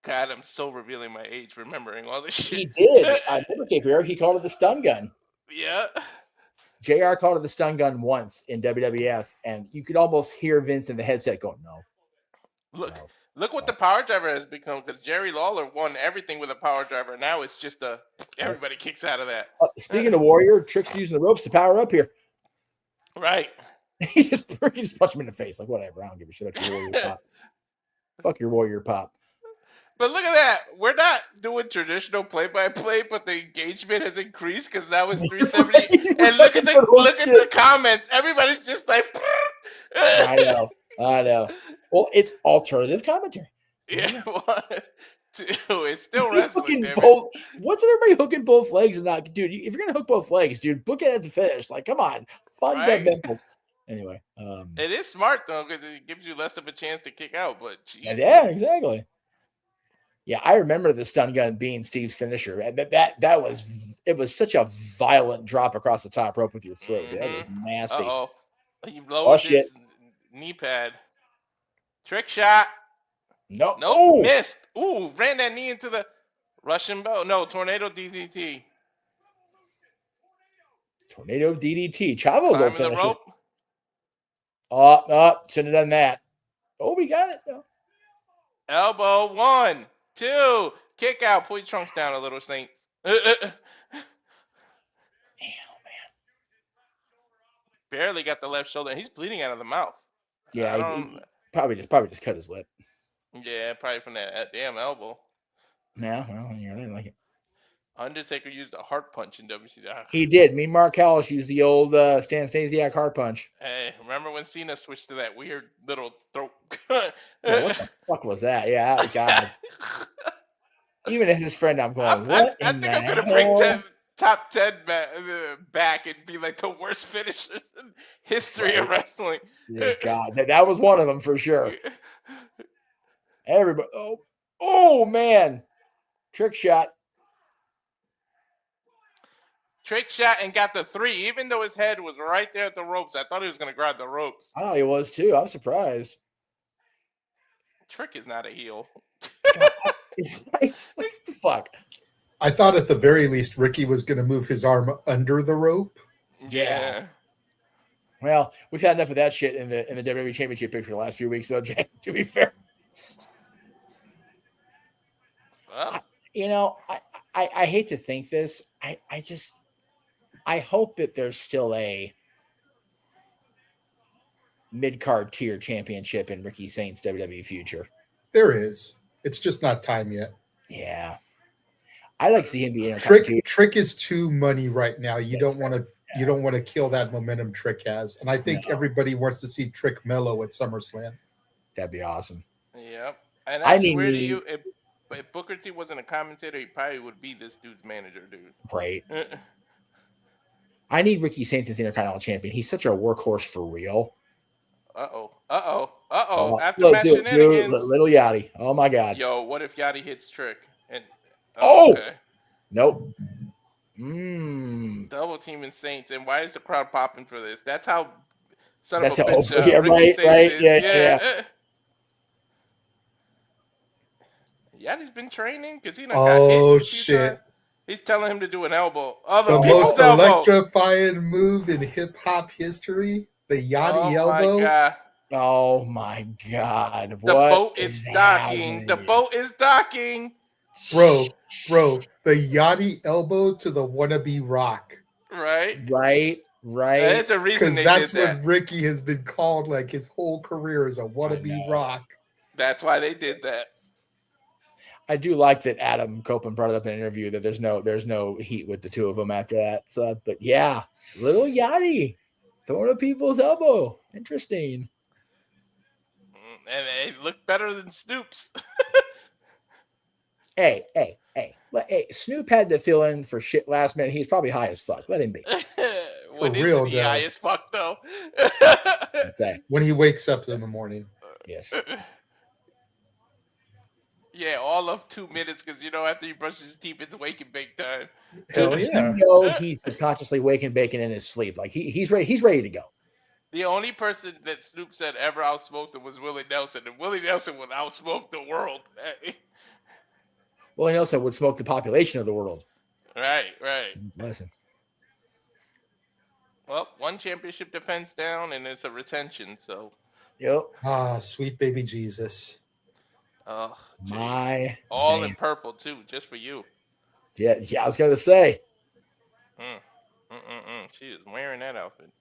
God, I'm so revealing my age, remembering all this shit. He did. I remember KPR. He called it the stun gun. Yeah. JR called it the stun gun once in WWF, and you could almost hear Vince in the headset going, "No." Look what the power driver has become, because Jerry Lawler won everything with a power driver. Now it's just everybody kicks out of that. Speaking of Warrior, Trick's using the ropes to power up here. Right. he just punched him in the face. Like, whatever. I don't give a shit about your Warrior pop. Fuck your Warrior pop. But look at that. We're not doing traditional play-by-play, but the engagement has increased because now it's 370. And look at the comments. Everybody's just like, I know. Well, it's alternative commentary. Yeah, 1, 2. It's still wrestling. What's with everybody hooking both legs and not, dude? If you're gonna hook both legs, dude, book it at the finish. Like, come on, fundamentals. Anyway, it is smart though because it gives you less of a chance to kick out. But yeah, exactly. Yeah, I remember the stun gun being Steve's finisher. That was such a violent drop across the top rope with your throat. Mm-hmm. That was nasty. Uh-oh. He lowered his knee pad. Trick shot. Nope. Missed. Ooh, ran that knee into the Russian belt. No, tornado DDT. Tornado DDT. Chavo's old finisher. The rope. Shouldn't have done that. Oh, we got it though. Elbow 1, 2, kick out. Pull your trunks down a little, Saints. Damn, man. Barely got the left shoulder. He's bleeding out of the mouth. Yeah, he probably just cut his lip. Yeah, probably from that damn elbow. Yeah, well, you really like it. Undertaker used a heart punch in WCW. He did. Me and Mark Callis used the old Stan Stasiak heart punch. Hey, remember when Cena switched to that weird little throat? What the fuck was that? Yeah, God. Even as his friend, I'm going, I think I'm going to bring top 10 back and be like the worst finishers in history of wrestling. Yeah, God, that was one of them for sure. Everybody. Oh, man. Trick shot. Trick shot and got the 3, even though his head was right there at the ropes. I thought he was going to grab the ropes. I thought he was too. I'm surprised. Trick is not a heel. What the fuck? I thought at the very least Ricky was going to move his arm under the rope. Yeah. Well, we've had enough of that shit in the WWE Championship picture the last few weeks, though, Jay, to be fair. Well. I hate to think this. I hope that there's still a mid-card tier championship in Ricky Saint's WWE future. There is. It's just not time yet. Yeah. I like to see him be Intercontinental. Trick is too money right now. You don't want to kill that momentum Trick has. And I think everybody wants to see Trick mellow at SummerSlam. That'd be awesome. Yep. And I swear to you, if Booker T wasn't a commentator, he probably would be this dude's manager, dude. Right. I need Ricky Saints as Intercontinental Champion. He's such a workhorse for real. Uh-oh. After match shenanigans. Little Yachty. Oh, my God. Yo, what if Yachty hits Trick? And okay. Nope. Double teaming Saints. And why is the crowd popping for this? That's how Ricky Saints right. is. Yeah. Yachty's been training because he done got hit. Oh, shit. He's telling him to do an elbow. The most electrifying move in hip-hop history. The Yachty elbow. My God. Oh, my God. The boat is docking. The boat is docking. Bro, the Yachty elbow to the wannabe Rock. Right. That's a reason they that's did that. what Ricky has been called like his whole career as a wannabe Rock. That's why they did that. I do like that Adam Copeland brought it up in an interview that there's no heat with the two of them after that. So, but yeah, little Yachty throwing at people's elbow. Interesting. And they look better than Snoops. Hey. Snoop had to fill in for shit last minute. He's probably high as fuck. Let him be. When real, isn't he high Doug. as fuck though? When he wakes up in the morning. Yes. Yeah, all of 2 minutes because after he brushes his teeth, it's wake and bake time. Hell yeah. He's subconsciously waking bacon in his sleep. Like he's ready. He's ready to go. The only person that Snoop said ever outsmoked him was Willie Nelson, and Willie Nelson would outsmoke the world. Willie Nelson would smoke the population of the world. Right. Listen. Well, one championship defense down, and it's a retention. So. Yep. Sweet baby Jesus. Oh, my all man. in purple too, just for you. Yeah. I was gonna say. She is wearing that outfit.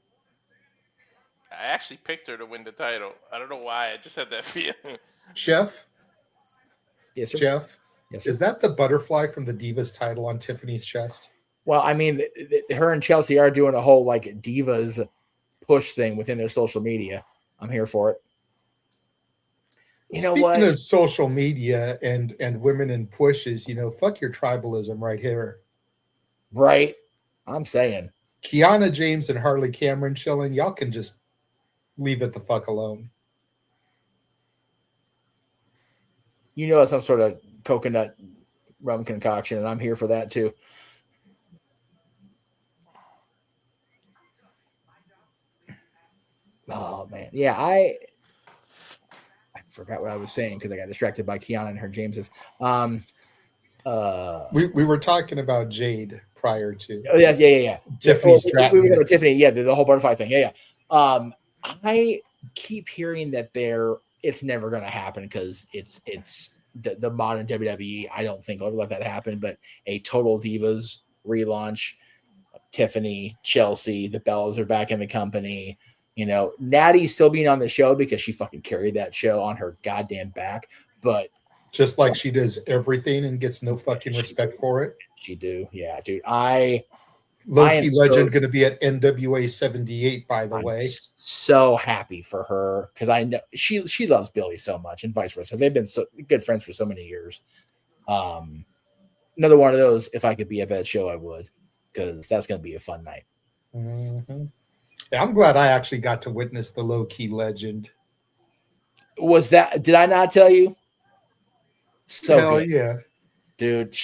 I actually picked her to win the title. I don't know why. I just had that feeling. Chef. Yes, sir. Jeff. Yes, sir. Is that the butterfly from the Divas title on Tiffany's chest? Well, I mean, her and Chelsea are doing a whole like Divas push thing within their social media. I'm here for it. Speaking of social media and women in pushes, fuck your tribalism right here. Right. I'm saying. Kiana James and Harley Cameron chilling. Y'all can just leave it the fuck alone. It's some sort of coconut rum concoction, and I'm here for that too. Oh man. Yeah, I forgot what I was saying because I got distracted by Kiana and her Jameses. We were talking about Jade prior to. Oh yeah. Tiffany's Stratton. We got Tiffany. Yeah, the whole butterfly thing. Yeah. I keep hearing that it's never going to happen because it's the modern WWE. I don't think I'll let that happen. But a Total Divas relaunch, Tiffany, Chelsea, the Bellas are back in the company. Natty still being on the show because she fucking carried that show on her goddamn back. But just like she does everything and gets no fucking respect for it. She do. Yeah, dude. Low-key legend going to be at NWA 78, by the way. So happy for her because I know she loves Billy so much and vice versa. They've been so good friends for so many years. Another one of those, if I could be at that show, I would, because that's going to be a fun night. Mm-hmm. Yeah, I'm glad I actually got to witness the low-key legend. Did I not tell you? So hell good. Yeah. Dude,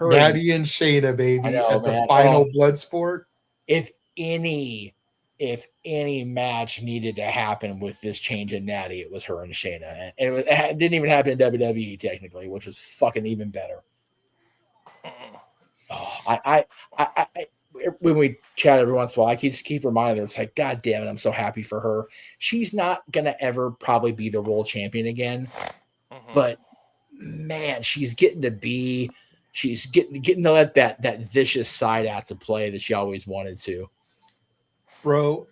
Natty and Shayna, baby, the final blood sport. If any match needed to happen with this change in Natty, it was her and Shayna. And it didn't even happen in WWE technically, which was fucking even better. I when we chat every once in a while, I just keep reminding her, it's like, God damn it, I'm so happy for her. She's not gonna ever probably be the world champion again, but man, she's getting to let that vicious side out to play that she always wanted to. Bro,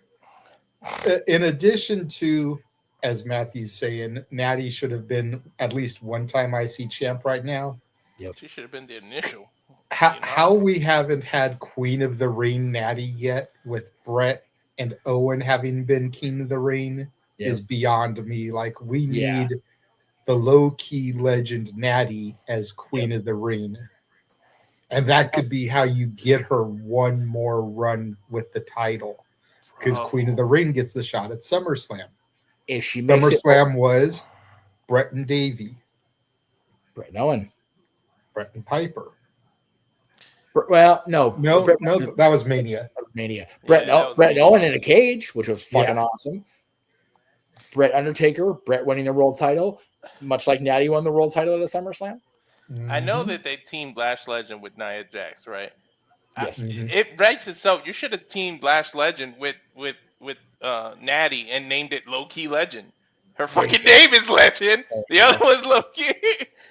in addition to, as Matthew's saying, Natty should have been at least one-time IC champ right now. Yep. She should have been the initial. How we haven't had Queen of the Ring Natty yet, with Brett and Owen having been King of the Ring, is beyond me. Like, we need the low-key legend Natty as Queen of the Ring. And that could be how you get her one more run with the title. Because Queen of the Ring gets the shot at SummerSlam. If she makes SummerSlam was Brett and Davey. Brett and Owen. Brett and Piper. Well, no, that was Mania. Mania. Brett and Owen in a cage, which was fucking awesome. Brett Undertaker, Brett winning the world title, much like Natty won the world title at a SummerSlam. I know that they teamed Lash Legend with Nia Jax, right? Yes. It writes itself. You should have teamed Lash Legend with Natty and named it Low Key Legend. Her fucking name is Legend. The other one's Low Key.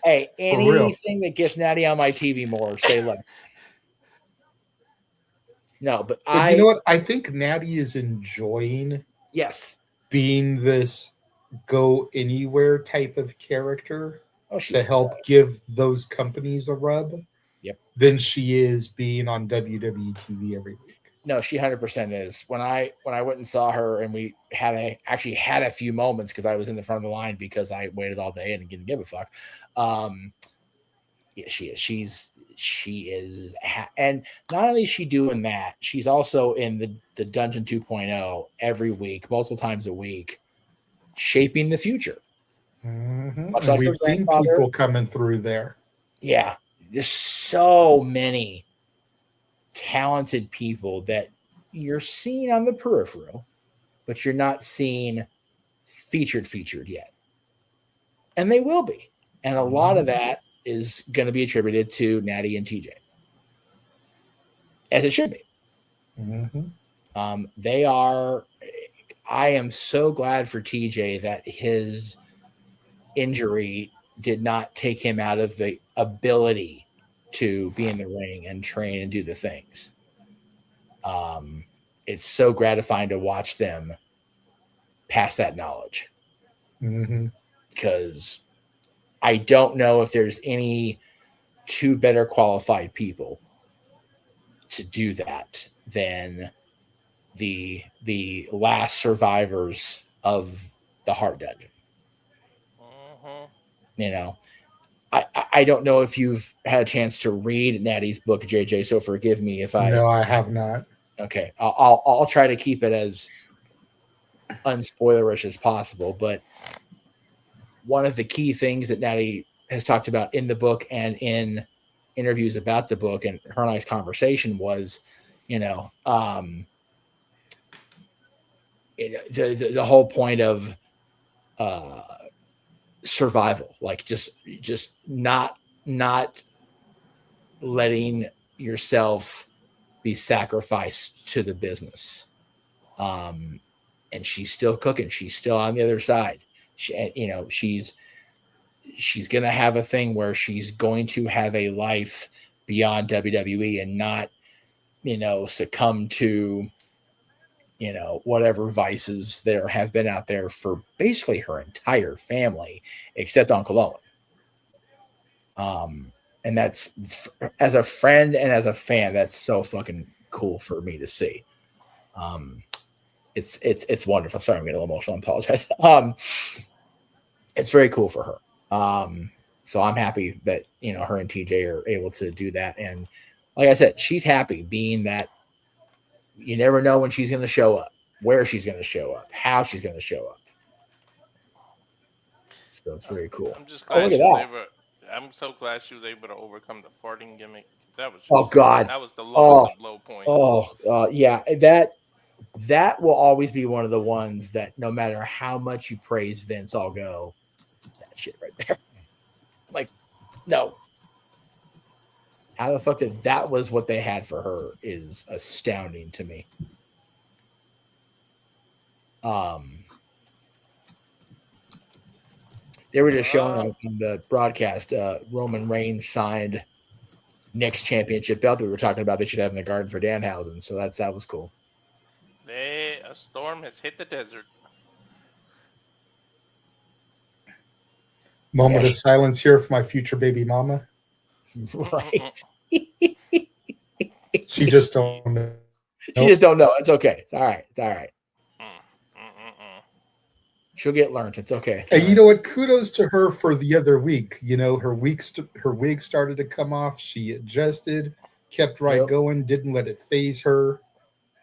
Hey, anything that gets Natty on my TV more, say less. No, but you know what? I think Natty is enjoying being this go anywhere type of character to help give those companies a rub. Yep. Than she is being on WWE TV every week. No, she 100% is. When I went and saw her, and we actually had a few moments because I was in the front of the line because I waited all day and didn't give a fuck. Yeah, she is. She is, and not only is she doing that, she's also in the Dungeon 2.0 every week, multiple times a week, shaping the future. Much And like her we've seen grandfather. people coming through there. Yeah, there's so many talented people that you're seeing on the peripheral, but you're not seeing featured yet. And they will be. And a lot of that is going to be attributed to Natty and TJ. As it should be. They are. I am so glad for TJ that his injury did not take him out of the ability to be in the ring and train and do the things. It's so gratifying to watch them pass that knowledge. Because I don't know if there's any two better qualified people to do that than the last survivors of the Heart Dungeon. You know, I don't know if you've had a chance to read Natty's book, JJ. So forgive me if No, I have not. Okay, I'll try to keep it as unspoilerish as possible. But one of the key things that Natty has talked about in the book and in interviews about the book and her and I's conversation was, the whole point of survival, like just not letting yourself be sacrificed to the business. And she's still cooking. She's still on the other side. She's going to have a thing where she's going to have a life beyond WWE and not, succumb to, whatever vices there have been out there for basically her entire family, except Uncle Owen. And that's, as a friend and as a fan, that's so fucking cool for me to see. It's wonderful. Sorry, I'm getting a little emotional. I apologize. It's very cool for her. So I'm happy that, her and TJ are able to do that. And like I said, she's happy being that you never know when she's going to show up, where she's going to show up, how she's going to show up. So it's very cool. I'm just glad look at that. I'm so glad she was able to overcome the farting gimmick. That was God. That was the lowest of low points. Yeah. That will always be one of the ones that no matter how much you praise Vince, I'll go, that shit right there. Like, no. How the fuck that was what they had for her is astounding to me. They were just showing on the broadcast, Roman Reigns signed Nick's championship belt that we were talking about they should have in the Garden for Danhausen. So that was cool. A storm has hit the desert. Moment of silence here for my future baby mama. Right. She just don't know. She just don't know. It's okay. It's all right. It's all right. She'll get learned. It's okay. And you know what? Kudos to her for the other week. Her wig started to come off. She adjusted, kept right going, didn't let it phase her.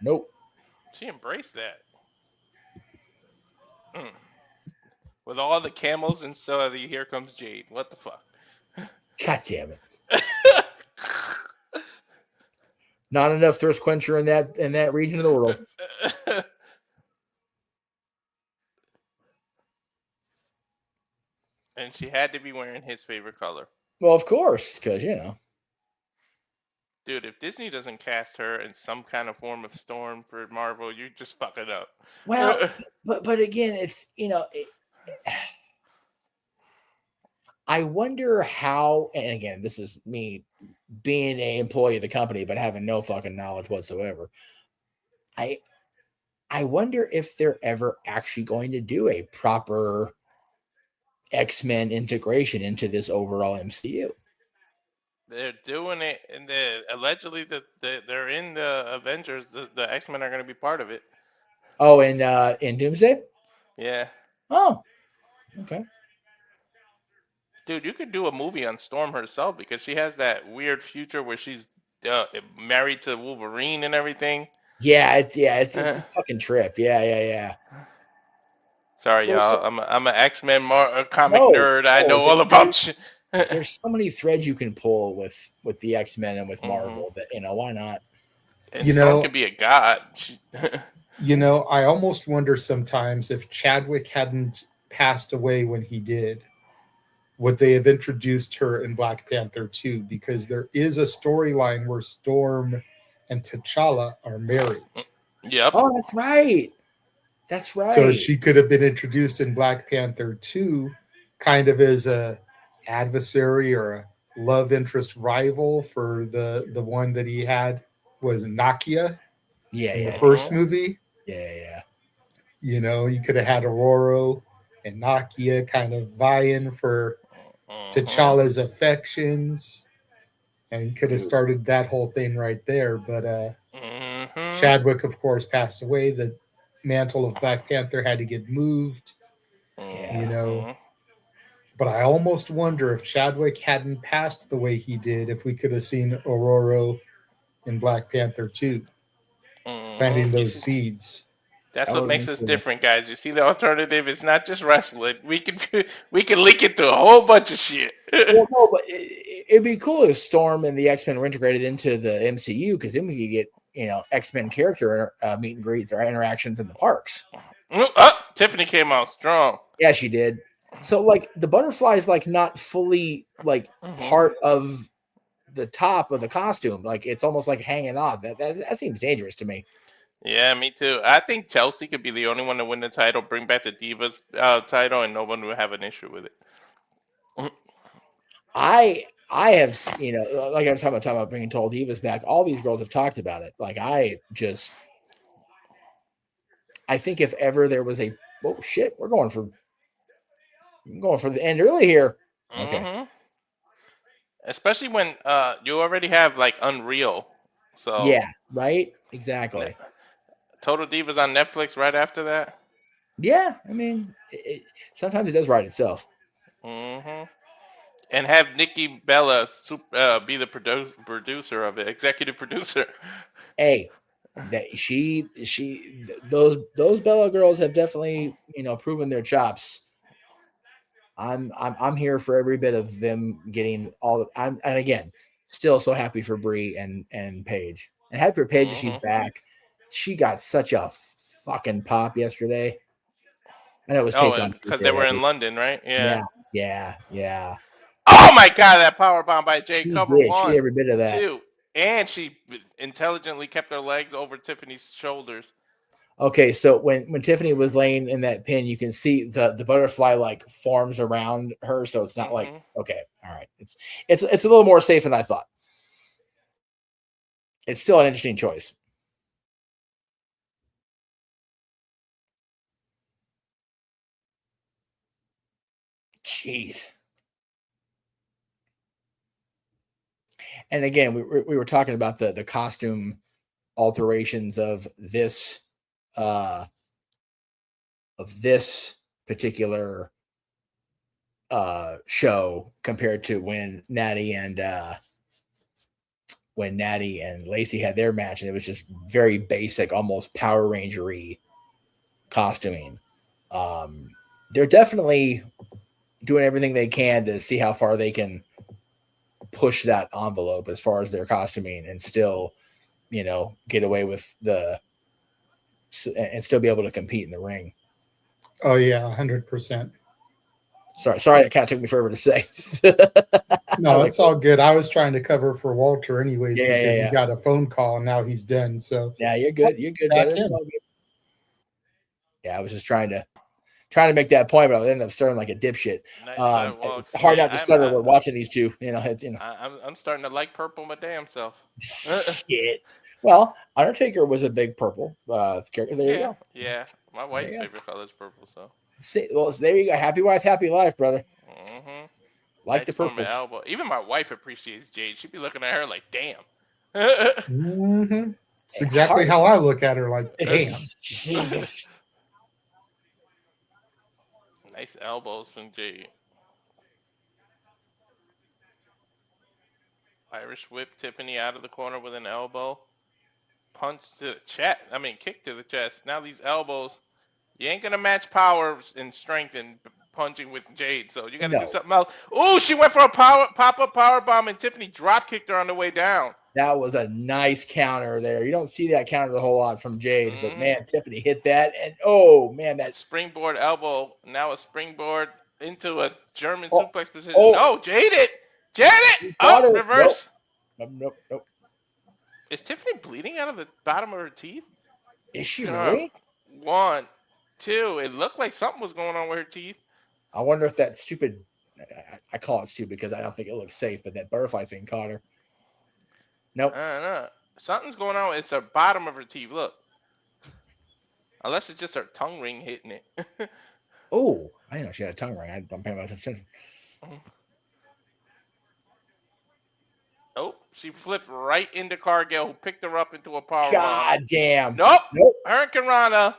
Nope. She embraced that. With all the camels and so here comes Jade. What the fuck? God damn it. Not enough thirst quencher in that region of the world. And she had to be wearing his favorite color. Well, of course, because Dude, if Disney doesn't cast her in some kind of form of Storm for Marvel, you're just fucking up. Well, but again, it's I wonder how, and again, this is me being an employee of the company, but having no fucking knowledge whatsoever. I wonder if they're ever actually going to do a proper X-Men integration into this overall MCU. They're doing it, and allegedly they're in the Avengers. The X-Men are going to be part of it. Oh, in Doomsday? Yeah. Oh, okay. Dude, you could do a movie on Storm herself because she has that weird future where she's married to Wolverine and everything. It's a fucking trip. Yeah. Sorry, Well, y'all. I'm an X-Men comic No, nerd. I know all there- about shit. there's so many threads you can pull with the X-Men and with Mm-hmm. Marvel that why not? And You Storm know- can be a god. I almost wonder sometimes if Chadwick hadn't passed away when he did, would they have introduced her in Black Panther 2? Because there is a storyline where Storm and T'Challa are married. Yep. Oh, that's right. That's right. So she could have been introduced in Black Panther 2 kind of as a adversary or a love interest rival for the one that he had was Nakia in the first movie. Yeah. You could have had Aurora and Nakia kind of vying for T'Challa's affections, and you could have started that whole thing right there. But Chadwick, of course, passed away. The mantle of Black Panther had to get moved. But I almost wonder if Chadwick hadn't passed the way he did, if we could have seen Aurora in Black Panther 2, planting those seeds. That's what makes us different, guys. You see, the alternative is not just wrestling. We can link it to a whole bunch of shit. Well, no, but it'd be cool if Storm and the X-Men were integrated into the MCU, because then we could get X-Men character meet and greets or interactions in the parks. Tiffany came out strong. Yeah, she did. So the butterfly is not fully part of the top of the costume. It's almost hanging off. That seems dangerous to me. Yeah, me too. I think Chelsea could be the only one to win the title, bring back the Divas title, and no one would have an issue with it. I have, like I was talking about bringing Total Divas back. All these girls have talked about it. I think if ever there was we're going for the end early here. Okay. Mm-hmm. Especially when you already have Unreal. So yeah, right, exactly. Total Divas on Netflix right after that. Yeah, I mean, sometimes it does write itself. Mm-hmm. And have Nikki Bella be the producer of it, executive producer. Hey, those Bella girls have definitely proven their chops. I'm here for every bit of them getting all. And again, still so happy for Brie and Paige, and happy for Paige she's back. She got such a fucking pop yesterday. I know it was taped on because they were in London, right? Yeah. Oh my God, that power bomb by Jade cover one. She did every bit of that. Two. And she intelligently kept her legs over Tiffany's shoulders. Okay, so when Tiffany was laying in that pin, you can see the butterfly forms around her, so it's not okay, all right. It's a little more safe than I thought. It's still an interesting choice. Jeez. And again, we were talking about the costume alterations of this particular show compared to when Natty and Lacey had their match, and it was just very basic, almost Power Ranger-y costuming. They're definitely doing everything they can to see how far they can push that envelope as far as their costuming and still, get away with and still be able to compete in the ring. Oh yeah, 100%. Sorry, that kind of took me forever to say. No, it's all good. I was trying to cover for Walter anyways because he got a phone call and now he's done. So yeah, you're good. You're good, brother. Yeah, I was just trying to make that point, but I ended up starting like a dipshit. It's hard not to stutter when watching these two. I'm starting to like purple my damn self. Shit. Well, Undertaker was a big purple character. There you go. Yeah, my wife's favorite color is purple. So. Well, so there you go. Happy wife, happy life, brother. Mm-hmm. Like the purples. Even my wife appreciates Jade. She'd be looking at her like, damn. Mm-hmm. It's exactly how I look at her, like, damn. Jesus. Nice elbows from Jade. Irish whip Tiffany out of the corner with an elbow. Punch to the chest. I mean, kick to the chest. Now these elbows. You ain't going to match power and strength and punching with Jade, so you got to do something else. Ooh, she went for a pop-up power bomb, and Tiffany drop-kicked her on the way down. That was a nice counter there. You don't see that counter a whole lot from Jade, but man, Tiffany hit that, and oh man, that springboard elbow. Now a springboard into a German suplex position. No, Jade! Oh, reverse. Nope. Is Tiffany bleeding out of the bottom of her teeth? Is she really? 1, 2. It looked like something was going on with her teeth. I wonder if that stupid, I call it stupid because I don't think it looks safe, but that butterfly thing caught her. Nope. I don't know. Something's going on. It's the bottom of her teeth. Look. Unless it's just her tongue ring hitting it. Oh, I didn't know she had a tongue ring. I don't pay much attention. Oh, she flipped right into Cargill, who picked her up into a power God bomb. damn. Nope. Hurricane Rana.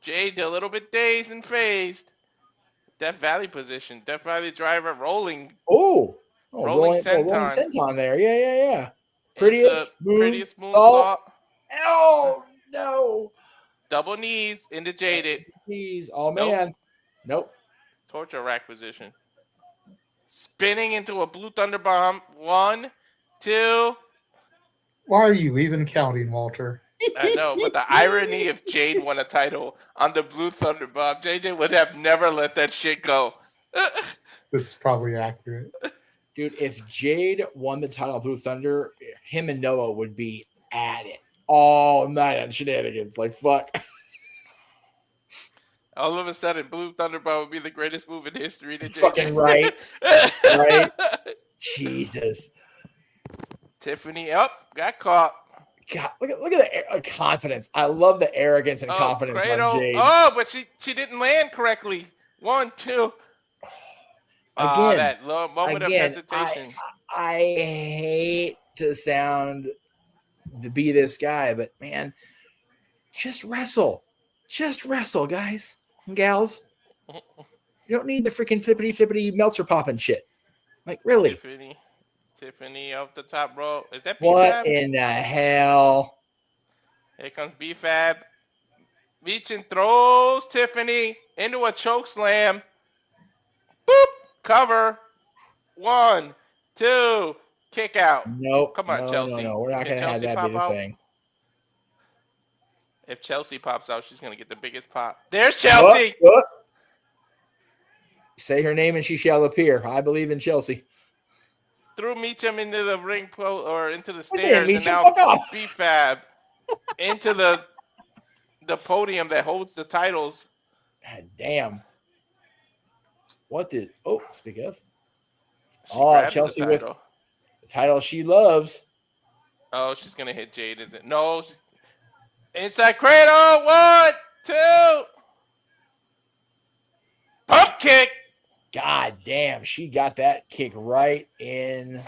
Jade a little bit dazed and phased. Death Valley position. Death Valley driver rolling. Rolling senton there. Yeah. Prettiest moonsault. Oh, no. Double knees into Jaded. Knees. Oh, man. Nope. Torture rack position. Spinning into a blue thunder bomb. 1, 2. Why are you even counting, Walter? I know, but the irony if Jade won a title on the blue thunder bomb, JJ would have never let that shit go. This is probably accurate. Dude, if Jade won the title of Blue Thunder, him and Noah would be at it all night on shenanigans. Like, fuck. All of a sudden, Blue Thunder Bomb would be the greatest move in history. To fucking right. Right? Jesus. Tiffany up, got caught. God, look at the confidence. I love the arrogance and confidence Cradle. on Jade. Oh, but she didn't land correctly. 1, 2. Again, that low moment of hesitation. I hate to be this guy, but man, just wrestle. Just wrestle, guys and gals. You don't need the freaking flippity Meltzer popping shit. Like, really? Tiffany off the top row. Is that B-Fab? What in the hell? Here comes B-Fab. Meacham throws Tiffany into a choke slam. Boop. Cover. 1, 2. Kick out. Nope. Come on, Chelsea. No. We're not going to have that be the thing. If Chelsea pops out, she's going to get the biggest pop. There's Chelsea. What? Say her name and she shall appear. I believe in Chelsea. Threw Meacham into the ring or into the stairs, and now B-Fab into the podium that holds the titles. God damn. What did? Oh, speak of. Chelsea with the title she loves. Oh, she's gonna hit Jade, is it? No. Inside cradle. 1, 2. Pump kick. God damn, she got that kick right in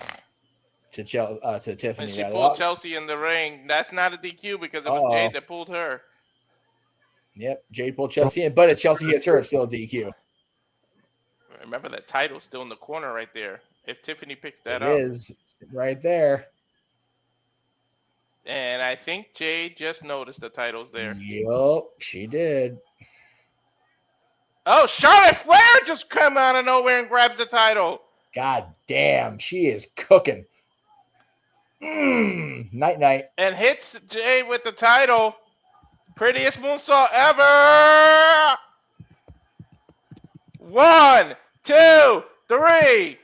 to Tiffany. And she pulled Chelsea in the ring. That's not a DQ because it was Jade that pulled her. Yep, Jade pulled Chelsea in, but if Chelsea hits her, it's still a DQ. Remember that title's still in the corner right there. If Tiffany picks that up. It is. It's right there. And I think Jade just noticed the title's there. Yup, she did. Oh, Charlotte Flair just come out of nowhere and grabs the title. God damn, she is cooking. Night. And hits Jade with the title. Prettiest moonsault ever. 1, 2, 3.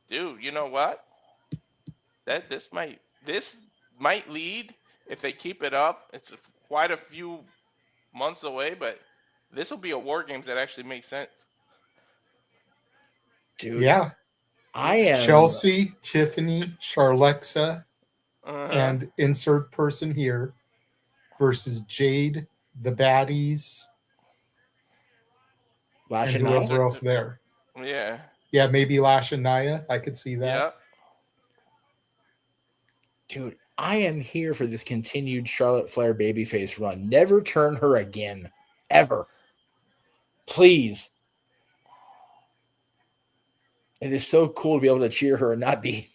Dude, you know what? This might lead if they keep it up. It's quite a few months away, but this will be a War Games that actually makes sense. Dude, yeah, I am Chelsea, Tiffany, Charlexa, and insert person here versus Jade, the baddies, Lash and whoever else there. Yeah, maybe Lash and Nia. I could see that. Yeah. Dude, I am here for this continued Charlotte Flair babyface run. Never turn her again. Ever. Please. It is so cool to be able to cheer her and not be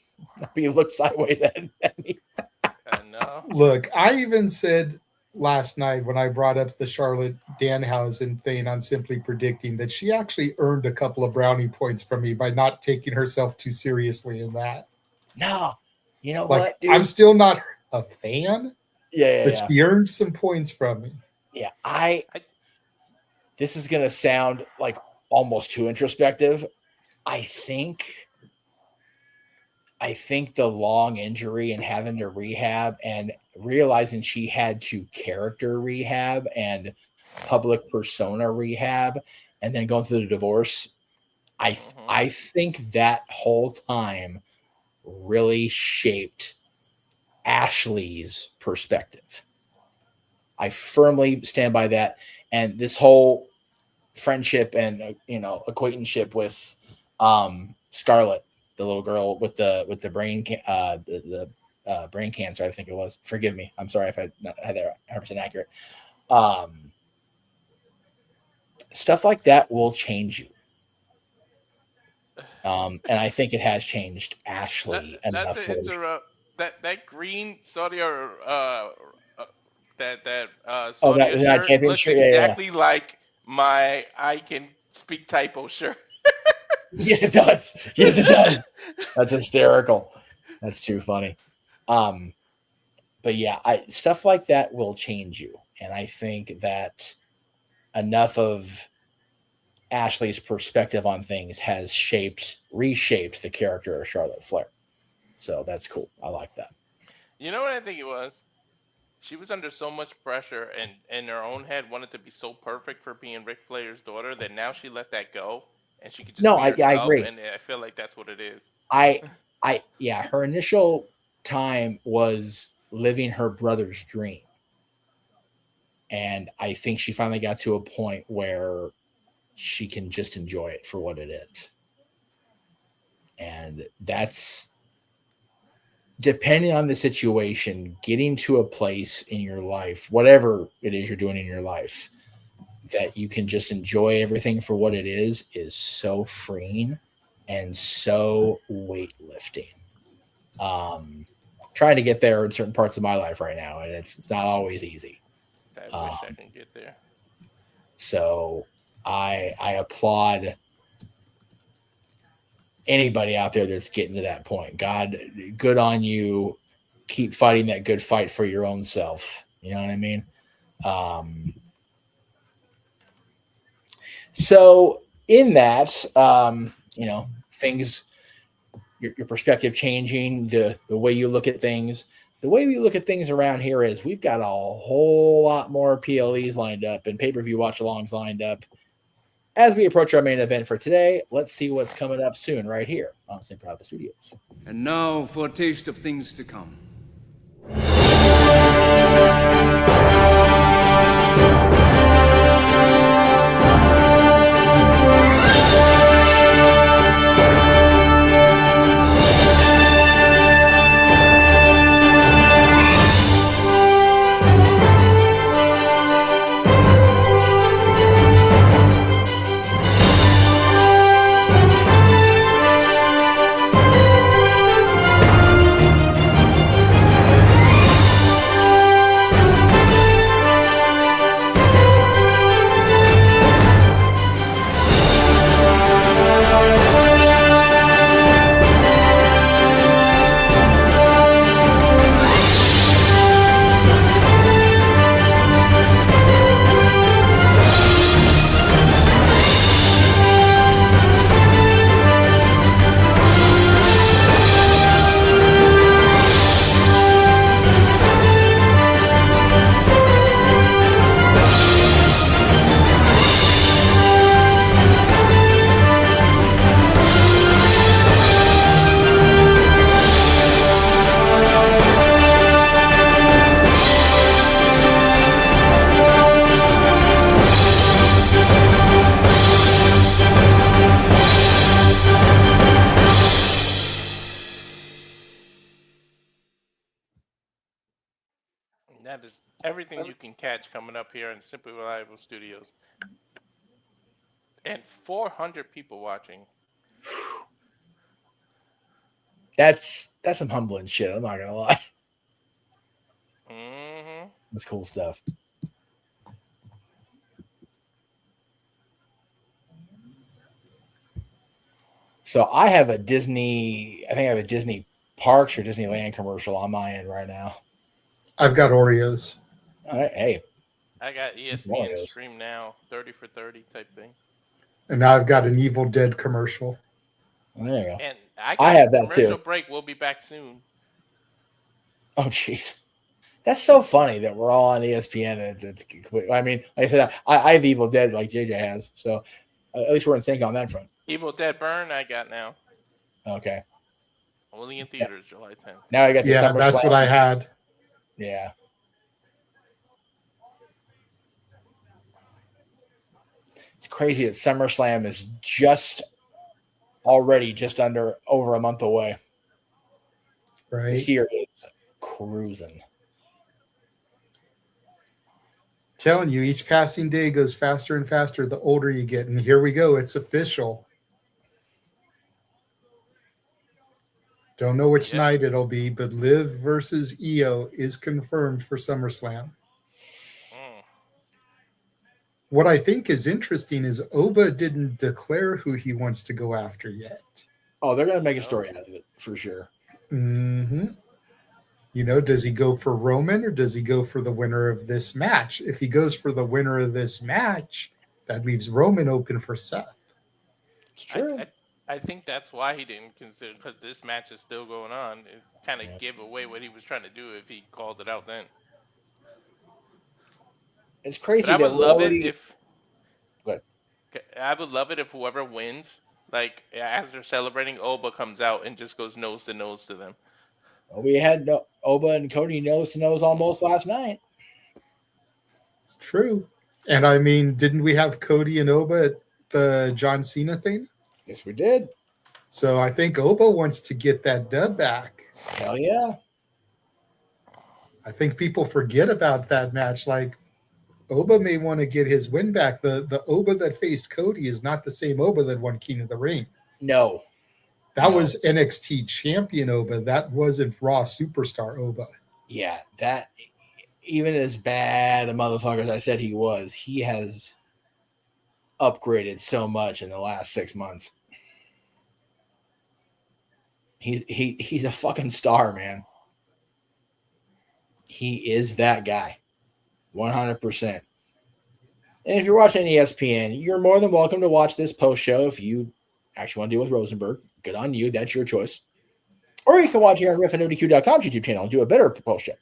looked sideways at me. I know. Look, I even said last night when I brought up the Charlotte Danhausen thing on Simply Predicting that she actually earned a couple of brownie points from me by not taking herself too seriously in that. No, you know like, what, dude? I'm still not a fan, but yeah. she earned some points from me. Yeah, this is going to sound like almost too introspective. I think the long injury and having to rehab and realizing she had to character rehab and public persona rehab and then going through the divorce, I think that whole time really shaped Ashley's perspective. I firmly stand by that. And this whole friendship and acquaintanceship with Scarlett, the little girl with the brain brain cancer, I think it was. Forgive me. I'm sorry if I not had that 100% accurate. Stuff like that will change you. And I think it has changed Ashley enough. Not to interrupt. That green Saudi Saudi shirt looks exactly like my I can speak typo shirt. Yes, it does. Yes, it does. That's hysterical. That's too funny. But yeah, stuff like that will change you. And I think that enough of Ashley's perspective on things has reshaped the character of Charlotte Flair. So that's cool. I like that. You know what I think it was? She was under so much pressure and in her own head wanted to be so perfect for being Ric Flair's daughter that now she let that go and she could just be herself. I agree. And I feel like that's what it is. Her initial time was living her brother's dream. And I think she finally got to a point where she can just enjoy it for what it is. And that's, depending on the situation, getting to a place in your life, whatever it is you're doing in your life, that you can just enjoy everything for what it is so freeing and so weightlifting. Trying to get there in certain parts of my life right now, and it's not always easy. I wish I can get there. So I applaud anybody out there that's getting to that point. God, good on you. Keep fighting that good fight for your own self. You know what I mean? So in that, things, your perspective changing, the way you look at things. The way we look at things around here is we've got a whole lot more PLEs lined up and pay-per-view watch-alongs lined up. As we approach our main event for today, let's see what's coming up soon right here on St. Private Studios. And now for a taste of things to come. That is everything you can catch coming up here in Simply Reliable Studios. And 400 people watching. That's some humbling shit. I'm not gonna lie. Mm-hmm. That's cool stuff. So I have a Disney. I think I have a Disney Parks or Disneyland commercial on my end right now. I've got Oreos. All right, hey, I got ESPN Stream Now, 30 for 30 type thing. And now I've got an Evil Dead commercial. There you go. And I have that commercial too. break. We'll be back soon. Oh, jeez. That's so funny that we're all on ESPN. And it's I mean, like I said, I have Evil Dead like JJ has. So at least we're in sync on that front. Evil Dead Burn, I got now. Okay. Only in theaters, July 10th. Now I got the Summer that's Slam. what I had. Yeah. It's crazy that SummerSlam is just under over a month away. Right. This year is cruising. Telling you, each passing day goes faster and faster the older you get. And here we go. It's official. Don't know which night it'll be, but Liv versus Io is confirmed for SummerSlam. What I think is interesting is Oba didn't declare who he wants to go after yet. Oh, they're going to make a story out of it for sure. Mm-hmm. You know, does he go for Roman or does he go for the winner of this match? If he goes for the winner of this match, that leaves Roman open for Seth. It's true. I think that's why he didn't consider, because this match is still going on. It kind of gave away what he was trying to do if he called it out then. It's crazy. But I would love it if. What? I would love it if whoever wins, like as they're celebrating, Oba comes out and just goes nose to nose to them. Well, we had Oba and Cody nose to nose almost last night. It's true. And I mean, didn't we have Cody and Oba at the John Cena thing? Yes, we did. So I think Oba wants to get that dub back. Hell yeah. I think people forget about that match. Like, Oba may want to get his win back. The Oba that faced Cody is not the same Oba that won King of the Ring. No. That was NXT champion Oba. That wasn't Raw superstar Oba. Yeah, that even as bad a motherfucker as I said he has upgraded so much in the last 6 months. He's a fucking star, man. He is that guy. 100%. And if you're watching ESPN, you're more than welcome to watch this post show if you actually want to deal with Rosenberg. Good on you. That's your choice. Or you can watch here on RiffinODQ.com's YouTube channel and do a better post show.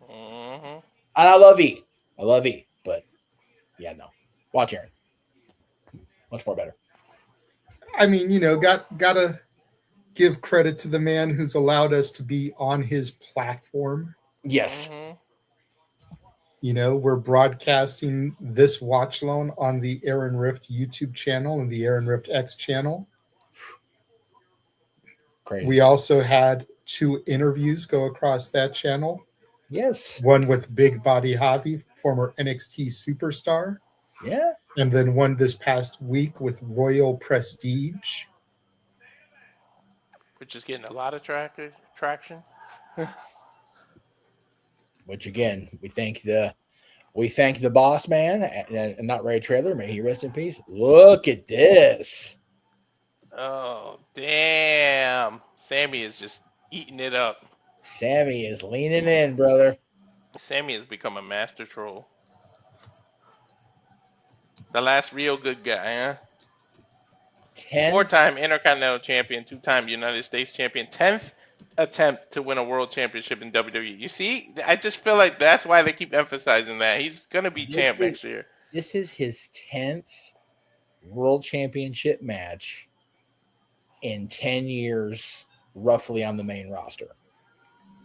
Mm-hmm. And I love E. But yeah, no. Watch Aaron. Much more better. I mean, you know, gotta give credit to the man who's allowed us to be on his platform. Yes. Mm-hmm. You know, we're broadcasting this watch alone on the Aaron Rift YouTube channel and the Aaron Rift X channel. Crazy. We also had 2 interviews go across that channel. Yes. One with Big Body Javi, former NXT superstar. Yeah. And then one this past week with Royal Prestige. Which is getting a lot of traction. Which again, we thank the boss man and not Ray Trailer. May he rest in peace. Look at this. Oh, damn. Sami is just eating it up. Sami is leaning in, brother. Sami has become a master troll. The last real good guy, huh? 4-time Intercontinental Champion, 2-time United States Champion, 10th attempt to win a world championship in WWE. You see, I just feel like that's why they keep emphasizing that. He's going to be champ next year. This is his 10th world championship match in 10 years, roughly on the main roster.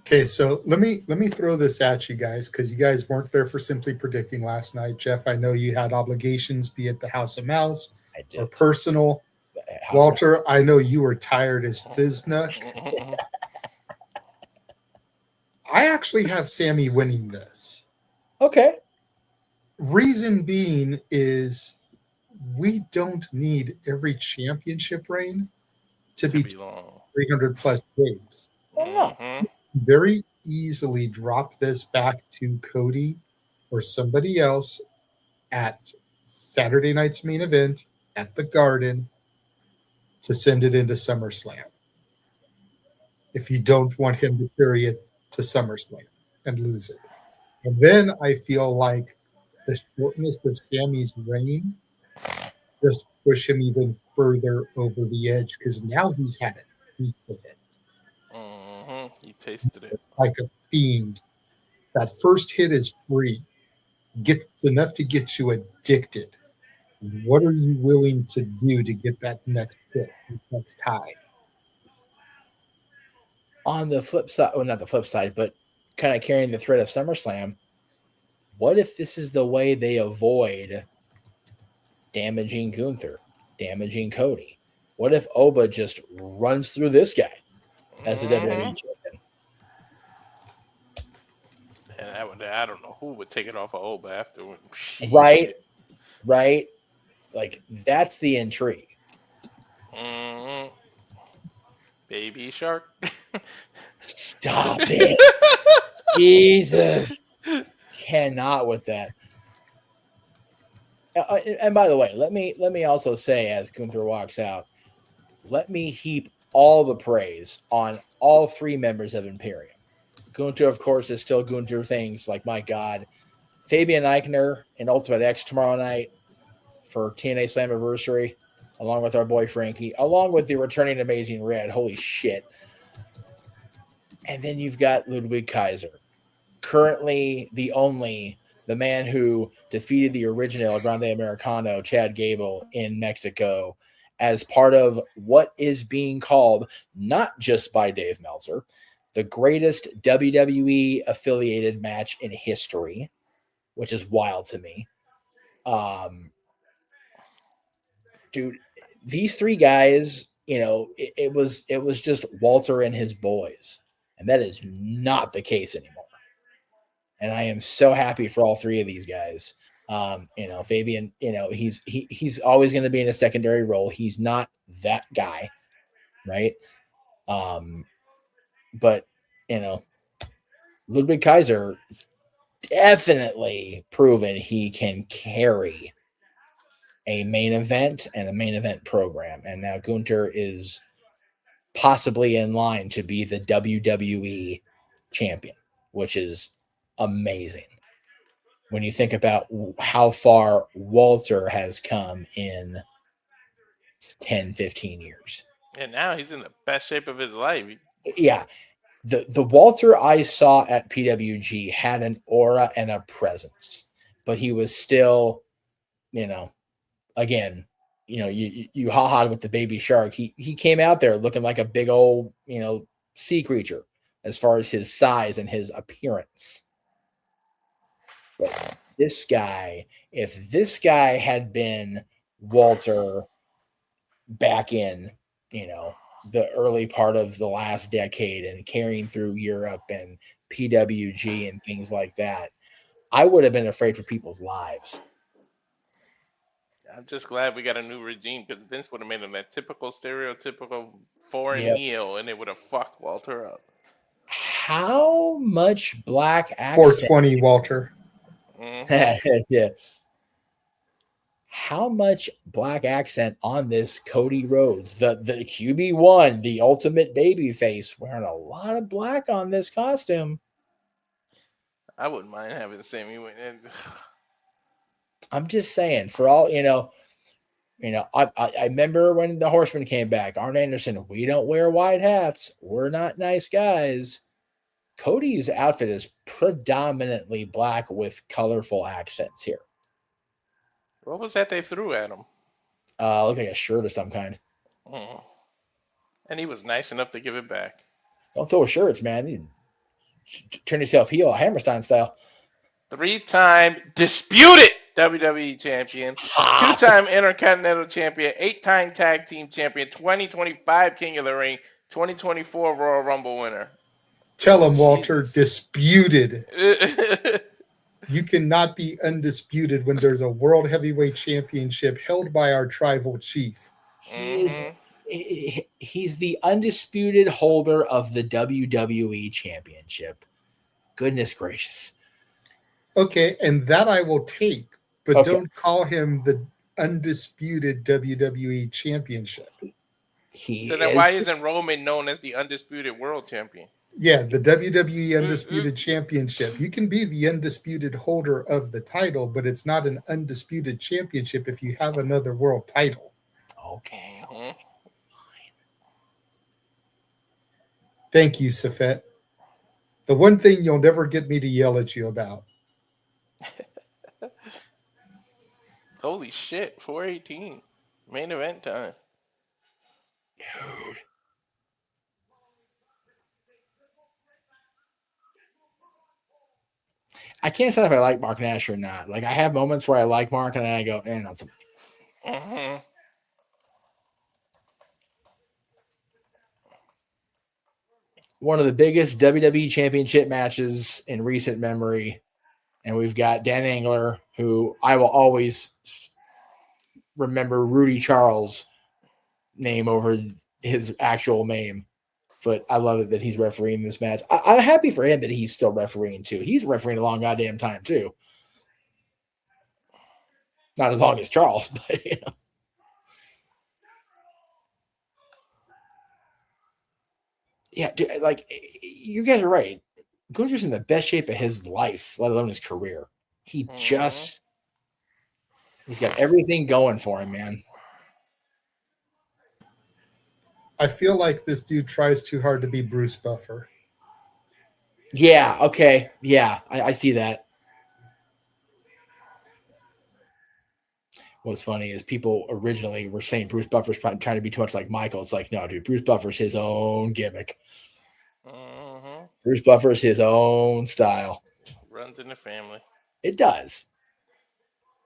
Okay, so let me throw this at you guys because you guys weren't there for Simply Predicting last night. Jeff, I know you had obligations, be it the House of Mouse or personal. Walter, I know you were tired as Fiznuck. I actually have Sami winning this. Okay. Reason being is we don't need every championship reign to be long. 300 plus days. Mhm. Very easily drop this back to Cody or somebody else at Saturday night's main event at the Garden to send it into SummerSlam. If you don't want him to carry it to SummerSlam and lose it. And then I feel like the shortness of Sami's reign just push him even further over the edge because now he's had a taste of it. He tasted it. Like a fiend. That first hit is free. It's enough to get you addicted. What are you willing to do to get that next hit, next high? On the flip side, well, not the flip side, but kind of carrying the thread of SummerSlam, what if this is the way they avoid damaging Gunther, damaging Cody? What if Oba just runs through this guy as the WWE champion? And I don't know who would take it off of Oba afterward. Right. Like, that's the intrigue. Baby shark. Stop it. Jesus. Cannot with that. And by the way, let me also say, as Gunther walks out, let me heap all the praise on all three members of Imperium. Gunther, of course, is still Gunther things like, my God, Fabian Eichner in Ultimate X tomorrow night for TNA Slammiversary, along with our boy Frankie, along with the returning Amazing Red. Holy shit. And then you've got Ludwig Kaiser, currently the man who defeated the original Grande Americano, Chad Gable, in Mexico as part of what is being called, not just by Dave Meltzer, the greatest WWE affiliated match in history, which is wild to me. Dude, these three guys, it was just Walter and his boys, and that is not the case anymore. And I am so happy for all three of these guys. Fabian, he's always going to be in a secondary role. He's not that guy, right? But Ludwig Kaiser definitely proven he can carry a main event and a main event program. And now Gunther is possibly in line to be the WWE champion, which is amazing when you think about how far Walter has come in 10, 15 years. And now he's in the best shape of his life. Yeah. The Walter I saw at PWG had an aura and a presence, but he was still, again, you ha-ha with the baby shark. He came out there looking like a big old, sea creature as far as his size and his appearance. But this guy, if this guy had been Walter back in, the early part of the last decade and carrying through Europe and PWG and things like that, I would have been afraid for people's lives. I'm just glad we got a new regime, because Vince would have made him that typical, stereotypical foreign heel, and it would have fucked Walter up. How much black accent? 420 Walter. Yeah. How much black accent on this Cody Rhodes, the QB1, the ultimate baby face, wearing a lot of black on this costume. I wouldn't mind having Sami win. I'm just saying, for all, I remember when the Horsemen came back, Arn Anderson, we don't wear white hats. We're not nice guys. Cody's outfit is predominantly black with colorful accents here. What was that they threw at him? Looked like a shirt of some kind. And he was nice enough to give it back. Don't throw shirts, man. You turn yourself heel, Hammerstein style. 3-time disputed WWE champion, 2-time Intercontinental champion, 8-time tag team champion, 2025 King of the Ring, 2024 Royal Rumble winner. Tell him, Walter, disputed. You cannot be undisputed when there's a World Heavyweight Championship held by our tribal chief. he's the undisputed holder of the WWE Championship. Goodness gracious. Okay, and that I will take, but Okay. don't call him the undisputed WWE Championship. So then why isn't Roman known as the undisputed world champion? Yeah, the WWE Undisputed Championship. You can be the undisputed holder of the title, but it's not an undisputed championship if you have another world title. Okay. Thank you, Seth. The one thing you'll never get me to yell at you about. Holy shit, 418. Main event time. Dude. I can't decide if I like Mark Nash or not. Like, I have moments where I like Mark and then I go, not so much. One of the biggest WWE Championship matches in recent memory. And we've got Dan Engler, who I will always remember Rudy Charles' name over his actual name. But I love it that he's refereeing this match. I'm happy for him that he's still refereeing, too. He's refereeing a long goddamn time, too. Not as long as Charles, but, you know. Yeah, dude, like, you guys are right. Gunther's in the best shape of his life, let alone his career. He's got everything going for him, man. I feel like this dude tries too hard to be Bruce Buffer. Yeah, okay. Yeah, I see that. What's funny is people originally were saying Bruce Buffer's trying to be too much like Michael. It's like, no, dude, Bruce Buffer's his own gimmick. Bruce Buffer's his own style. Runs in the family. It does.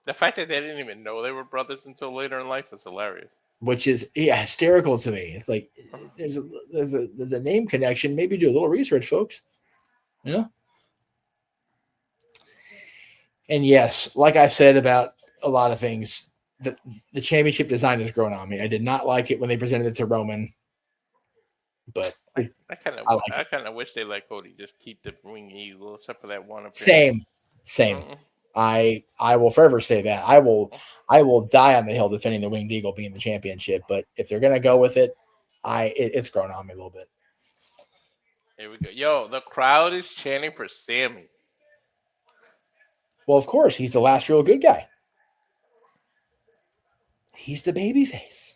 The fact that they didn't even know they were brothers until later in life is hilarious. Which is hysterical to me. It's like there's a name connection. Maybe do a little research, folks. You know? And yes, like I've said about a lot of things, the championship design has grown on me. I did not like it when they presented it to Roman, but I kind of wish they let Cody just keep the wing eagle, except for that one appearance. Same. I will forever say that. I will die on the hill defending the winged eagle being the championship. But if they're gonna go with it, it's grown on me a little bit. Here we go. Yo, the crowd is chanting for Sami. Well, of course, he's the last real good guy. He's the babyface.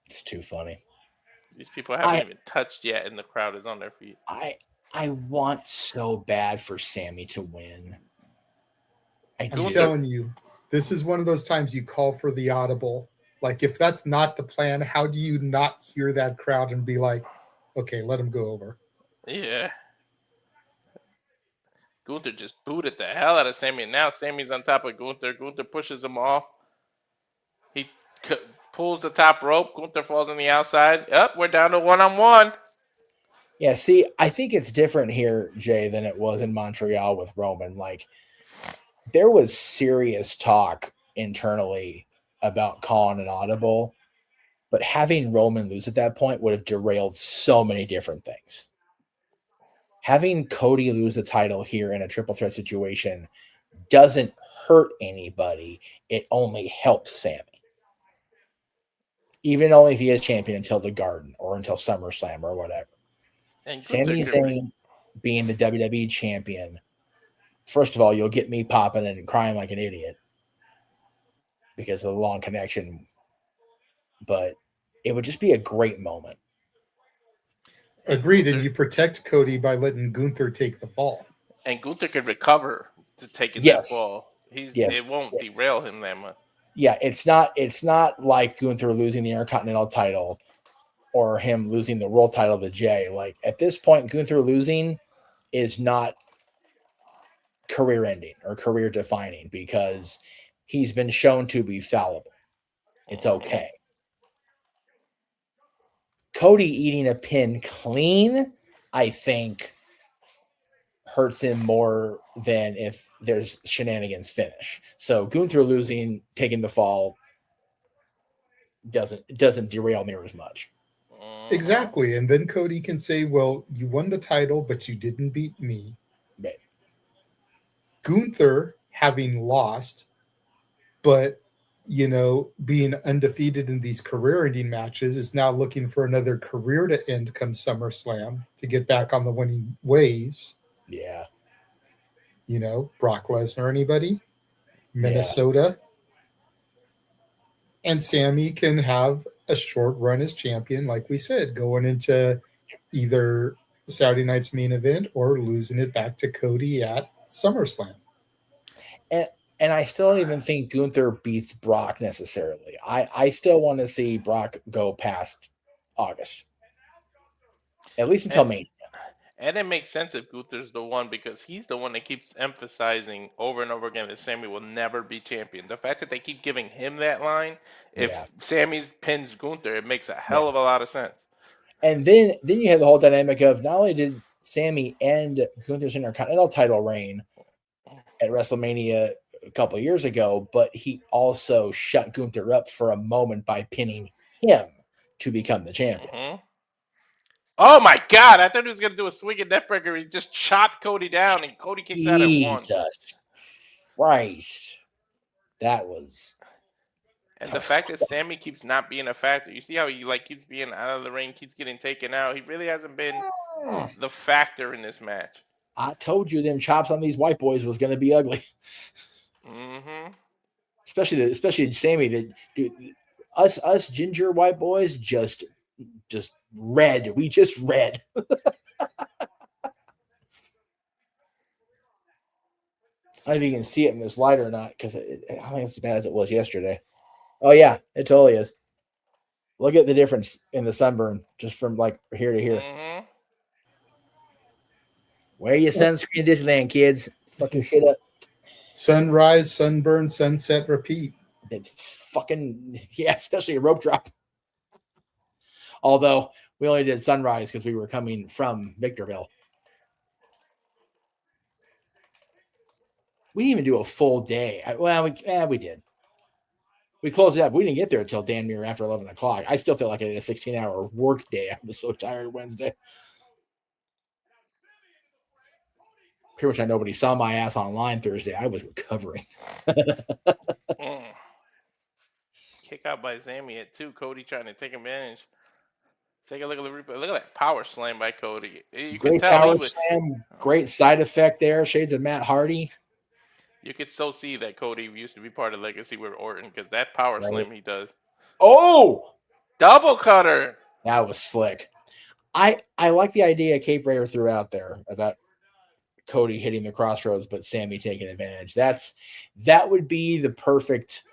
It's too funny. These people haven't even touched yet, and the crowd is on their feet. I want so bad for Sami to win. I'm telling you, this is one of those times you call for the audible. Like, if that's not the plan, how do you not hear that crowd and be like, okay, let him go over? Yeah. Gunther just booted the hell out of Sami, and now Sami's on top of Gunther. Gunther pushes him off. He pulls the top rope. Gunther falls on the outside. Yep, we're down to one-on-one. Yeah, see, I think it's different here, Jay, than it was in Montreal with Roman. Like, there was serious talk internally about calling an audible, but having Roman lose at that point would have derailed so many different things. Having Cody lose the title here in a triple threat situation doesn't hurt anybody. It only helps Sami. Even only if he is champion until the Garden or until SummerSlam or whatever. Sami Zayn being the WWE champion, first of all, you'll get me popping and crying like an idiot because of the long connection. But it would just be a great moment. Agreed, and you protect Cody by letting Gunther take the fall. And Gunther could recover to taking that fall. It won't derail him that much. Yeah, it's not like Gunther losing the Intercontinental title or him losing the world title to Jay. Like, at this point, Gunther losing is not career ending or career defining because he's been shown to be fallible. It's okay. Cody eating a pin clean, I think, hurts him more than if there's shenanigans finish. So Gunther losing, taking the fall doesn't derail me as much. Exactly. And then Cody can say, well, you won the title, but you didn't beat me. Right. Gunther having lost, but being undefeated in these career-ending matches, is now looking for another career to end come SummerSlam to get back on the winning ways. Yeah. Brock Lesnar, anybody? Minnesota. Yeah. And Sami can have a short run as champion, like we said, going into either Saturday night's main event or losing it back to Cody at SummerSlam. And I still don't even think Gunther beats Brock necessarily. I still want to see Brock go past August. At least until Mania. And it makes sense if Gunther's the one, because he's the one that keeps emphasizing over and over again that Sami will never be champion. The fact that they keep giving him that line, if Sami pins Gunther, it makes a hell of a lot of sense. And then you have the whole dynamic of not only did Sami end Gunther's Intercontinental title reign at WrestleMania a couple of years ago, but he also shut Gunther up for a moment by pinning him to become the champion. Mm-hmm. Oh my God! I thought he was gonna do a swinging neckbreaker. He just chopped Cody down, and Cody kicks out at one. Jesus Christ, that was. And the fact that Sami keeps not being a factor. You see how he keeps being out of the ring, keeps getting taken out. He really hasn't been the factor in this match. I told you them chops on these white boys was going to be ugly. Mm-hmm. Especially Sami. That dude, us ginger white boys just red. We just red. I don't know if you can see it in this light or not, because I don't think it's as bad as it was yesterday. Oh yeah, it totally is. Look at the difference in the sunburn just from here to here. Mm-hmm. Wear your sunscreen this land, kids. Fucking shit up. Sunrise, sunburn, sunset, repeat. It's fucking, especially a rope drop. Although we only did sunrise because we were coming from Victorville. We didn't even do a full day. We did. We closed it up. We didn't get there until damn near after 11 o'clock. I still feel like I did a 16-hour work day. I was so tired Wednesday. Pretty much nobody saw my ass online Thursday. I was recovering. Kick out by Sami at 2. Cody trying to take advantage. Take a look at the replay. Look at that power slam by Cody. Great power slam. Great side effect there. Shades of Matt Hardy. You could so see that Cody used to be part of Legacy with Orton, because that power slam he does. Oh! Double cutter. That was slick. I like the idea Cape Rayer threw out there about Cody hitting the crossroads, but Sami taking advantage. That would be the perfect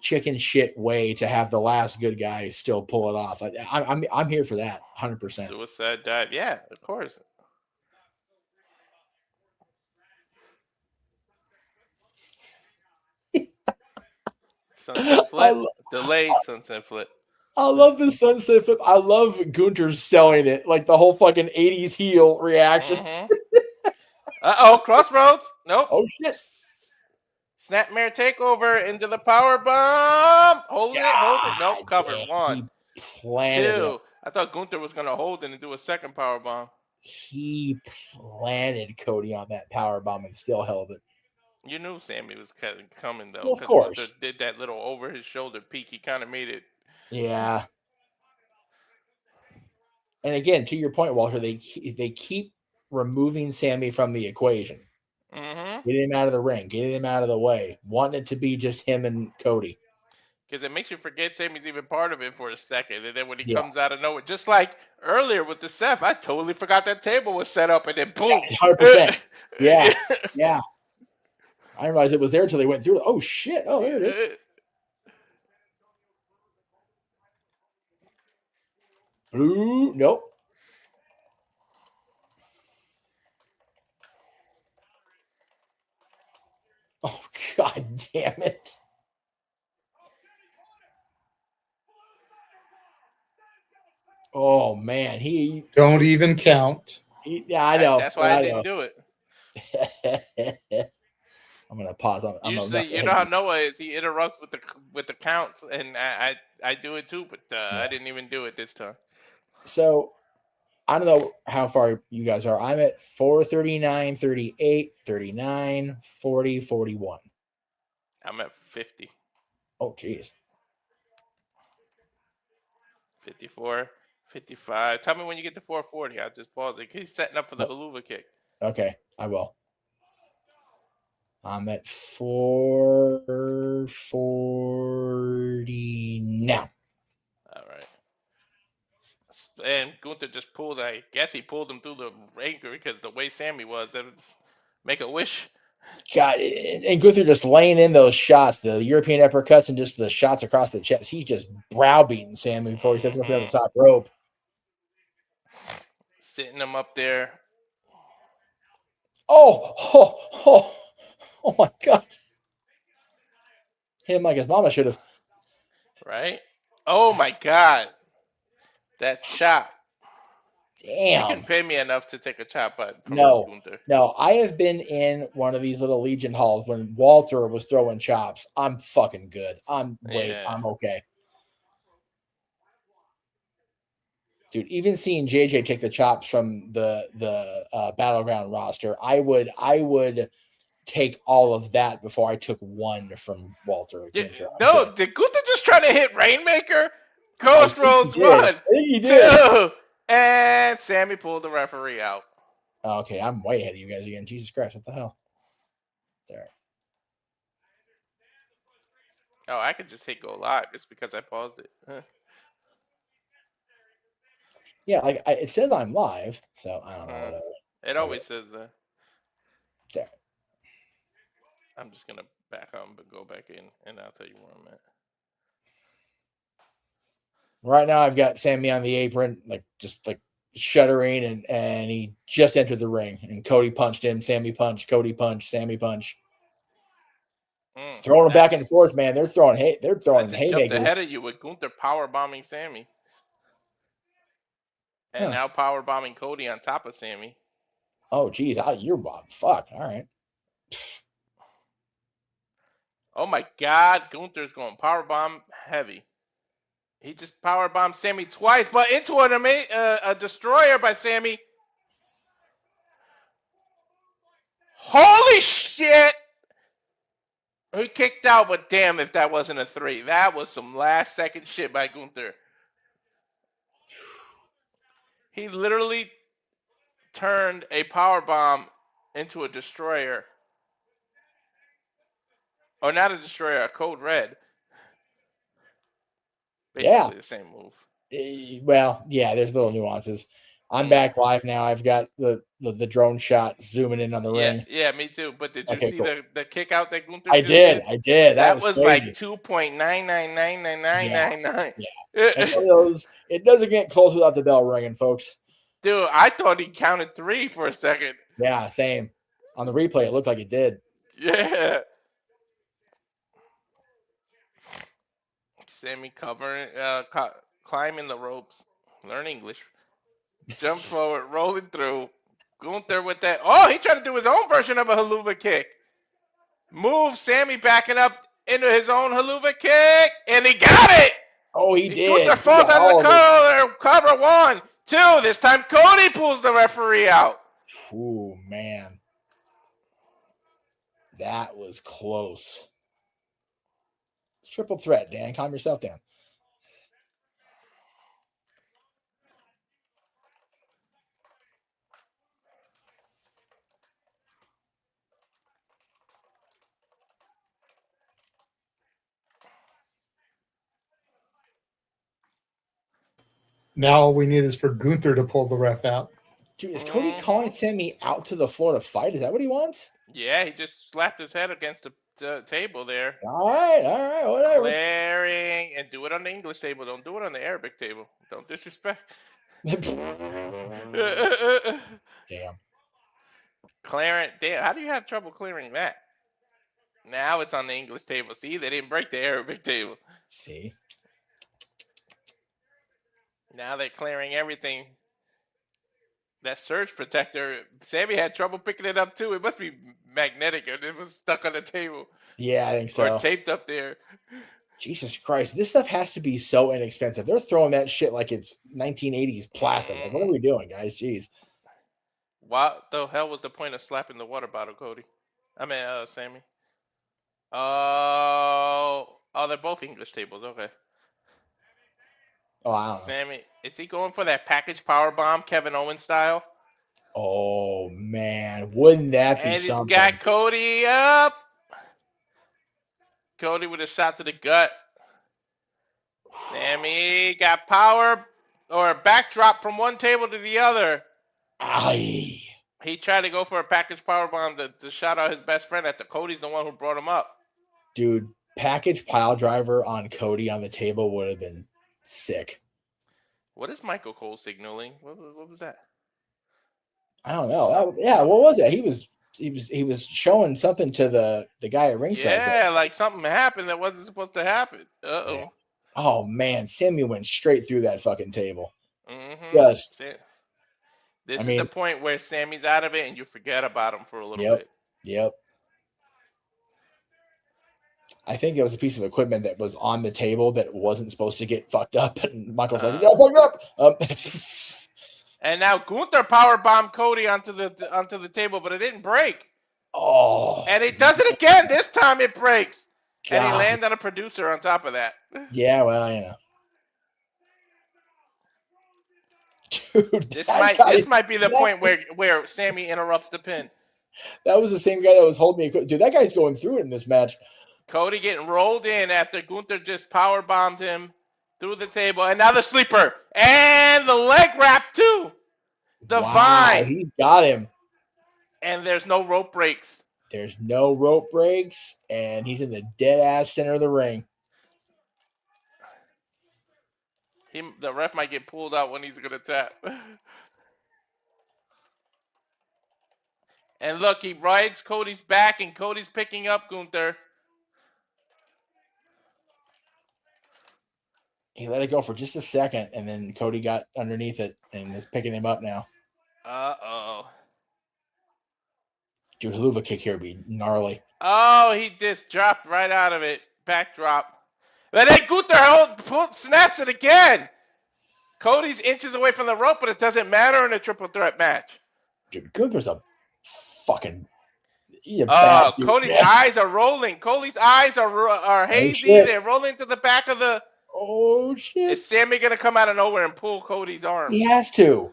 chicken shit way to have the last good guy still pull it off. I'm here for that 100%. Suicide dive. Yeah, of course. Sunset flip. Delayed sunset flip. I love the sunset flip. I love Gunther selling it. Like the whole fucking 80s heel reaction. Mm-hmm. Uh-oh, crossroads. Nope. Oh, shit. Snapmare takeover into the power bomb. Hold it. Nope, covered. 1. 2. I thought Gunther was going to hold it and do a second power bomb. He planted Cody on that power bomb and still held it. You knew Sami was coming, though. Well, of course. Gunther did that little over his shoulder peek. He kind of made it. Yeah. And again, to your point, Walter, they keep removing Sami from the equation. Mm-hmm. Getting him out of the ring, getting him out of the way, wanting it to be just him and Cody. Because it makes you forget Sami's even part of it for a second. And then when he comes out of nowhere, just like earlier with the Seth, I totally forgot that table was set up, and then boom. 100%. Yeah. Yeah. I didn't realize it was there until they went through it. Oh, shit. Oh, there it is. Blue. Nope. Oh, God damn it. Oh, man. He don't even count. Yeah, I know. That's why I didn't do it. I'm gonna pause. Usually, you know how Noah is. He interrupts with the counts, and I do it too, but I didn't even do it this time. So I don't know how far you guys are. I'm at 439, 38, 39, 40, 41. I'm at 50. Oh, geez. 54, 55. Tell me when you get to 440. I'll just pause it. He's setting up for the haluva kick. Okay, I will. I'm at 440 now. All right. And Gunther just pulled. I guess he pulled him through the anchor because the way Sami was, make a wish. God, and Gunther just laying in those shots, the European uppercuts and just the shots across the chest. He's just browbeating Sami before he sets him up on the top rope. Sitting him up there. Oh my God. Hit him like his mama should have. Right? Oh my God. That chop. Damn. You can pay me enough to take a chop from Gunther. No, I have been in one of these little Legion halls when Walter was throwing chops. I'm fucking good. I'm okay. Dude, even seeing JJ take the chops from the Battleground roster, I would take all of that before I took one from Walter. No, did Gunther just try to hit Rainmaker? Ghost Rolls 1, 2, and Sami pulled the referee out. Okay, I'm way ahead of you guys again. Jesus Christ, what the hell? There. Oh, I could just hit go live. It's because I paused it. Huh. Yeah, like it says I'm live, so I don't know. Whatever. It always says that. There. I'm just gonna back out and go back in, and I'll tell you where I'm at. Right now, I've got Sami on the apron, just shuddering, and he just entered the ring, and Cody punched him. Sami punched, Cody punched, Sami punched. Throwing them back and forth, man. They're throwing haymakers. Jumped ahead of you with Gunther power bombing Sami, and now power bombing Cody on top of Sami. Oh, geez, you're bomb. Fuck. All right. Oh my God, Gunther's going power bomb heavy. He just power bombed Sami twice, but into a destroyer by Sami. Holy shit! He kicked out, but damn if that wasn't a 3. That was some last second shit by Gunther. He literally turned a power bomb into a destroyer. Oh, not a destroyer, a code red. Basically the same move. Well, yeah, there's little nuances. I'm back live now. I've got the drone shot zooming in on the ring. Yeah, me too. But did you see the kick out that Gunther did? I did. That was like 2.9999999. Yeah. It's one of those. It doesn't get close without the bell ringing, folks. Dude, I thought he counted 3 for a second. Yeah, same. On the replay, it looked like it did. Yeah. Sami covering, climbing the ropes, learn English, jump forward, rolling through. Gunther with that. Oh, he tried to do his own version of a haluva kick. Move Sami backing up into his own haluva kick, and he got it. Oh, he did. Gunther falls out of the cover. 1, 2. This time Cody pulls the referee out. Ooh, man. That was close. It's triple threat, Dan. Calm yourself down. Now all we need is for Gunther to pull the ref out. Dude, is Cody calling Sami out to the floor to fight? Is that what he wants? Yeah, he just slapped his head against the table there. All right, whatever. Clearing, and do it on the English table. Don't do it on the Arabic table. Don't disrespect. Damn. Clearing. Damn, how do you have trouble clearing that? Now it's on the English table. See, they didn't break the Arabic table. See? Now they're clearing everything. That surge protector, Sami had trouble picking it up too. It must be magnetic and it was stuck on the table. Yeah, I think so. Or taped up there. Jesus Christ, this stuff has to be so inexpensive. They're throwing that shit like it's 1980s plastic. Like, what are we doing, guys? Jeez. What the hell was the point of slapping the water bottle, Cody? I mean, Sami. Oh, they're both English tables. Okay. Oh, I don't know. Sami, is he going for that package power bomb, Kevin Owens style? Oh man, wouldn't that be And he's something? got Cody up. Cody with a shot to the gut. Sami got power or a backdrop from one table to the other. Aye. He tried to go for a package power bomb to shout out his best friend at the Cody's the one who brought him up. Dude, package pile driver on Cody on the table would have been sick. What is Michael Cole signaling? What was that? I don't know. Yeah, what was that? He was showing something to the guy at ringside. Yeah, like something happened that wasn't supposed to happen. Uh-oh. Yeah. Oh man, Sami went straight through that fucking table. Mm-hmm. Just This is the point where Sami's out of it and you forget about him for a little bit. Yep. I think it was a piece of equipment that was on the table that wasn't supposed to get fucked up, and Michael's like, "You got fucked up." And now Gunther powerbombed Cody onto the table, but it didn't break. Oh. And he does it again. This time it breaks. God. And he landed on a producer on top of that. Yeah, well, you know. Dude, This might be the point where Sami interrupts the pin. That was the same guy that was holding me. Dude, that guy's going through it in this match. Cody getting rolled in after Gunther just powerbombed him through the table. And now the sleeper. And the leg wrap, too. Divine. Wow, he got him. And there's no rope breaks. There's no rope breaks. And he's in the dead-ass center of the ring. The ref might get pulled out when he's going to tap. And look, he rides Cody's back, and Cody's picking up Gunther. He let it go for just a second, and then Cody got underneath it and is picking him up now. Uh-oh. Dude, Helluva kick here would be gnarly. Oh, he just dropped right out of it. Backdrop. But then Gunther snaps it again. Cody's inches away from the rope, but it doesn't matter in a triple threat match. Dude, Gunther's a fucking... Cody's eyes are rolling. Cody's eyes are hazy. They're rolling to the back of the... Oh, shit. Is Sami going to come out of nowhere and pull Cody's arm? He has to.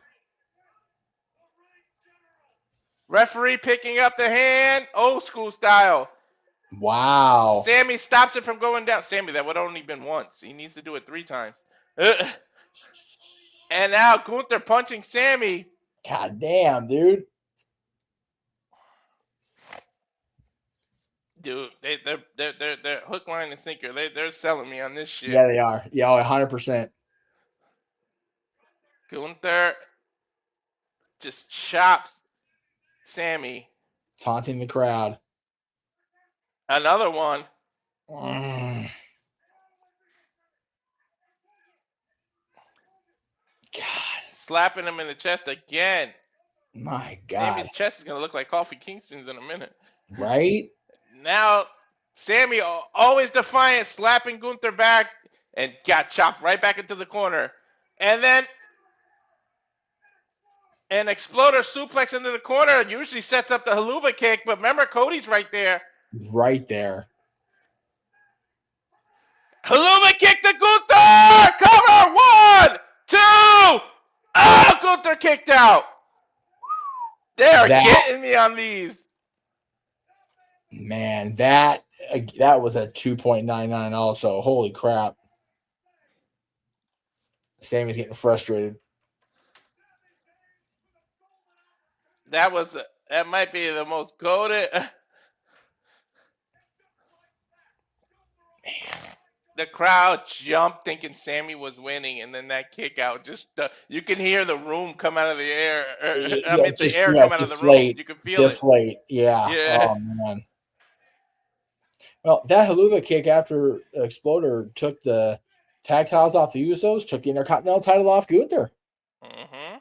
Referee picking up the hand. Old school style. Wow. Sami stops it from going down. Sami, that would only been once. He needs to do it 3 times. And now Gunther punching Sami. God damn, dude. Dude, they're hook, line, and sinker. They're selling me on this shit. Yeah, they are. Yeah, 100%. Gunther just chops Sami. Taunting the crowd. Another one. God. Slapping him in the chest again. My God. Sami's chest is going to look like Kofi Kingston's in a minute. Right? Now, Sami, always defiant, slapping Gunther back and got chopped right back into the corner. And then an exploder suplex into the corner usually sets up the Helluva kick, but remember, Cody's right there. Right there. Helluva kick to Gunther! Cover! 1, 2! Oh, Gunther kicked out. They are getting me on these. Man, that was a 2.99 also. Holy crap. Sami's getting frustrated. That might be the most goated. The crowd jumped thinking Sami was winning, and then that kick out, you can hear the room come out of the air. The air come out of the room. You can feel it. Yeah. Oh, man. Well, that Helluva kick after Exploder took the tag titles off the Usos, took the Intercontinental title off Gunther. Mm-hmm.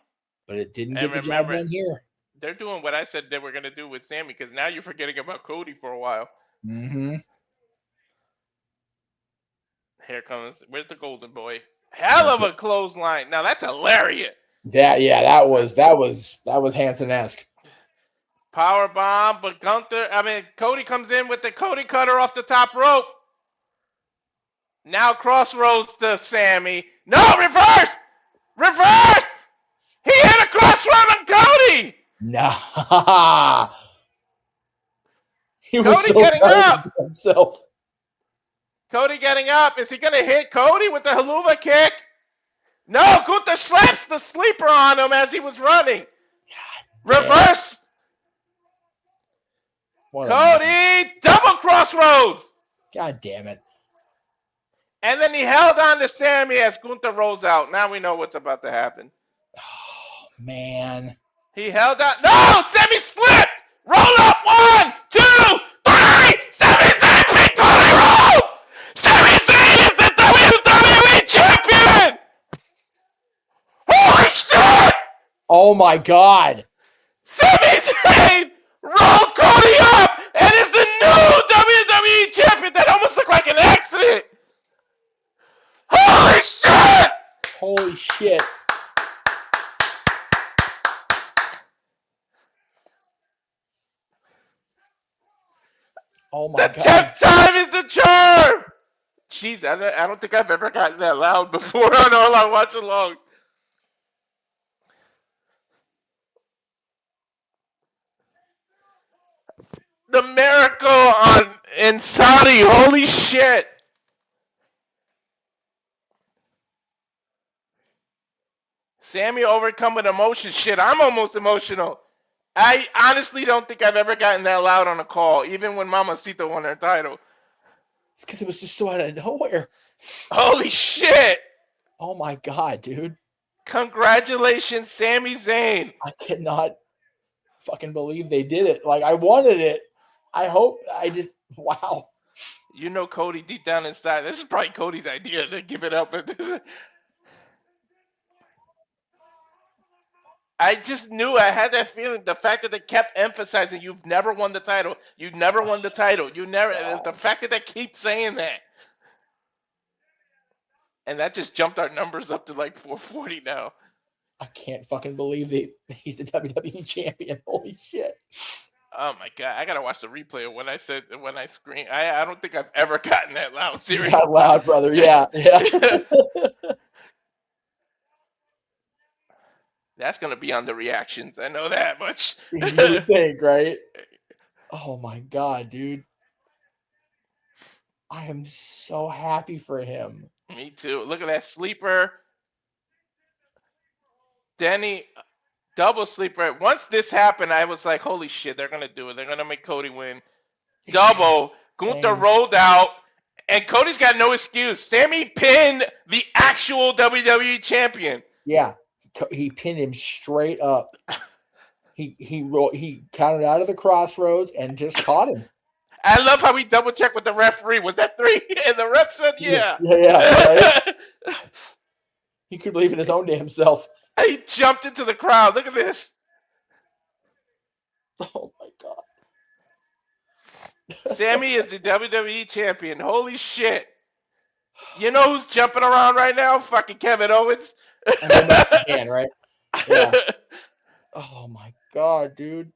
but it didn't And get the job remember, done here. they're doing what I said they were going to do with Sami because now you're forgetting about Cody for a while. Mm-hmm. Here comes, where's the golden boy? Hell of a clothesline. Now that's hilarious. That was Hanson-esque. Power bomb, but Cody comes in with the Cody cutter off the top rope. Now crossroads to Sami. No, reverse! Reverse! He hit a crossroad on Cody! Nah. He was Cody so getting proud up. of himself. Cody getting up. Is he going to hit Cody with the haluva kick? No, Gunther slaps the sleeper on him as he was running. Reverse. Cody, double crossroads. God damn it. And then he held on to Sami as Gunther rolls out. Now we know what's about to happen. Oh, man. He held on. No, Sami slipped. Roll up. 1, 2, 3. Sami Zayn beat Cody Rhodes. Sami Zayn is the WWE champion. Holy shit. Oh, my God. Sami Zayn rolled Cody up and is the new WWE champion. That almost looked like an accident. Holy shit! Holy shit. Oh, my God. 10th time is the charm. Jeez, I don't think I've ever gotten that loud before on all I watch along. The miracle in Saudi. Holy shit. Sami overcome with emotion. Shit, I'm almost emotional. I honestly don't think I've ever gotten that loud on a call, even when Mamacita won her title. It's because it was just so out of nowhere. Holy shit. Oh, my God, dude. Congratulations, Sami Zayn. I cannot fucking believe they did it. Like, I wanted it. Wow. You know Cody deep down inside. This is probably Cody's idea to give it up. I just knew. I had that feeling. The fact that they kept emphasizing, you've never won the title. You've never won the title. You never. The fact that they keep saying that. And that just jumped our numbers up to like 440 now. I can't fucking believe he's the WWE champion. Holy shit. Oh my God. I got to watch the replay of when I screamed. I don't think I've ever gotten that loud. Seriously. Got loud, brother. Yeah. Yeah. That's going to be on the reactions. I know that much. You would think, right? Oh my God, dude. I am so happy for him. Me too. Look at that sleeper. Denny, double sleeper. Once this happened, I was like, holy shit, they're going to do it. They're going to make Cody win. Double. Gunther rolled out. And Cody's got no excuse. Sami pinned the actual WWE champion. Yeah. He pinned him straight up. He counted out of the crossroads and just caught him. I love how we double checked with the referee. Was that 3? And the ref said, yeah. Yeah. Right? He could believe in his own damn self. He jumped into the crowd. Look at this. Oh my God. Sami is the WWE champion. Holy shit. You know who's jumping around right now? Fucking Kevin Owens. And then that's the man, right? Yeah. Oh my God, dude.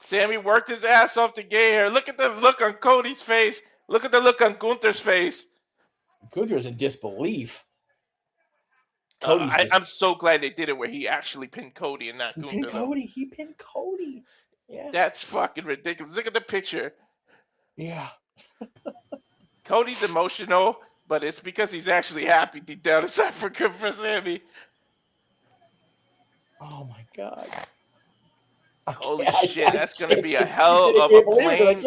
Sami worked his ass off to get here. Look at the look on Cody's face. Look at the look on Gunther's face. Gunther's in disbelief. I'm so glad they did it where he actually pinned Cody and not Gunther. He pinned Cody. Yeah. That's fucking ridiculous. Look at the picture. Yeah. Cody's emotional, but it's because he's actually happy deep down inside for Sami. Oh my God. Holy shit, that's going to be a hell of a plane.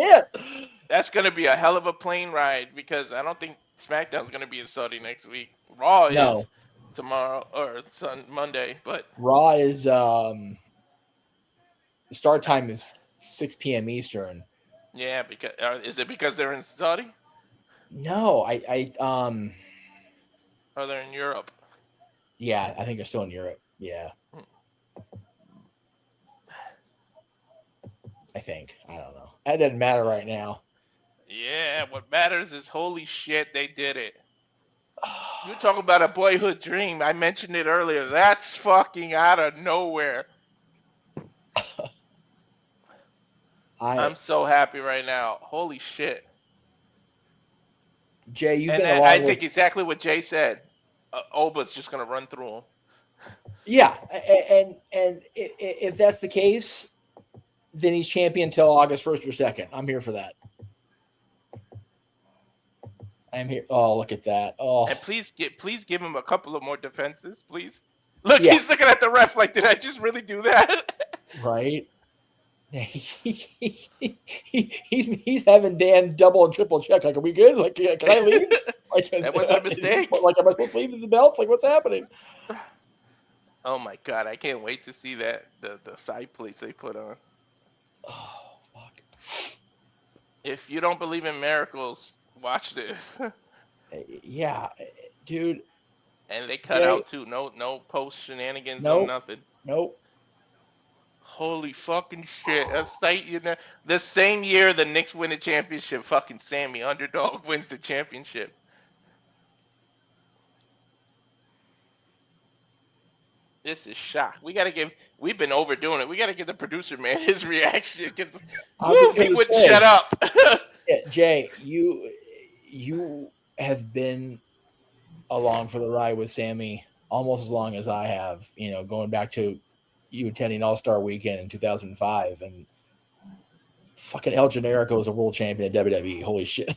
That's going to be a hell of a plane ride because I don't think SmackDown's going to be in Saudi next week. Raw is tomorrow or Monday, but Raw is the start time is 6 p.m. Eastern. Yeah, because is it because they're in Saudi? No, Oh, they're in Europe. Yeah, I think they're still in Europe. Yeah. I think. I don't know. That doesn't matter right now. Yeah, what matters is holy shit, they did it. You talk about a boyhood dream. I mentioned it earlier. That's fucking out of nowhere. I'm so happy right now. Holy shit. Jay, you've And been along I with... think exactly what Jay said. Oba's just going to run through him. Yeah, and if that's the case, then he's champion until August 1st or 2nd. I'm here for that. I'm here. Oh, look at that. Oh, And please give him a couple of more defenses, please. Look, he's looking at the ref like, did I just really do that? Right. He's having Dan double and triple check. Like, are we good? Like, can I leave? Like, That was a mistake. Like, am I supposed to leave the belts? Like, what's happening? Oh my god, I can't wait to see that the side plates they put on. Oh fuck! If you don't believe in miracles, watch this. Yeah, dude. And they cut out too. No post shenanigans. No nothing. Nope. Holy fucking shit! The same year the Knicks win the championship, fucking Sami underdog wins the championship. This is shock. We've been overdoing it. We gotta give the producer man his reaction because he wouldn't shut up. Yeah, Jay, you have been along for the ride with Sami almost as long as I have. You know, going back to you attending All-Star Weekend in 2005, and fucking El Generico is a world champion at WWE. Holy shit!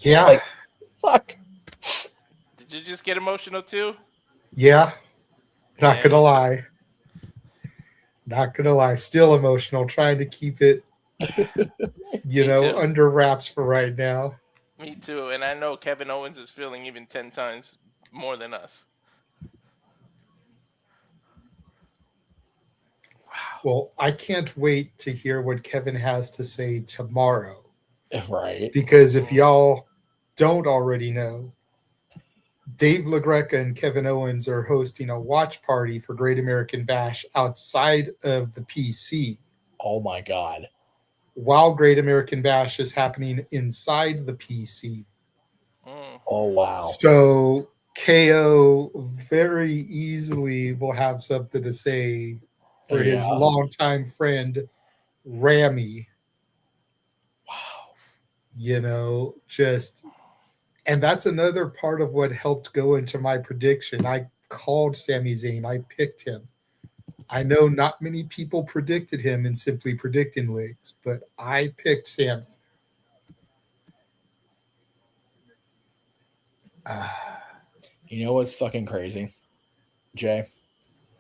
Yeah. Like, fuck. Did you just get emotional too? Yeah. Not gonna lie. Not gonna lie. Still emotional. Trying to keep it, under wraps for right now. Me too. And I know Kevin Owens is feeling even 10 times more than us. Well, I can't wait to hear what Kevin has to say tomorrow. Right. Because if y'all don't already know, Dave LaGreca and Kevin Owens are hosting a watch party for Great American Bash outside of the PC. Oh my God. While Great American Bash is happening inside the PC. Oh wow. So KO very easily will have something to say for his longtime friend Rami. Wow. And that's another part of what helped go into my prediction. I called Sami Zayn. I picked him. I know not many people predicted him in Simply Predicting Leagues, but I picked Sami. You know what's fucking crazy, Jay?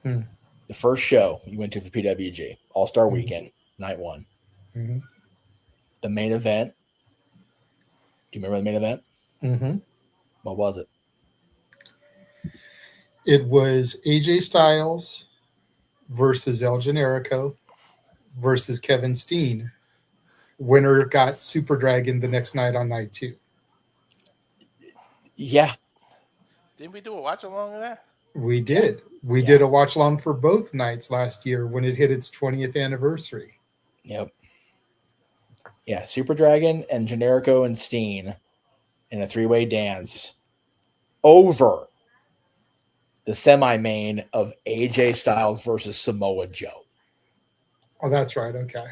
The first show you went to for PWG, All-Star Weekend, night one. Mm-hmm. The main event. Do you remember the main event? Mm-hmm. What was it? It was AJ Styles versus El Generico versus Kevin Steen. Winner got Super Dragon the next night on night 2. Yeah. Didn't we do a watch along of that? We did. We did a watch along for both nights last year when it hit its 20th anniversary. Yep. Yeah, Super Dragon and Generico and Steen in a 3-way dance over the semi-main of AJ Styles versus Samoa Joe. Oh, that's right. Okay.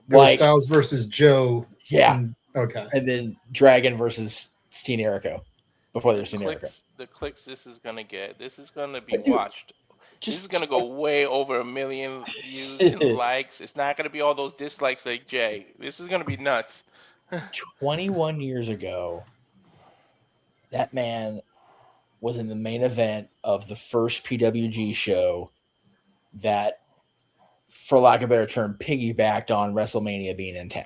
It was Styles versus Joe. Yeah. Okay. And then Dragon versus Steen Erico before there's Steen Erico. The clicks this is going to get. This is going to be watched. This is going to go way over 1 million views and likes. It's not going to be all those dislikes like Jay. This is going to be nuts. 21 years ago, that man was in the main event of the first PWG show that, for lack of a better term, piggybacked on WrestleMania being in town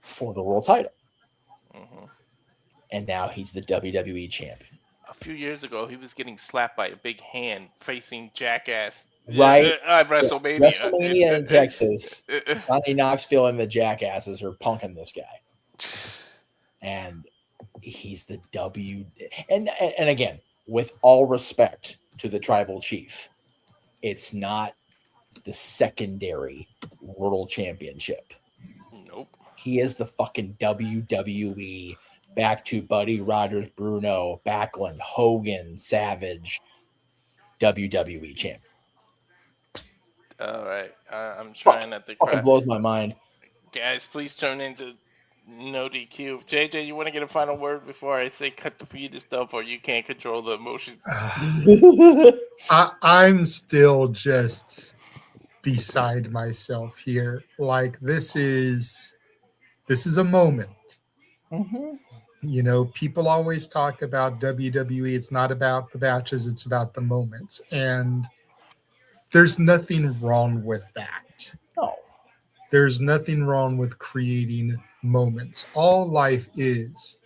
for the world title. Mm-hmm. And now he's the WWE champion. A few years ago, he was getting slapped by a big hand facing Jackass. Right. At WrestleMania. WrestleMania in Texas. Johnny Knoxville and the Jackasses are punking this guy. And he's the and again, with all respect to the tribal chief, it's not the secondary world championship. Nope. He is the fucking WWE back to Buddy Rogers, Bruno, Backlund, Hogan, Savage, WWE champion. All right. I'm trying not to Fucking cry. blows my mind. Guys, please turn into no DQ. JJ, you want to get a final word before I say cut the feed and stuff, or you can't control the emotions? I'm still just beside myself here. Like this is a moment. Mm-hmm. You know, people always talk about WWE. It's not about the matches, it's about the moments. And there's nothing wrong with that. No. There's nothing wrong with creating moments. All life is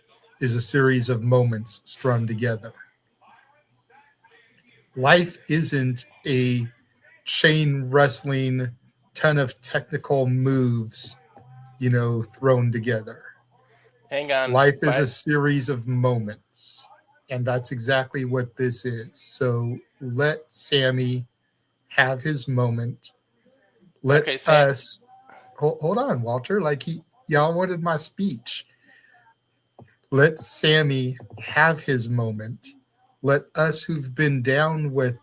a series of moments strung together. Life isn't a chain wrestling ton of technical moves, you know, thrown together. Hang on. Life is a series of moments, and that's exactly what this is. So let Sami have his moment. Let us hold on, Walter. Like y'all wanted my speech. Let Sami have his moment. Let us who've been down with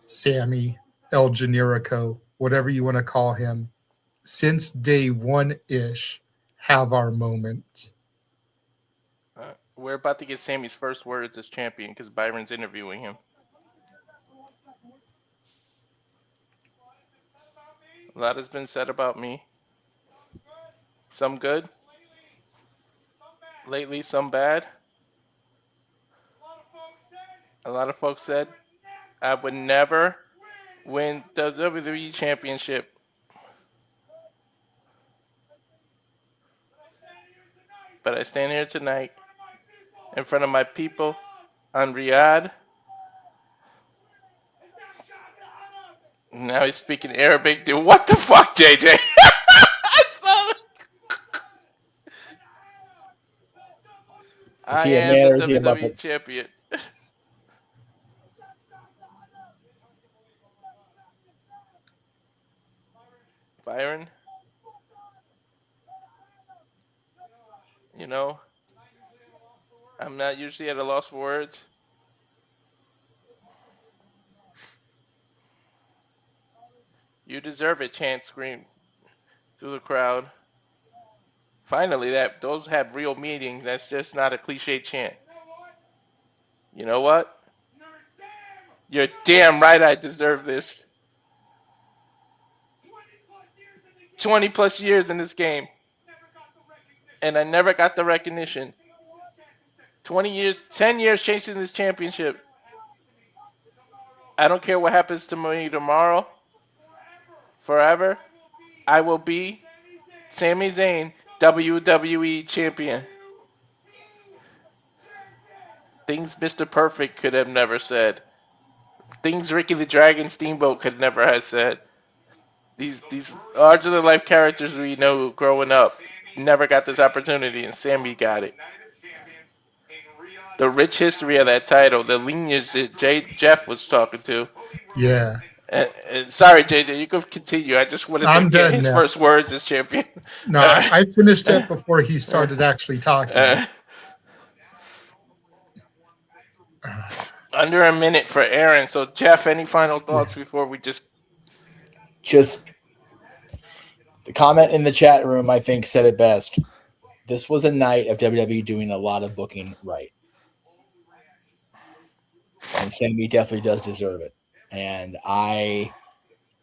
Sami, El Generico, whatever you want to call him, since day one-ish, have our moment. We're about to get Sami's first words as champion because Byron's interviewing him. A lot has been said about me. Some good. Lately, some bad. A lot of folks said I would never win the WWE Championship. But I stand here tonight in front of my people on Riyadh. Now he's speaking Arabic. Dude, what the fuck, JJ? I am the WWE champion. Byron, you know, I'm not usually at a loss for words. You deserve it, chant screamed through the crowd. Finally, those have real meaning. That's just not a cliche chant. You know what? You're damn right I deserve this. 20 plus years in this game. And I never got the recognition. 20 years, 10 years chasing this championship. I don't care what happens to me tomorrow. Forever, I will be Sami Zayn, WWE champion. Things Mr. Perfect could have never said. Things Ricky the Dragon Steamboat could never have said. These larger than life characters we know growing up never got this opportunity, and Sami got it. The rich history of that title, the lineage that Jeff was talking to. Yeah. And sorry, JJ, you can continue. I just wanted to get his first words as champion. No, I finished it before he started actually talking. Under a minute for Aaron. So, Jeff, any final thoughts before we just the comment in the chat room, I think, said it best. This was a night of WWE doing a lot of booking right. And Sami definitely does deserve it. And I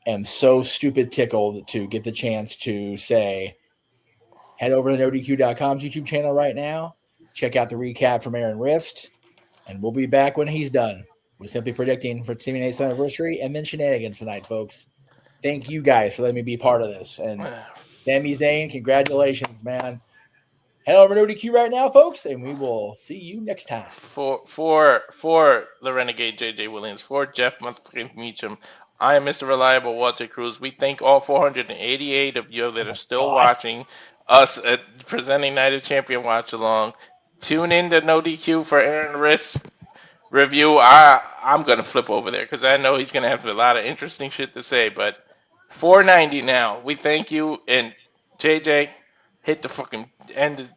am so stupid tickled to get the chance to say, head over to NoDQ.com's YouTube channel right now. Check out the recap from Aaron Rift. And we'll be back when he's done. We're simply predicting for Team 8th anniversary and then shenanigans tonight, folks. Thank you guys for letting me be part of this. And Sami Zayn, congratulations, man. Head over to ODQ right now, folks, and we will see you next time. For the Renegade JJ Williams, for Jeff Meacham, I am Mr. Reliable Walter Cruz. We thank all 488 of you that are still watching us at presenting Night of Champion Watch Along. Tune in to No DQ for Aaron Riss review. I'm gonna flip over there because I know he's gonna have a lot of interesting shit to say. But $4.90 now. We thank you, and JJ, hit the fucking end.